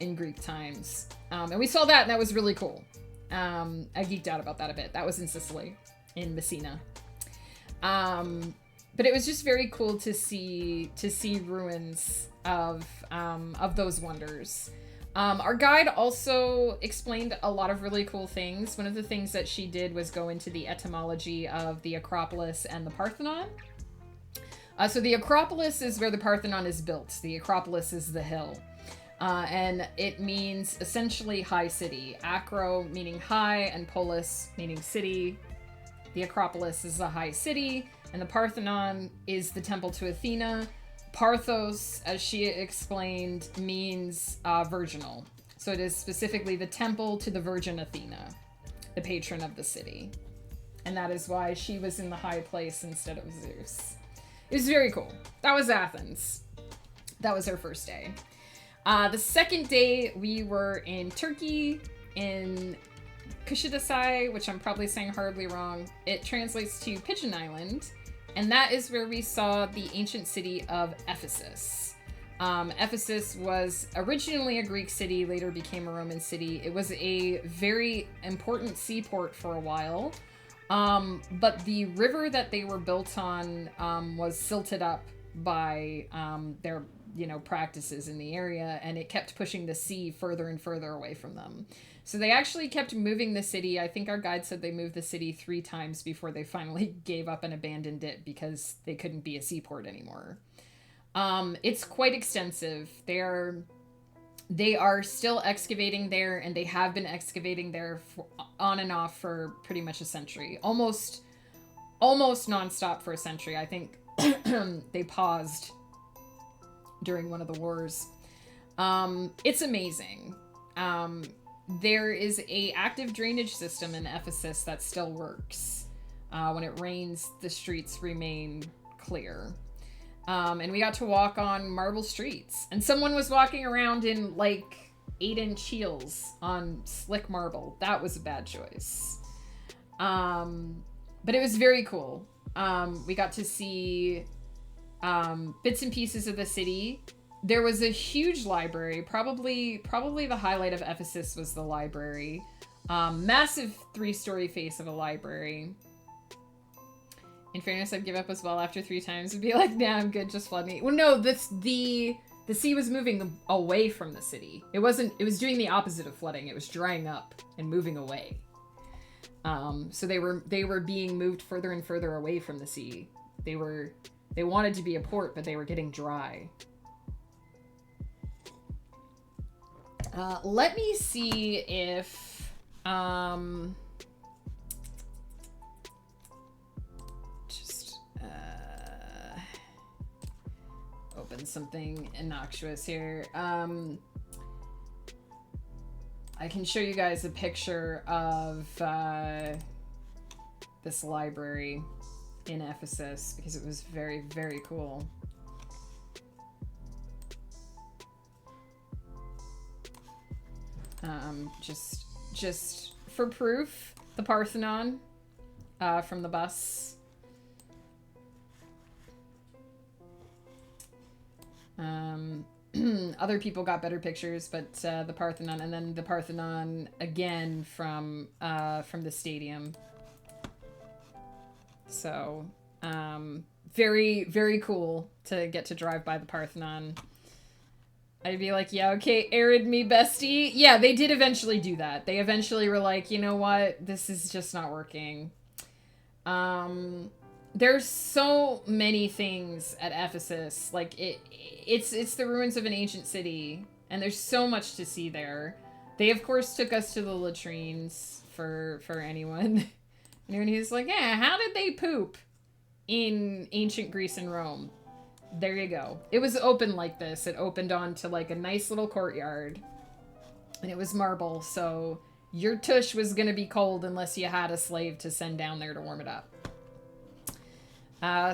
in Greek times. And we saw that, and that was really cool. I geeked out about that a bit. That was in Sicily, in Messina. But it was just very cool to see ruins of those wonders. Our guide also explained a lot of really cool things. One of the things that she did was go into the etymology of the Acropolis and the Parthenon. So the Acropolis is where the Parthenon is built. The Acropolis is the hill. And it means essentially high city. Acro meaning high and polis meaning city. The Acropolis is a high city, and the Parthenon is the temple to Athena. Parthos, as she explained, means virginal. So it is specifically the temple to the Virgin Athena, the patron of the city. And that is why she was in the high place instead of Zeus. It was very cool. That was Athens. That was our first day. The second day, we were in Turkey, in Kuşadası, which I'm probably saying horribly wrong. It translates to Pigeon Island. And that is where we saw the ancient city of Ephesus. Ephesus was originally a Greek city, later became a Roman city. It was a very important seaport for a while. But the river that they were built on was silted up by their practices in the area, and it kept pushing the sea further and further away from them. So they actually kept moving the city. I think our guide said they moved the city 3 times before they finally gave up and abandoned it because they couldn't be a seaport anymore. It's quite extensive. They are still excavating there, and they have been excavating there on and off for pretty much a century. Almost nonstop for a century. I think they paused during one of the wars. It's amazing. There is a active drainage system in Ephesus that still works. When it rains, the streets remain clear. And we got to walk on marble streets. And someone was walking around in, like, 8-inch heels on slick marble. That was a bad choice. But it was very cool. We got to see bits and pieces of the city. There was a huge library. Probably the highlight of Ephesus was the library. Massive 3-story face of a library. In fairness, I'd give up as well after 3 times and be like, nah, I'm good, just flood me. Well, no, the sea was moving away from the city. It was doing the opposite of flooding. It was drying up and moving away. So they were being moved further and further away from the sea. They wanted to be a port, but they were getting dry. Let me see if, open something innocuous here. I can show you guys a picture of this library in Ephesus because it was very, very cool. Just for proof, the Parthenon from the bus. Other people got better pictures, but the Parthenon, and then the Parthenon again from the stadium. So, very, very cool to get to drive by the Parthenon. I'd be like, yeah, okay, arid me bestie. Yeah, they did eventually do that. They eventually were like, you know what? This is just not working. There's so many things at Ephesus. Like, it's the ruins of an ancient city, and there's so much to see there. They, of course, took us to the latrines for anyone. Anyone who's like, yeah, how did they poop in ancient Greece and Rome? There you go. It was open like this. It opened onto, like, a nice little courtyard. And it was marble, so your tush was gonna be cold unless you had a slave to send down there to warm it up.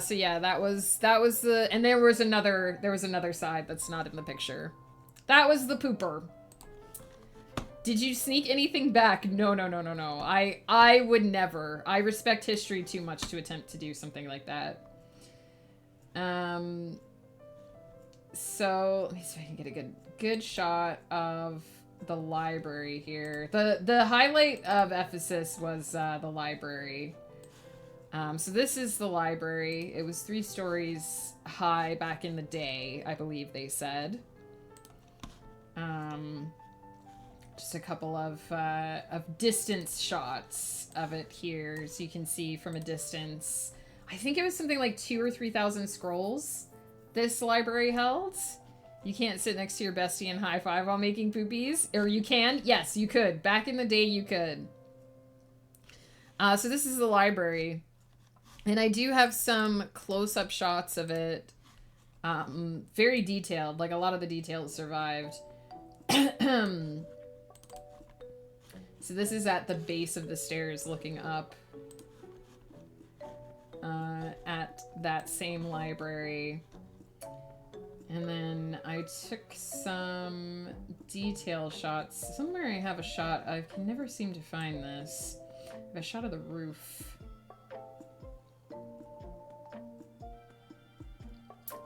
So yeah, that was the, and there was another side that's not in the picture. That was the pooper. Did you sneak anything back? No. I would never. I respect history too much to attempt to do something like that. So let me see if I can get a good shot of the library here. The highlight of Ephesus was the library. So this is the library. It was 3 stories high back in the day, I believe they said. Just a couple of distance shots of it here, so you can see from a distance. I think it was something like 2,000 or 3,000 scrolls this library held. You can't sit next to your bestie and high five while making poopies. Or you can. Yes, you could. Back in the day, you could. So this is the library. And I do have some close-up shots of it. Very detailed. Like, a lot of the details survived. So this is at the base of the stairs looking up. At that same library. And then I took some detail shots. Somewhere I have a shot. I can never seem to find this. I have a shot of the roof.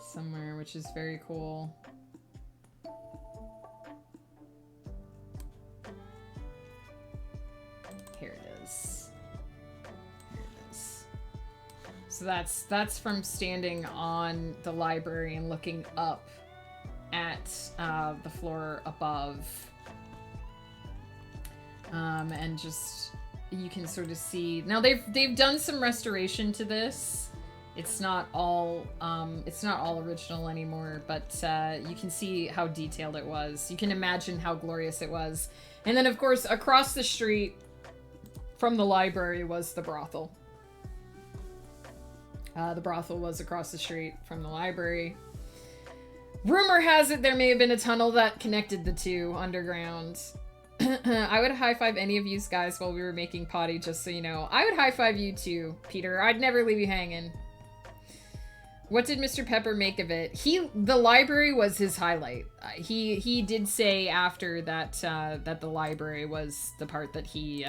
Somewhere, which is very cool. Here it is. So that's from standing on the library and looking up at the floor above. And just, you can sort of see, now they've done some restoration to this. It's not all original anymore, but you can see how detailed it was. You can imagine how glorious it was. And then, of course, across the street from the library was the brothel. The brothel was across the street from the library. Rumor has it there may have been a tunnel that connected the two underground. I would high-five any of you guys while we were making potty, just so you know. I would high-five you too, Peter. I'd never leave you hanging. What did Mr. Pepper make of it? The library was his highlight. He did say after that that the library was the part that he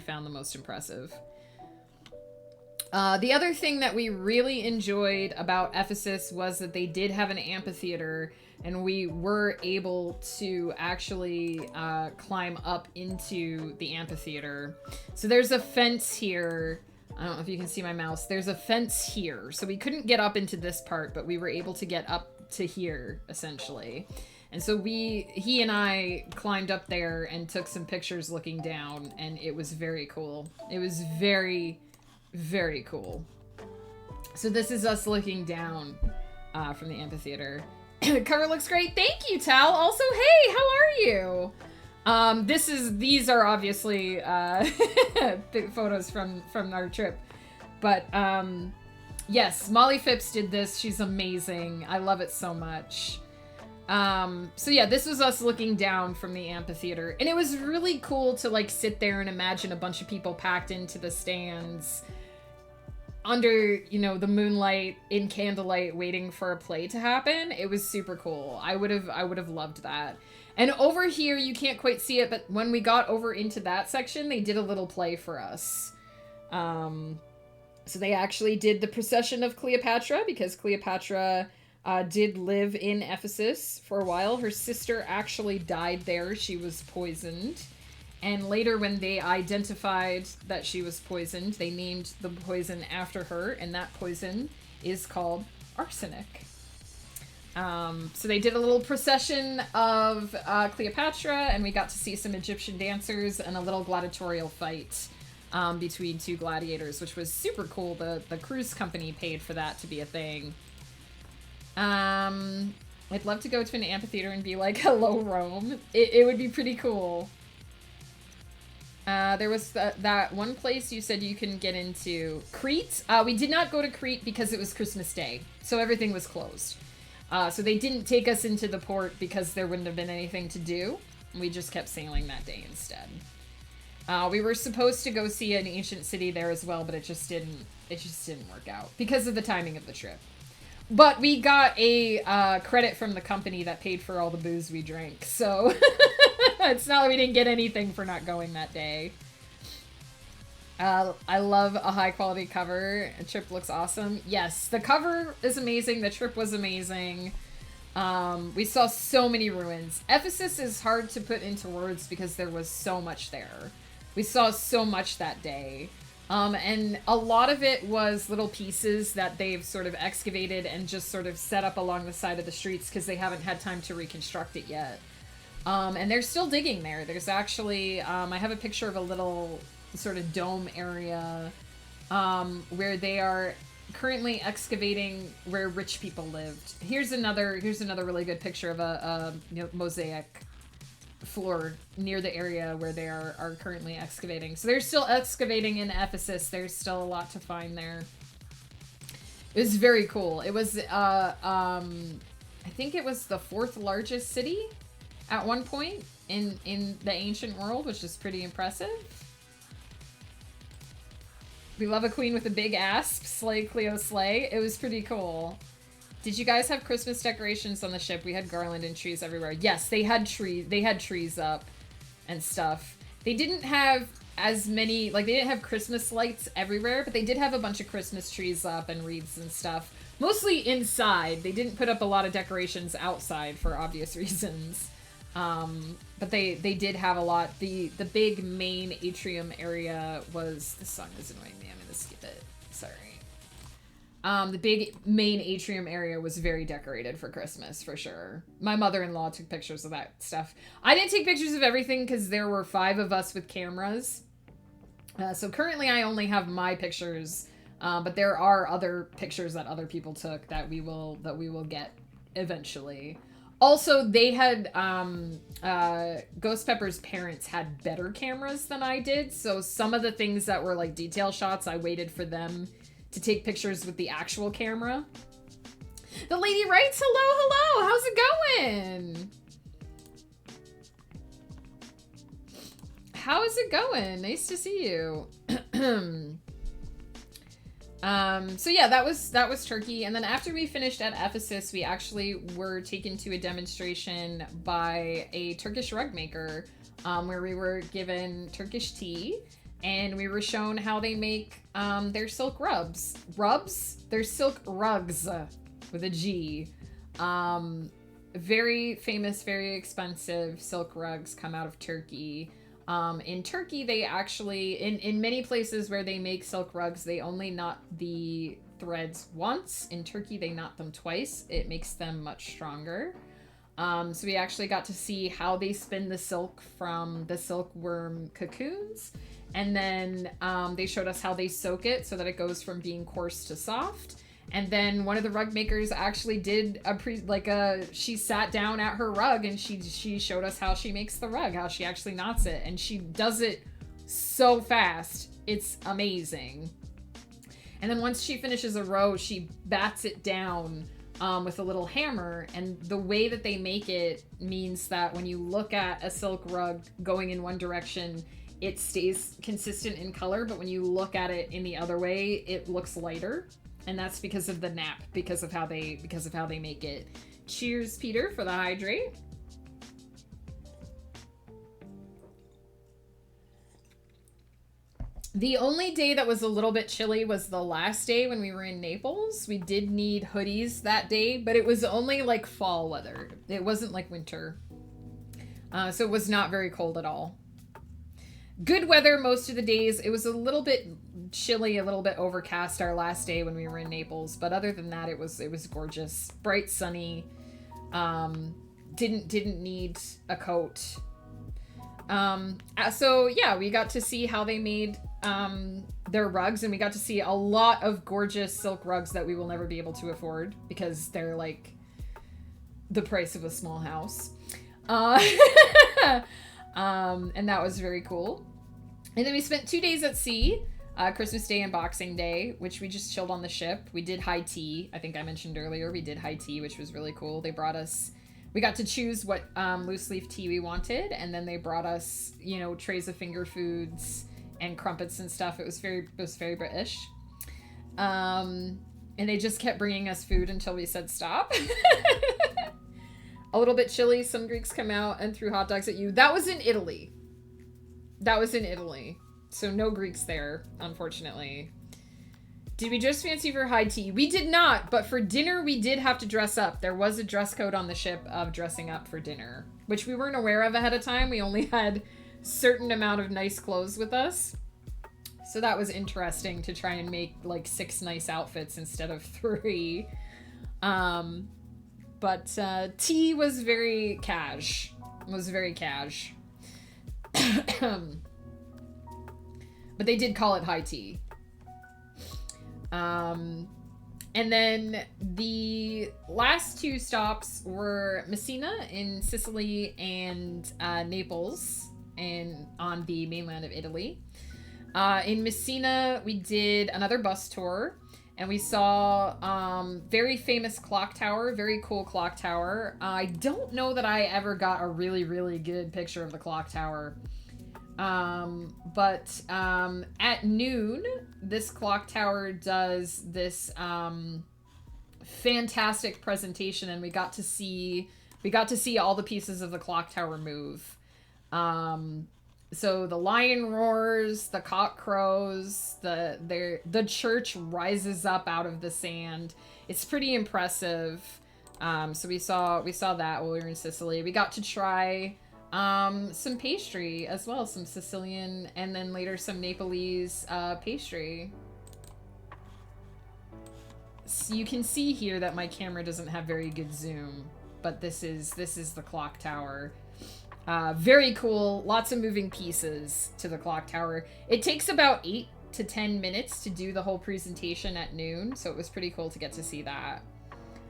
found the most impressive. The other thing that we really enjoyed about Ephesus was that they did have an amphitheater, and we were able to actually climb up into the amphitheater. So there's a fence here. I don't know if you can see my mouse. There's a fence here. So we couldn't get up into this part, but we were able to get up to here, essentially. And so he and I climbed up there and took some pictures looking down, and it was very cool. It was very, very cool. So this is us looking down from the amphitheater. Cover looks great. Thank you, Tal. Also, hey, how are you? These are obviously photos from our trip, but yes, Molly Phipps did this. She's amazing. I love it so much. So yeah, this was us looking down from the amphitheater, and it was really cool to like sit there and imagine a bunch of people packed into the stands under, you know, the moonlight in candlelight waiting for a play to happen. It was super cool. I would have loved that. And over here, you can't quite see it, but when we got over into that section, they did a little play for us. So they actually did the Procession of Cleopatra, because Cleopatra did live in Ephesus for a while. Her sister actually died there. She was poisoned. And later, when they identified that she was poisoned, they named the poison after her, and that poison is called arsenic. So they did a little procession of Cleopatra, and we got to see some Egyptian dancers and a little gladiatorial fight between two gladiators, which was super cool. The cruise company paid for that to be a thing. I'd love to go to an amphitheater and be like, hello, Rome. It would be pretty cool. There was that one place you said you can get into. Crete. We did not go to Crete because it was Christmas Day, so everything was closed. So they didn't take us into the port because there wouldn't have been anything to do. We just kept sailing that day instead. We were supposed to go see an ancient city there as well, but it just didn't work out because of the timing of the trip. But we got a credit from the company that paid for all the booze we drank, so it's not that we didn't get anything for not going that day. I love a high quality cover. The trip looks awesome. Yes, the cover is amazing. The trip was amazing. We saw so many ruins. Ephesus is hard to put into words because there was so much there. We saw so much that day. And a lot of it was little pieces that they've sort of excavated and just sort of set up along the side of the streets because they haven't had time to reconstruct it yet. And they're still digging there. There's actually, I have a picture of a little sort of dome area where they are currently excavating where rich people lived. Here's another really good picture of a mosaic floor near the area where they are currently excavating. So they're still excavating in Ephesus. There's still a lot to find there. It was very cool. It was I think it was the 4th largest city at one point in the ancient world, which is pretty impressive. We love a queen with a big ass. Slay, Cleo, slay. It was pretty cool. Did you guys have Christmas decorations on the ship? We had garland and trees everywhere. Yes, they had trees up and stuff. They didn't have as many, like, they didn't have Christmas lights everywhere, but they did have a bunch of Christmas trees up and wreaths and stuff. Mostly inside. They didn't put up a lot of decorations outside for obvious reasons. But they did have a lot. The big main atrium area was, this song is annoying me, I'm gonna skip it, sorry. The big main atrium area was very decorated for Christmas, for sure. My mother-in-law took pictures of that stuff. I didn't take pictures of everything because there were 5 of us with cameras. So currently I only have my pictures, but there are other pictures that other people took that we will get eventually. Also, they had, Ghost Pepper's parents had better cameras than I did, so some of the things that were like detail shots, I waited for them to take pictures with the actual camera. The lady writes, hello, hello. How's it going? How is it going? Nice to see you. So yeah, that was Turkey. And then after we finished at Ephesus, we actually were taken to a demonstration by a Turkish rug maker, where we were given Turkish tea, and we were shown how they make their silk rugs. Their silk rugs with a G. Very famous, very expensive silk rugs come out of Turkey. In Turkey, they actually, in many places where they make silk rugs, they only knot the threads once. In Turkey, they knot them twice. It makes them much stronger. So we actually got to see how they spin the silk from the silkworm cocoons. And then they showed us how they soak it so that it goes from being coarse to soft. And then one of the rug makers actually did she sat down at her rug and she showed us how she makes the rug, how she actually knots it. And she does it so fast. It's amazing. And then once she finishes a row, she bats it down with a little hammer. And the way that they make it means that when you look at a silk rug going in one direction, it stays consistent in color. But when you look at it in the other way, it looks lighter. And that's because of the nap, because of how they make it. Cheers, Peter, for the hydrate. The only day that was a little bit chilly was the last day when we were in Naples. We did need hoodies that day, but it was only like fall weather. It wasn't like winter. So it was not very cold at all. Good weather most of the days. It was a little bit chilly, a little bit overcast our last day when we were in Naples, but other than that, it was gorgeous, bright, sunny. Didn't need a coat. So yeah, we got to see how they made their rugs, and we got to see a lot of gorgeous silk rugs that we will never be able to afford because they're like the price of a small house. And that was very cool. And then we spent 2 days at sea, Christmas Day and Boxing Day, which we just chilled on the ship. We did high tea. I think I mentioned earlier, we did high tea, which was really cool. They brought us, we got to choose what loose leaf tea we wanted. And then they brought us, trays of finger foods and crumpets and stuff. It was very British. And they just kept bringing us food until we said stop. A little bit chilly. Some Greeks come out and threw hot dogs at you. That was in Italy. So no Greeks there, unfortunately. Did we dress fancy for high tea? We did not, but for dinner we did have to dress up. There was a dress code on the ship of dressing up for dinner, which we weren't aware of ahead of time. We only had a certain amount of nice clothes with us. So that was interesting to try and make like 6 nice outfits instead of 3. But tea was very cash. But they did call it high tea. And then the last 2 stops were Messina in Sicily and Naples on the mainland of Italy. In Messina, we did another bus tour. And we saw very famous clock tower, very cool clock tower. I don't know that I ever got a really, really good picture of the clock tower. But at noon, this clock tower does this fantastic presentation, and we got to see all the pieces of the clock tower move. So the lion roars, the cock crows, the church rises up out of the sand. It's pretty impressive. So we saw that while we were in Sicily. We got to try some pastry as well, some Sicilian and then later some Nepalese pastry. So you can see here that my camera doesn't have very good zoom, but this is the clock tower. Very cool. Lots of moving pieces to the clock tower. It takes about 8 to 10 minutes to do the whole presentation at noon, so it was pretty cool to get to see that.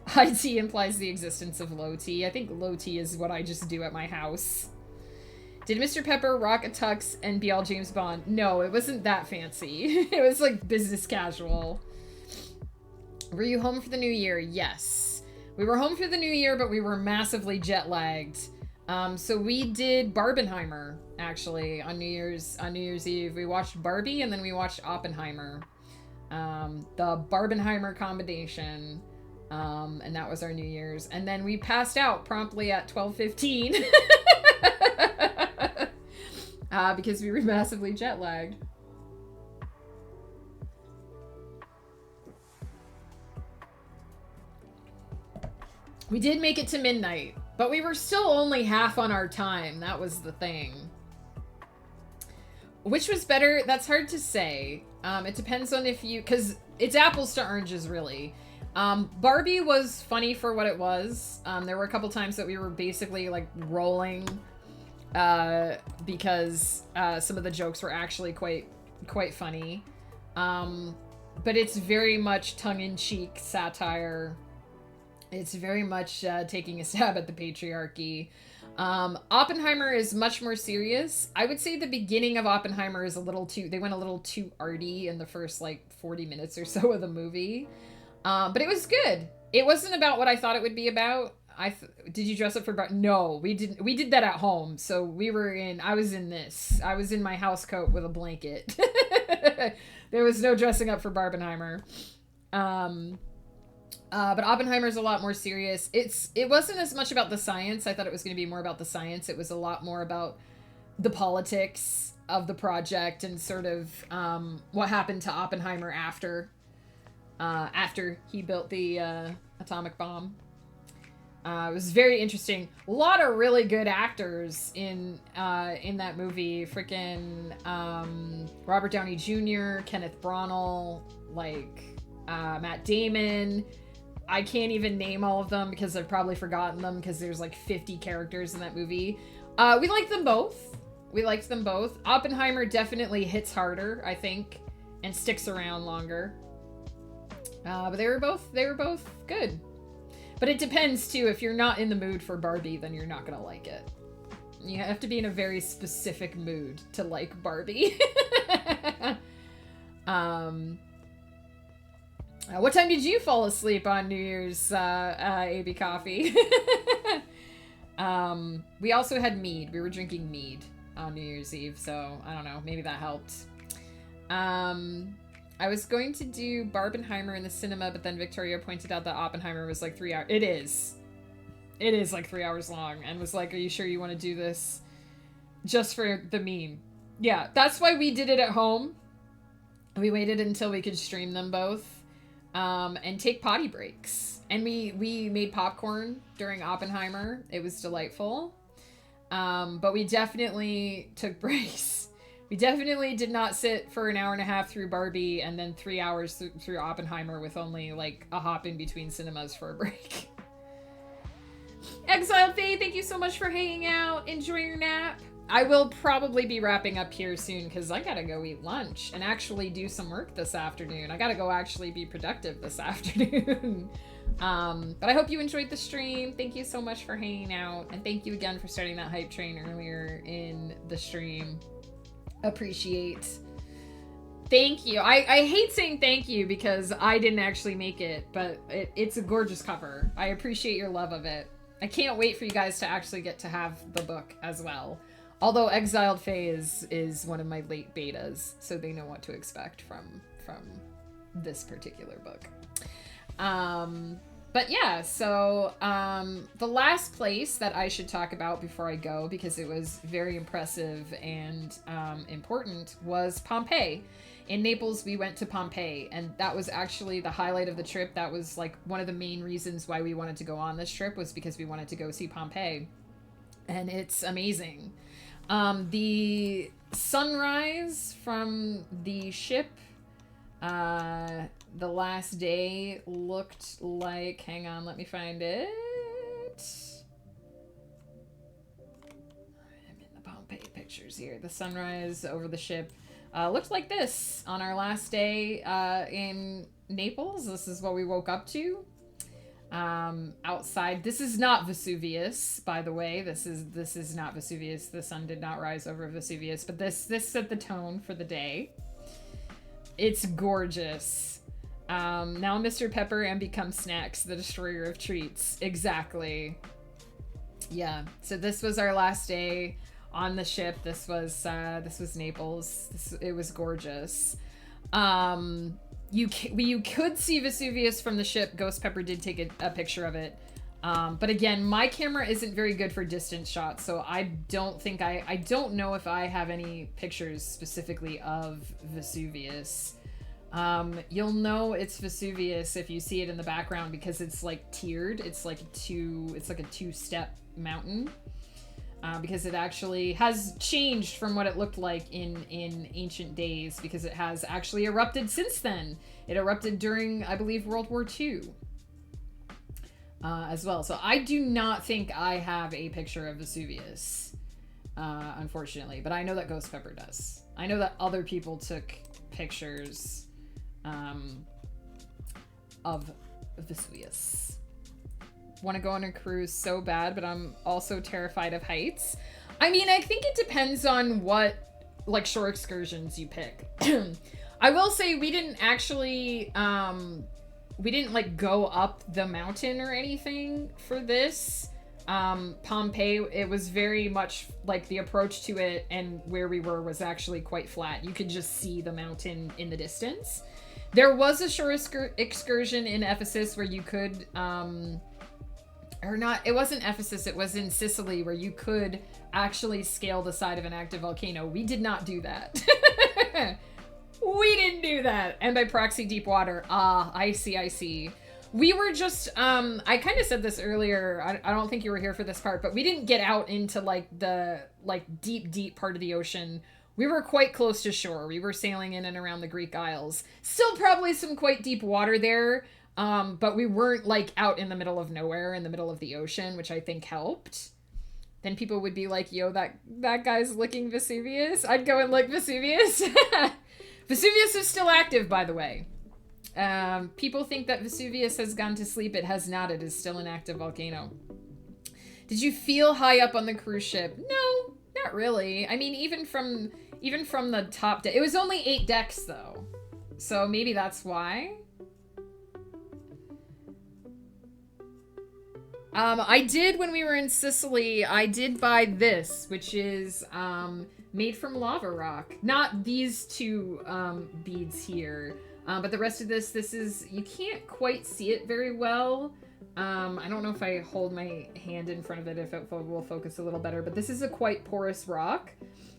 High tea implies the existence of low tea. I think low tea is what I just do at my house. Did Mr. Pepper rock a tux and be all James Bond? No, it wasn't that fancy. It was like business casual. Were you home for the new year? Yes. We were home for the New Year, but we were massively jet lagged. So we did Barbenheimer actually on New Year's Eve. We watched Barbie and then we watched Oppenheimer. The Barbenheimer combination. And that was our New Year's. And then we passed out promptly at 12:15 because we were massively jet lagged. We did make it to midnight, but we were still only half on our time. That was the thing. Which was better? That's hard to say. It depends on if you... Because it's apples to oranges, really. Barbie was funny for what it was. There were a couple times that we were basically, like, rolling because some of the jokes were actually quite funny. But it's very much tongue-in-cheek satire. It's very much taking a stab at the patriarchy. Oppenheimer is much more serious. I would say the beginning of Oppenheimer is they went a little too arty in the first, like, 40 minutes or so of the movie. But it was good. It wasn't about what I thought it would be about. Did you dress up for Barbie? No, we didn't. We did that at home. So I was in this. I was in my house coat with a blanket. There was no dressing up for Barbenheimer. But Oppenheimer's a lot more serious. It wasn't as much about the science. I thought it was going to be more about the science. It was a lot more about the politics of the project and sort of what happened to Oppenheimer after he built the atomic bomb. It was very interesting. A lot of really good actors in that movie. Freaking Robert Downey Jr., Kenneth Branagh, like Matt Damon. I can't even name all of them because I've probably forgotten them because there's like 50 characters in that movie. We liked them both. Oppenheimer definitely hits harder, I think, and sticks around longer. But they were both good. But it depends too. If you're not in the mood for Barbie, then you're not gonna like it. You have to be in a very specific mood to like Barbie. What time did you fall asleep on New Year's, AB Coffee? We also had mead. We were drinking mead on New Year's Eve, so I don't know. Maybe that helped. I was going to do Barbenheimer in the cinema, but then Victoria pointed out that Oppenheimer was like 3 hours. It is like 3 hours long, and was like, are you sure you want to do this just for the meme? Yeah, that's why we did it at home. We waited until we could stream them both. And take potty breaks. And we made popcorn during Oppenheimer. It was delightful. But we definitely took breaks. We definitely did not sit for an hour and a half through Barbie and then 3 hours through Oppenheimer with only like a hop in between cinemas for a break. Exiled Faye, thank you so much for hanging out. Enjoy your nap. I will probably be wrapping up here soon because I gotta go eat lunch and actually do some work this afternoon. I gotta go actually be productive this afternoon. But I hope you enjoyed the stream. Thank you so much for hanging out. And thank you again for starting that hype train earlier in the stream. Appreciate. Thank you. I hate saying thank you because I didn't actually make it, but it's a gorgeous cover. I appreciate your love of it. I can't wait for you guys to actually get to have the book as well. Although Exiled Fae is one of my late betas, so they know what to expect from this particular book. But yeah, so the last place that I should talk about before I go, because it was very impressive and important, was Pompeii. In Naples, we went to Pompeii, and that was actually the highlight of the trip. That was like one of the main reasons why we wanted to go on this trip, was because we wanted to go see Pompeii. And it's amazing. The sunrise from the ship the last day looked like, hang on, let me find it. I'm in the Pompeii pictures here. The sunrise over the ship looked like this on our last day in Naples. This is what we woke up to. Outside. This is not Vesuvius, by the way. This is not Vesuvius. The sun did not rise over Vesuvius, but this set the tone for the day. It's gorgeous. Now Mr. Pepper and become Snacks, the destroyer of treats. Exactly. Yeah. So this was our last day on the ship. This was Naples. It was gorgeous. You could see Vesuvius from the ship. Ghost Pepper did take a picture of it. But again, my camera isn't very good for distance shots, so I don't know if I have any pictures specifically of Vesuvius. You'll know it's Vesuvius if you see it in the background because it's like tiered. It's like a two-step mountain. Because it actually has changed from what it looked like in ancient days, because it has actually erupted since then. It erupted during, I believe, World War II as well. So I do not think I have a picture of Vesuvius, unfortunately, but I know that Ghost Pepper does. I know that other people took pictures of Vesuvius. Want to go on a cruise so bad, but I'm also terrified of heights. I mean, I think it depends on what, like, shore excursions you pick. I will say we didn't actually, like, go up the mountain or anything for this. Pompeii, it was very much, like, the approach to it and where we were was actually quite flat. You could just see the mountain in the distance. There was a shore excursion in Ephesus where you could, or not, it wasn't Ephesus, it was in Sicily where you could actually scale the side of an active volcano. We did not do that. We didn't do that. And by proxy, deep water. Ah, I see. We were just, I kind of said this earlier, I don't think you were here for this part, but we didn't get out into like the deep part of the ocean. We were quite close to shore. We were sailing in and around the Greek Isles. Still probably some quite deep water there. But we weren't like out in the middle of nowhere in the middle of the ocean, which I think helped. Then people would be like, yo, that guy's licking Vesuvius. I'd go and lick Vesuvius. Vesuvius is still active, by the way. People think that Vesuvius has gone to sleep. It has not. It is still an active volcano. Did you feel high up on the cruise ship? No, not really. I mean, even from the top deck, it was only 8 decks though. So maybe that's why. I did, when we were in Sicily, I did buy this, which is made from lava rock. Not these two beads here, but the rest of this is, you can't quite see it very well. I don't know if I hold my hand in front of it, if it will focus a little better, but this is a quite porous rock.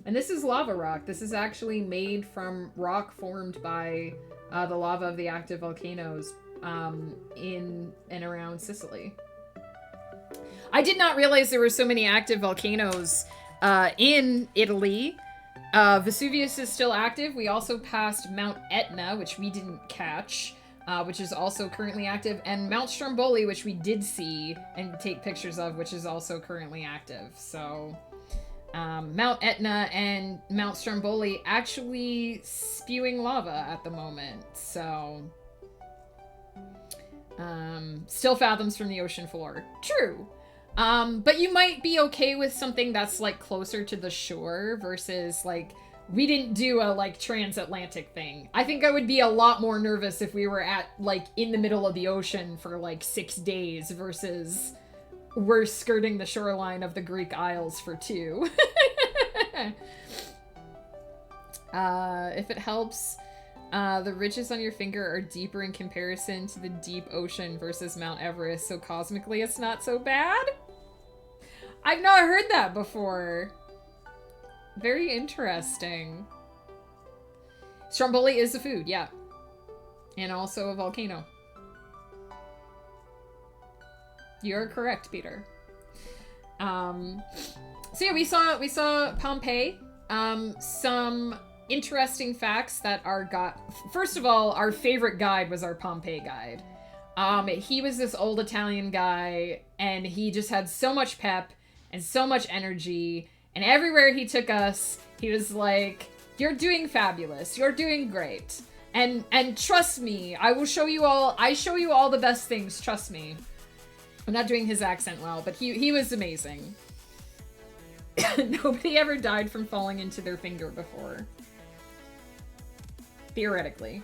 And this is lava rock. This is actually made from rock formed by the lava of the active volcanoes in and around Sicily. I did not realize there were so many active volcanoes in Italy. Vesuvius is still active. We also passed Mount Etna, which we didn't catch, which is also currently active, and Mount Stromboli, which we did see and take pictures of, which is also currently active. So Mount Etna and Mount Stromboli actually spewing lava at the moment. So still fathoms from the ocean floor. True. But you might be okay with something that's like closer to the shore versus like, we didn't do a like transatlantic thing. I think I would be a lot more nervous if we were at like in the middle of the ocean for like 6 days versus we're skirting the shoreline of the Greek Isles for 2. If it helps, the ridges on your finger are deeper in comparison to the deep ocean versus Mount Everest, so cosmically it's not so bad? I've not heard that before. Very interesting. Stromboli is a food, yeah. And also a volcano. You're correct, Peter. So yeah, we saw Pompeii. Some interesting facts that first of all, our favorite guide was our Pompeii guide. He was this old Italian guy, and he just had so much pep and so much energy, and everywhere he took us, he was like, you're doing fabulous, you're doing great, and trust me, I show you all the best things, trust me. I'm not doing his accent well, but he was amazing. Nobody ever died from falling into their finger before. Theoretically.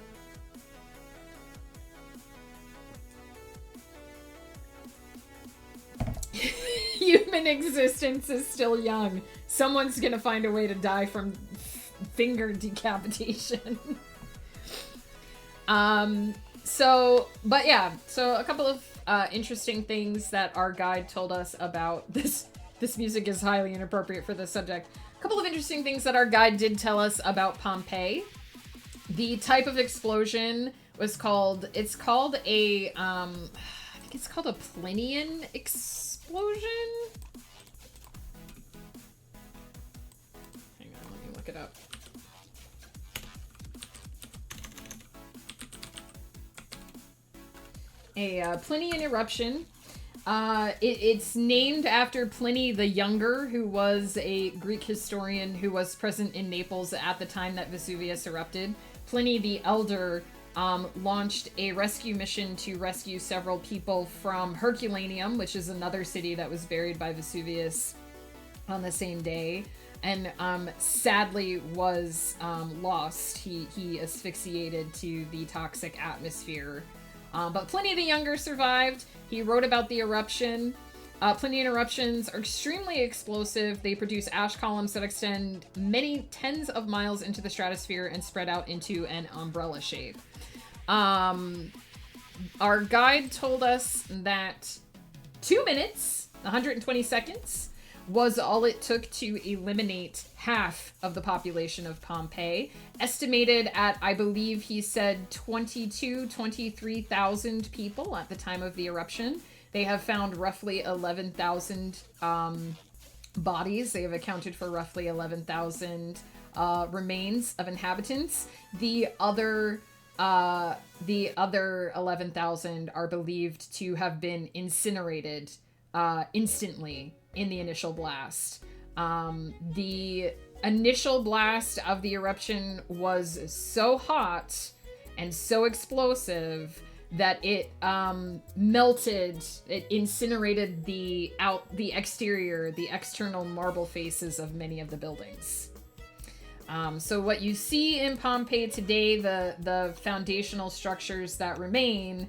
human existence is still young. Someone's gonna find a way to die from finger decapitation. So a couple of interesting things that our guide told us about this. This music is highly inappropriate for this subject. A couple of interesting things that our guide did tell us about Pompeii. The type of explosion was called a, I think it's called a Plinian explosion? Hang on, let me look it up. A Plinian eruption. It's named after Pliny the Younger, who was a Greek historian who was present in Naples at the time that Vesuvius erupted. Pliny the Elder launched a rescue mission to rescue several people from Herculaneum, which is another city that was buried by Vesuvius on the same day, and sadly was lost. He asphyxiated to the toxic atmosphere. But Pliny the Younger survived. He wrote about the eruption. Plinian eruptions are extremely explosive. They produce ash columns that extend many tens of miles into the stratosphere and spread out into an umbrella shape. Our guide told us that 2 minutes, 120 seconds, was all it took to eliminate half of the population of Pompeii, estimated at, I believe he said, 23,000 people at the time of the eruption. They have found roughly 11,000 bodies. They have accounted for roughly 11,000 remains of inhabitants. The other 11,000 are believed to have been incinerated instantly in the initial blast. The initial blast of the eruption was so hot and so explosive that it melted, it incinerated the exterior, the external marble faces of many of the buildings. So what you see in Pompeii today, the foundational structures that remain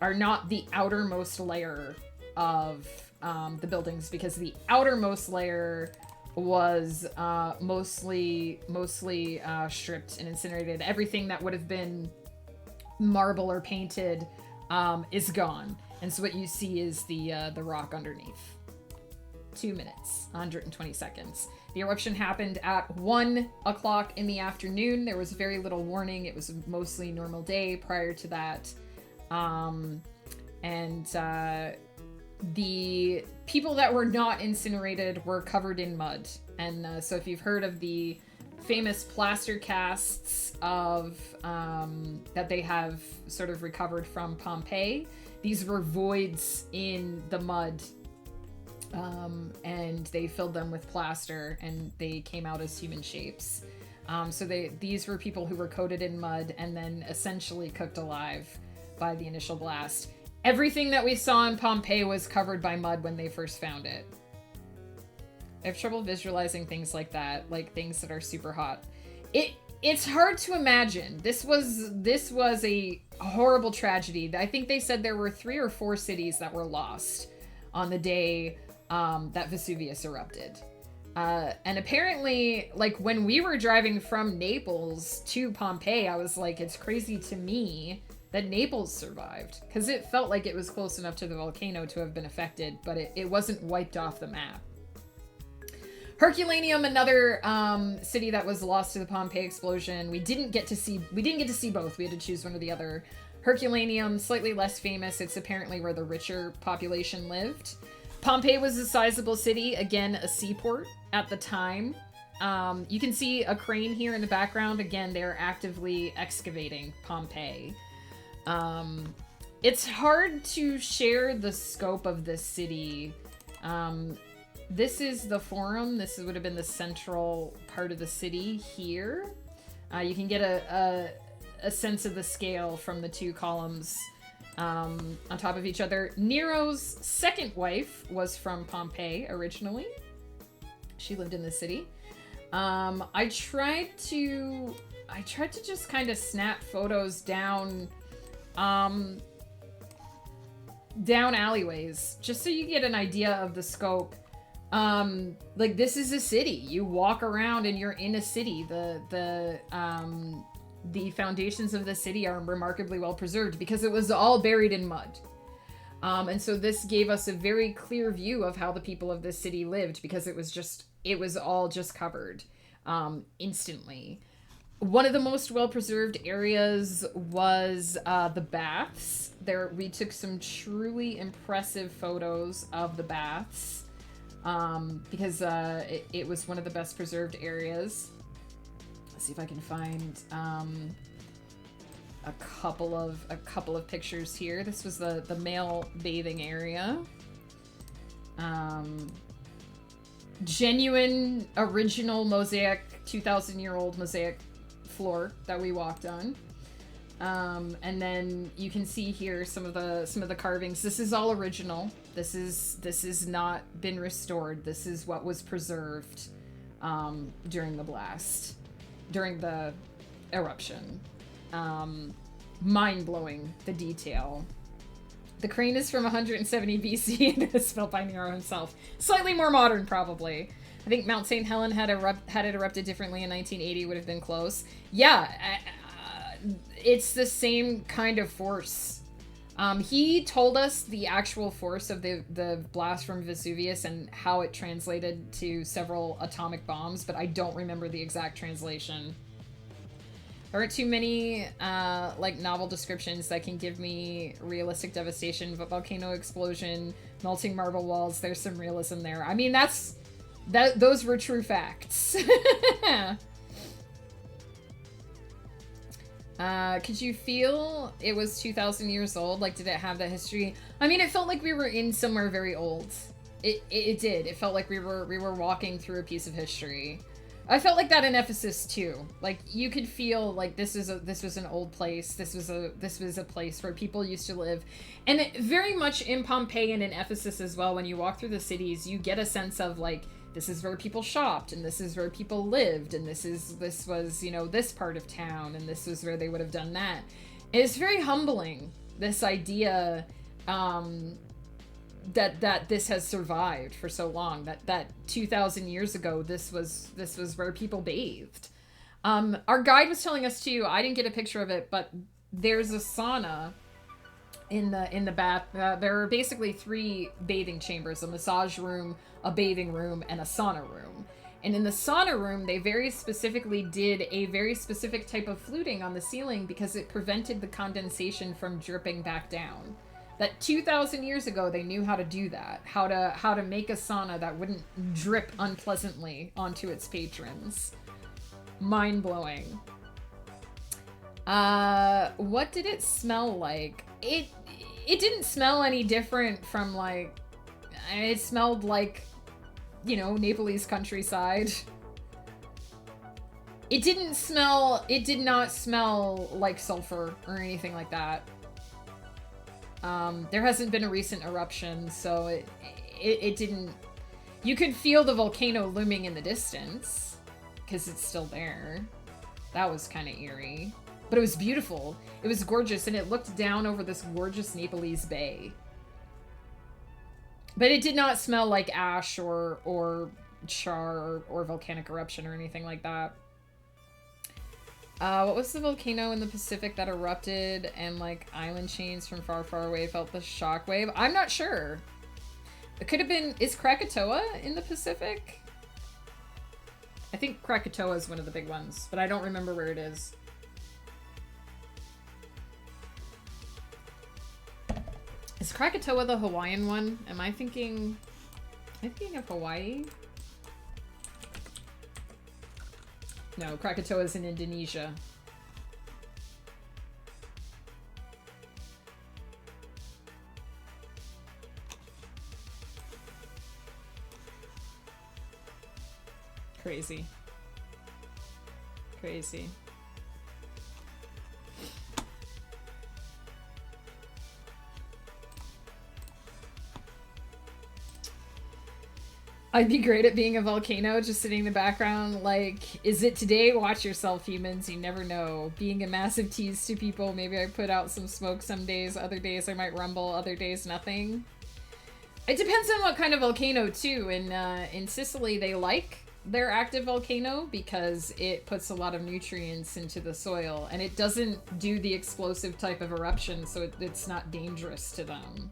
are not the outermost layer of the buildings, because the outermost layer was mostly stripped and incinerated. Everything that would have been marble or painted is gone, and so what you see is the rock underneath. 2 minutes, 120 seconds. The eruption happened at 1 o'clock in the afternoon. There was very little warning. It was a mostly normal day prior to that, the people that were not incinerated were covered in mud. And so if you've heard of the famous plaster casts of that they have sort of recovered from Pompeii, these were voids in the mud, and they filled them with plaster and they came out as human shapes. So these were people who were coated in mud and then essentially cooked alive by the initial blast. Everything that we saw in Pompeii was covered by mud when they first found it. I have trouble visualizing things like that, like things that are super hot. It's hard to imagine. This was a horrible tragedy. I think they said there were 3 or 4 cities that were lost on the day that Vesuvius erupted. And apparently, like, when we were driving from Naples to Pompeii, I was like, it's crazy to me that Naples survived, because it felt like it was close enough to the volcano to have been affected, but it wasn't wiped off the map. Herculaneum, another city that was lost to the Pompeii explosion. We didn't get to see both. We had to choose one or the other. Herculaneum, slightly less famous. It's apparently where the richer population lived. Pompeii was a sizable city, again, a seaport at the time. You can see a crane here in the background. Again, they're actively excavating Pompeii. It's hard to share the scope of this city. This is the Forum. This would have been the central part of the city here. You can get a sense of the scale from the 2 columns on top of each other. Nero's second wife was from Pompeii originally. She lived in the city. I tried to just kind of snap photos down down alleyways, just so you get an idea of the scope. Like, this is a city. You walk around and you're in a city. The foundations of the city are remarkably well preserved because it was all buried in mud. And so this gave us a very clear view of how the people of this city lived, because it was all just covered instantly. One of the most well-preserved areas was the baths. We took some truly impressive photos of the baths because it was one of the best preserved areas. Let's see if I can find a couple of pictures here. This was the male bathing area. Genuine original mosaic, 2,000-year-old mosaic floor that we walked on. And then you can see here some of the carvings. This is all original. This is not been restored. This is what was preserved during the blast, during the eruption. Mind-blowing, the detail. The crane is from 170 BC and is built by Nero himself. Slightly more modern, probably. I think Mount St. Helen had it erupted differently in 1980, would have been close. Yeah, it's the same kind of force. He told us the actual force of the blast from Vesuvius and how it translated to several atomic bombs, but I don't remember the exact translation. There aren't too many like novel descriptions that can give me realistic devastation, but volcano explosion, melting marble walls, there's some realism there. I mean, those were true facts. Could you feel it was 2,000 years old? Like, did it have that history? I mean, it felt like we were in somewhere very old. It did. It felt like we were walking through a piece of history. I felt like that in Ephesus too. Like, you could feel like this was an old place. This was a place where people used to live, and very much in Pompeii and in Ephesus as well. When you walk through the cities, you get a sense of like, this is where people shopped, and this is where people lived, and this was, you know, this part of town, and this was where they would have done that. And it's very humbling, this idea that this has survived for so long, that 2,000 years ago this was where people bathed. Our guide was telling us too, I didn't get a picture of it, but there's a sauna in the bath. There are basically 3 bathing chambers: a massage room, a bathing room, and a sauna room. And in the sauna room, they very specifically did a very specific type of fluting on the ceiling because it prevented the condensation from dripping back down. That 2,000 years ago, they knew how to do that. How to make a sauna that wouldn't drip unpleasantly onto its patrons. Mind-blowing. What did it smell like? It didn't smell any different from, like... It smelled like, you know, Nepalese countryside. It did not smell like sulfur or anything like that. There hasn't been a recent eruption, so it didn't... You could feel the volcano looming in the distance, because it's still there. That was kind of eerie. But it was beautiful. It was gorgeous, and it looked down over this gorgeous Nepalese bay. But it did not smell like ash or char or volcanic eruption or anything like that. What was the volcano in the Pacific that erupted and, like, island chains from far, far away felt the shockwave? I'm not sure. It could have been... Is Krakatoa in the Pacific? I think Krakatoa is one of the big ones, but I don't remember where it is. Is Krakatoa the Hawaiian one? Am I thinking of Hawaii? No, Krakatoa is in Indonesia. Crazy. Crazy. I'd be great at being a volcano, just sitting in the background, like, is it today? Watch yourself, humans, you never know. Being a massive tease to people, maybe I put out some smoke some days, other days I might rumble, other days nothing. It depends on what kind of volcano, too. In Sicily, they like their active volcano because it puts a lot of nutrients into the soil, and it doesn't do the explosive type of eruption, so it's not dangerous to them.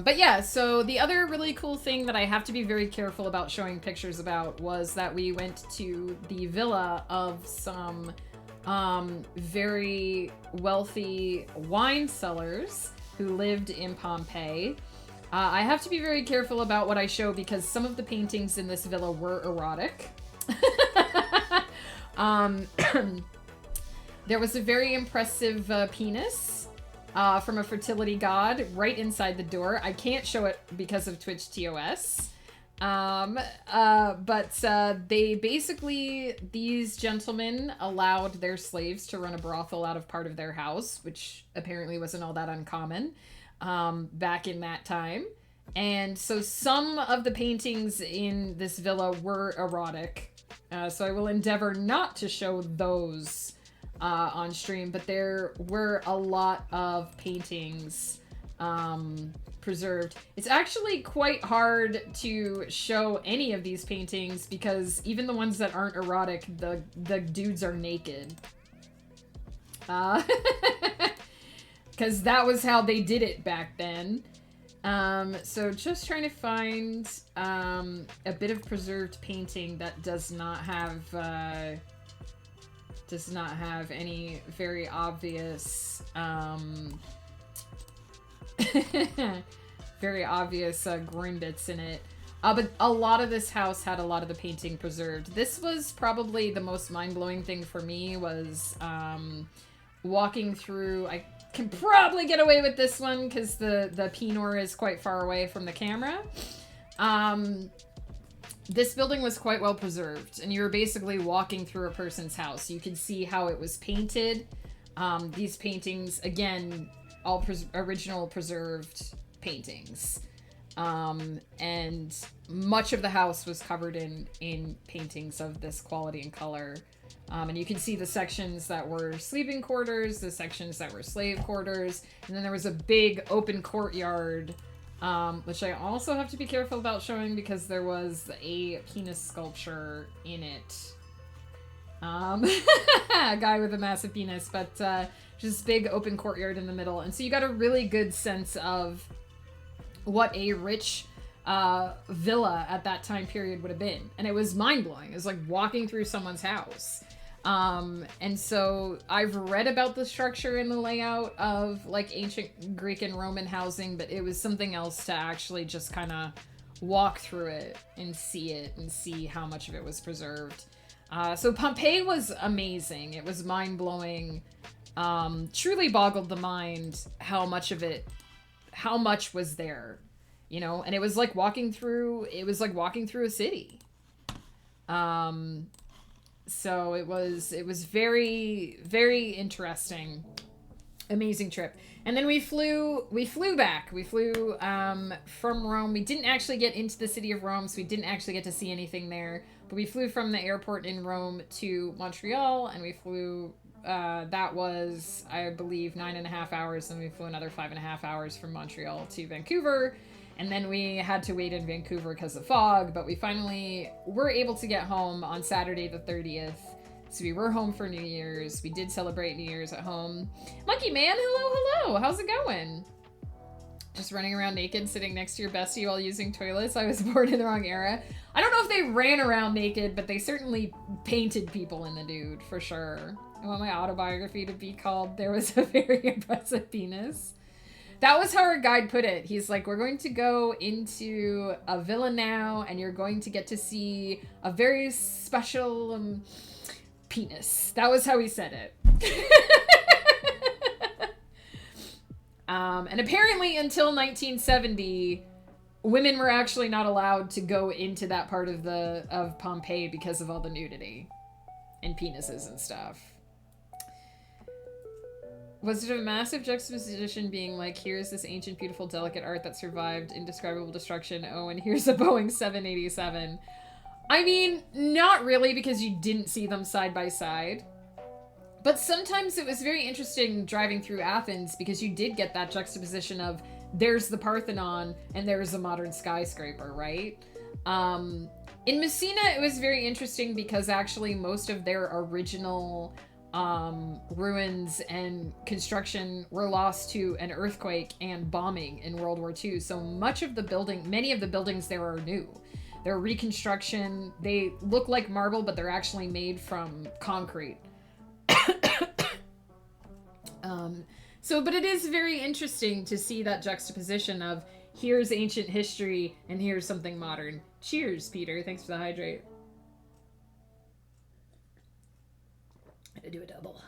But yeah, so the other really cool thing that I have to be very careful about showing pictures about was that we went to the villa of some very wealthy wine sellers who lived in Pompeii. I have to be very careful about what I show because some of the paintings in this villa were erotic. There was a very impressive penis from a fertility god right inside the door. I can't show it because of Twitch TOS. But they basically, these gentlemen allowed their slaves to run a brothel out of part of their house, which apparently wasn't all that uncommon back in that time. And so some of the paintings in this villa were erotic. So I will endeavor not to show those on stream, but there were a lot of paintings preserved. It's actually quite hard to show any of these paintings because even the ones that aren't erotic, the dudes are naked. Because that was how they did it back then. So just trying to find a bit of preserved painting that does not have any very obvious very obvious groin bits in it. But a lot of this house had a lot of the painting preserved. This was probably the most mind-blowing thing for me was walking through. I can probably get away with this one because the Pinot is quite far away from the camera. This building was quite well preserved, and you were basically walking through a person's house. You could see how it was painted. These paintings, again, all original preserved paintings. And much of the house was covered in paintings of this quality and color. And you can see the sections that were sleeping quarters, the sections that were slave quarters, and then there was a big open courtyard, which I also have to be careful about showing because there was a penis sculpture in it. A guy with a massive penis, but just big open courtyard in the middle. And so you got a really good sense of what a rich villa at that time period would have been. And it was mind-blowing. It was like walking through someone's house. And so I've read about the structure and the layout of like ancient Greek and Roman housing, but it was something else to actually just kind of walk through it and see how much of it was preserved. So Pompeii was amazing. It was mind-blowing. Truly boggled the mind how much was there, you know, and it was like walking through a city. So it was very, very interesting. Amazing trip. And then we flew back. We flew from Rome. We didn't actually get into the city of Rome, so we didn't actually get to see anything there. But we flew from the airport in Rome to Montreal, and we flew, that was, I believe, 9.5 hours, and we flew another 5.5 hours from Montreal to Vancouver. And then we had to wait in Vancouver because of fog, but we finally were able to get home on Saturday the 30th. So we were home for New Year's. We did celebrate New Year's at home. Monkey Man, hello. How's it going? Just running around naked, sitting next to your bestie while using toilets. I was born in the wrong era. I don't know if they ran around naked, but they certainly painted people in the nude, for sure. I want my autobiography to be called There Was a Very Impressive Penis. That was how our guide put it. He's like, we're going to go into a villa now, and you're going to get to see a very special penis. That was how he said it. And apparently until 1970, women were actually not allowed to go into that part of Pompeii because of all the nudity and penises and stuff. Was it a massive juxtaposition being like, here's this ancient, beautiful, delicate art that survived indescribable destruction. Oh, and here's a Boeing 787. I mean, not really, because you didn't see them side by side. But sometimes it was very interesting driving through Athens because you did get that juxtaposition of there's the Parthenon and there's a modern skyscraper, right? In Messina, it was very interesting because actually most of their original ruins and construction were lost to an earthquake and bombing in World War II. So many of the buildings there are new. They're reconstruction. They look like marble, but they're actually made from concrete. But it is very interesting to see that juxtaposition of here's ancient history and here's something modern. Cheers, Peter. Thanks for the hydrate. I had to do a double.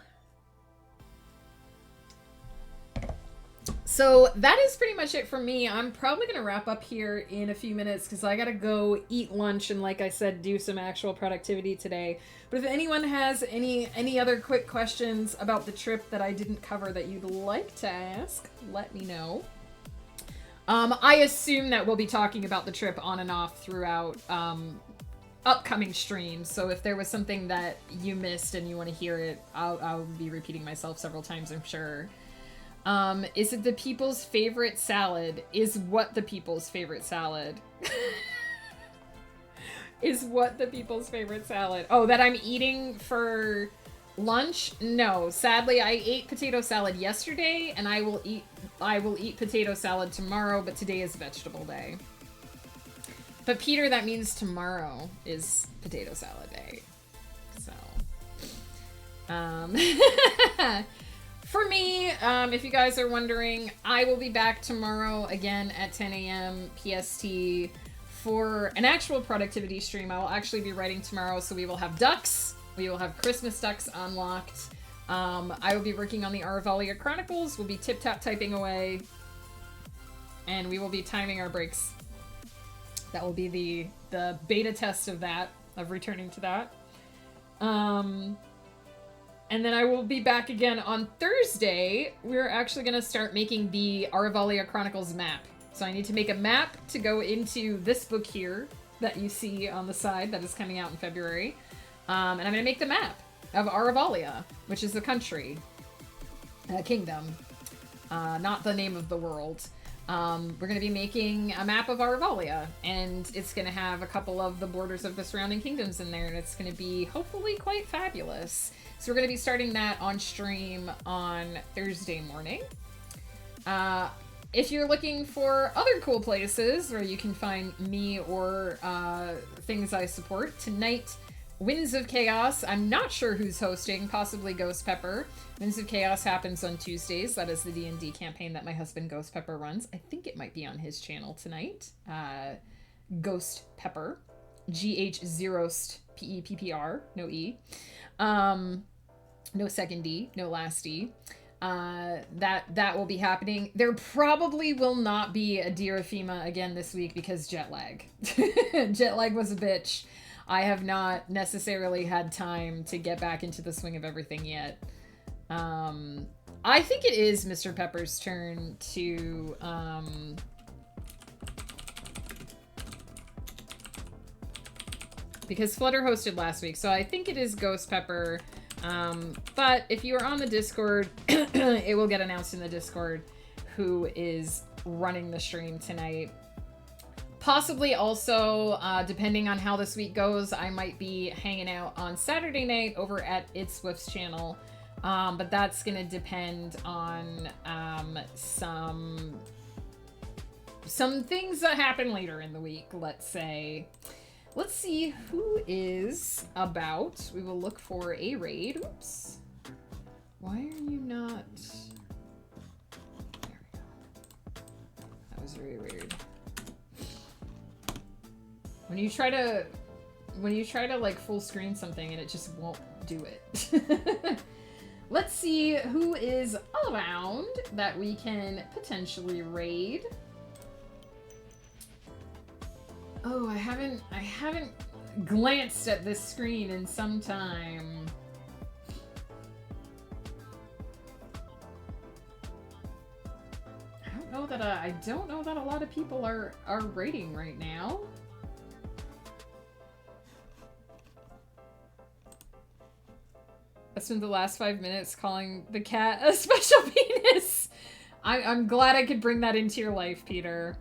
So that is pretty much it for me. I'm probably going to wrap up here in a few minutes because I got to go eat lunch and, like I said, do some actual productivity today. But if anyone has any other quick questions about the trip that I didn't cover that you'd like to ask, let me know. I assume that we'll be talking about the trip on and off throughout upcoming streams. So if there was something that you missed and you want to hear it, I'll be repeating myself several times, I'm sure. Is it the people's favorite salad? Is what the people's favorite salad? Is what the people's favorite salad? Oh, that I'm eating for lunch? No, sadly, I ate potato salad yesterday, and I will eat potato salad tomorrow, but today is vegetable day. But Peter, that means tomorrow is potato salad day. So, for me, if you guys are wondering, I will be back tomorrow again at 10 a.m. PST for an actual productivity stream. I will actually be writing tomorrow, so we will have ducks. We will have Christmas ducks unlocked. I will be working on the Aruvalia Chronicles. We'll be tip-tap typing away. And we will be timing our breaks. That will be the beta test of that, of returning to that. And then I will be back again on Thursday. We're actually going to start making the Aruvalia Chronicles map. So I need to make a map to go into this book here that you see on the side that is coming out in February. And I'm going to make the map of Aruvalia, which is a country, a kingdom, not the name of the world. We're going to be making a map of Aruvalia, and it's going to have a couple of the borders of the surrounding kingdoms in there, and it's going to be hopefully quite fabulous. So we're going to be starting that on stream on Thursday morning. If you're looking for other cool places where you can find me or things I support, tonight, Winds of Chaos. I'm not sure who's hosting, possibly Ghost Pepper. Winds of Chaos happens on Tuesdays. That is the D&D campaign that my husband Ghost Pepper runs. I think it might be on his channel tonight. Ghost Pepper. G-H-Zerost P-E-P-P-R. No E. No second D. No last D. That will be happening. There probably will not be a Dear Ephema again this week because jet lag. Jet lag was a bitch. I have not necessarily had time to get back into the swing of everything yet. I think it is Mr. Pepper's turn to, because Flutter hosted last week, so I think it is Ghost Pepper. But if you are on the Discord, it will get announced in the Discord who is running the stream tonight. Possibly also, depending on how this week goes, I might be hanging out on Saturday night over at It's Swift's channel. But that's going to depend on some things that happen later in the week, let's say. Let's see who is about. We will look for a raid. Oops. Why are you not... There we go. That was very weird. When you try to like full screen something and it just won't do it. Let's see who is around that we can potentially raid. Oh, I haven't glanced at this screen in some time. know that a lot of people are rating right now. I spent the last 5 minutes calling the cat a special penis. I'm glad I could bring that into your life, Peter.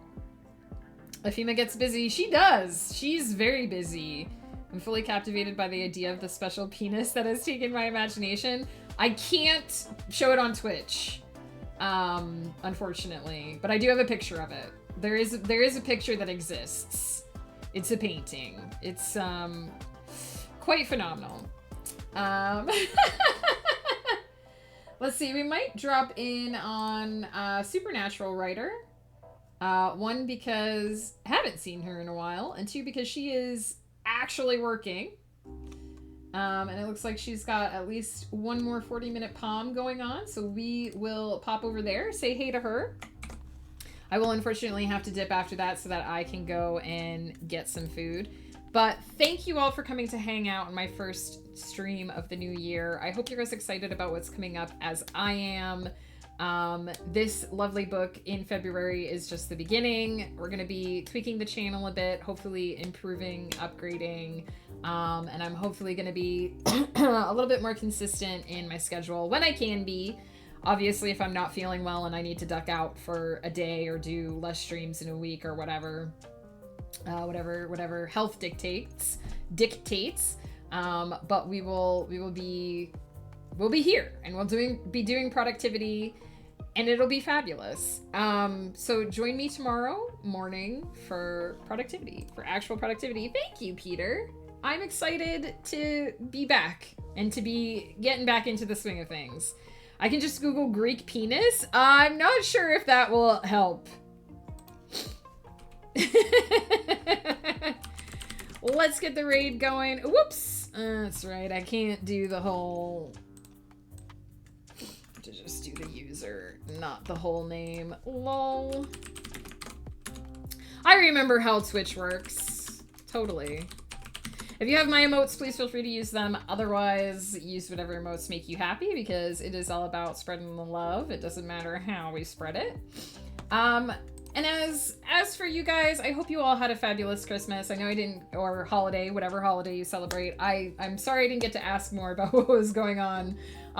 Afima gets busy. She does. She's very busy. I'm fully captivated by the idea of the special penis that has taken my imagination. I can't show it on Twitch, unfortunately, but I do have a picture of it. There is a picture that exists. It's a painting. It's quite phenomenal. Let's see, we might drop in on Supernatural writer. One, because I haven't seen her in a while, and two, because she is actually working. And it looks like she's got at least one more 40-minute palm going on, so we will pop over there, say hey to her. I will unfortunately have to dip after that so that I can go and get some food. But thank you all for coming to hang out on my first stream of the new year. I hope you're as excited about what's coming up as I am. This lovely book in February is just the beginning. We're going to be tweaking the channel a bit, hopefully improving, upgrading, and I'm hopefully going to be a little bit more consistent in my schedule when I can be. Obviously, if I'm not feeling well and I need to duck out for a day or do less streams in a week or whatever, whatever health dictates. But we'll be here, and we'll be doing productivity, and it'll be fabulous. So join me tomorrow morning for productivity, for actual productivity. Thank you, Peter. I'm excited to be back and to be getting back into the swing of things. I can just Google Greek penis. I'm not sure if that will help. Let's get the raid going. Whoops. That's right. I can't do the whole... to just do the user, not the whole name. Lol. I remember how Twitch works. Totally. If you have my emotes, please feel free to use them. Otherwise, use whatever emotes make you happy, because it is all about spreading the love. It doesn't matter how we spread it. And as for you guys, I hope you all had a fabulous Christmas. I know I didn't, or holiday, whatever holiday you celebrate. I'm sorry I didn't get to ask more about what was going on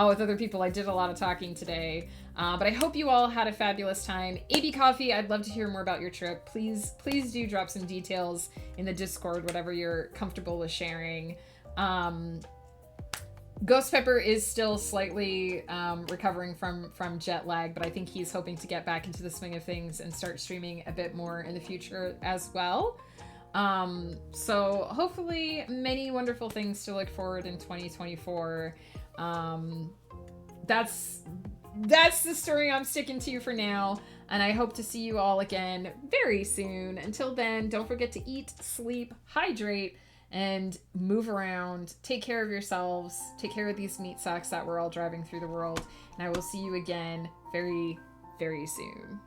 with other people. I did a lot of talking today. But I hope you all had a fabulous time. AB Coffee, I'd love to hear more about your trip. Please do drop some details in the Discord, whatever you're comfortable with sharing. Ghost Pepper is still slightly recovering from jet lag, but I think he's hoping to get back into the swing of things and start streaming a bit more in the future as well. So hopefully many wonderful things to look forward in 2024. That's the story I'm sticking to for now, and I hope to see you all again very soon. Until then, don't forget to eat, sleep, hydrate, and move around. Take care of yourselves. Take care of these meat sacks that we're all driving through the world. And I will see you again very, very soon.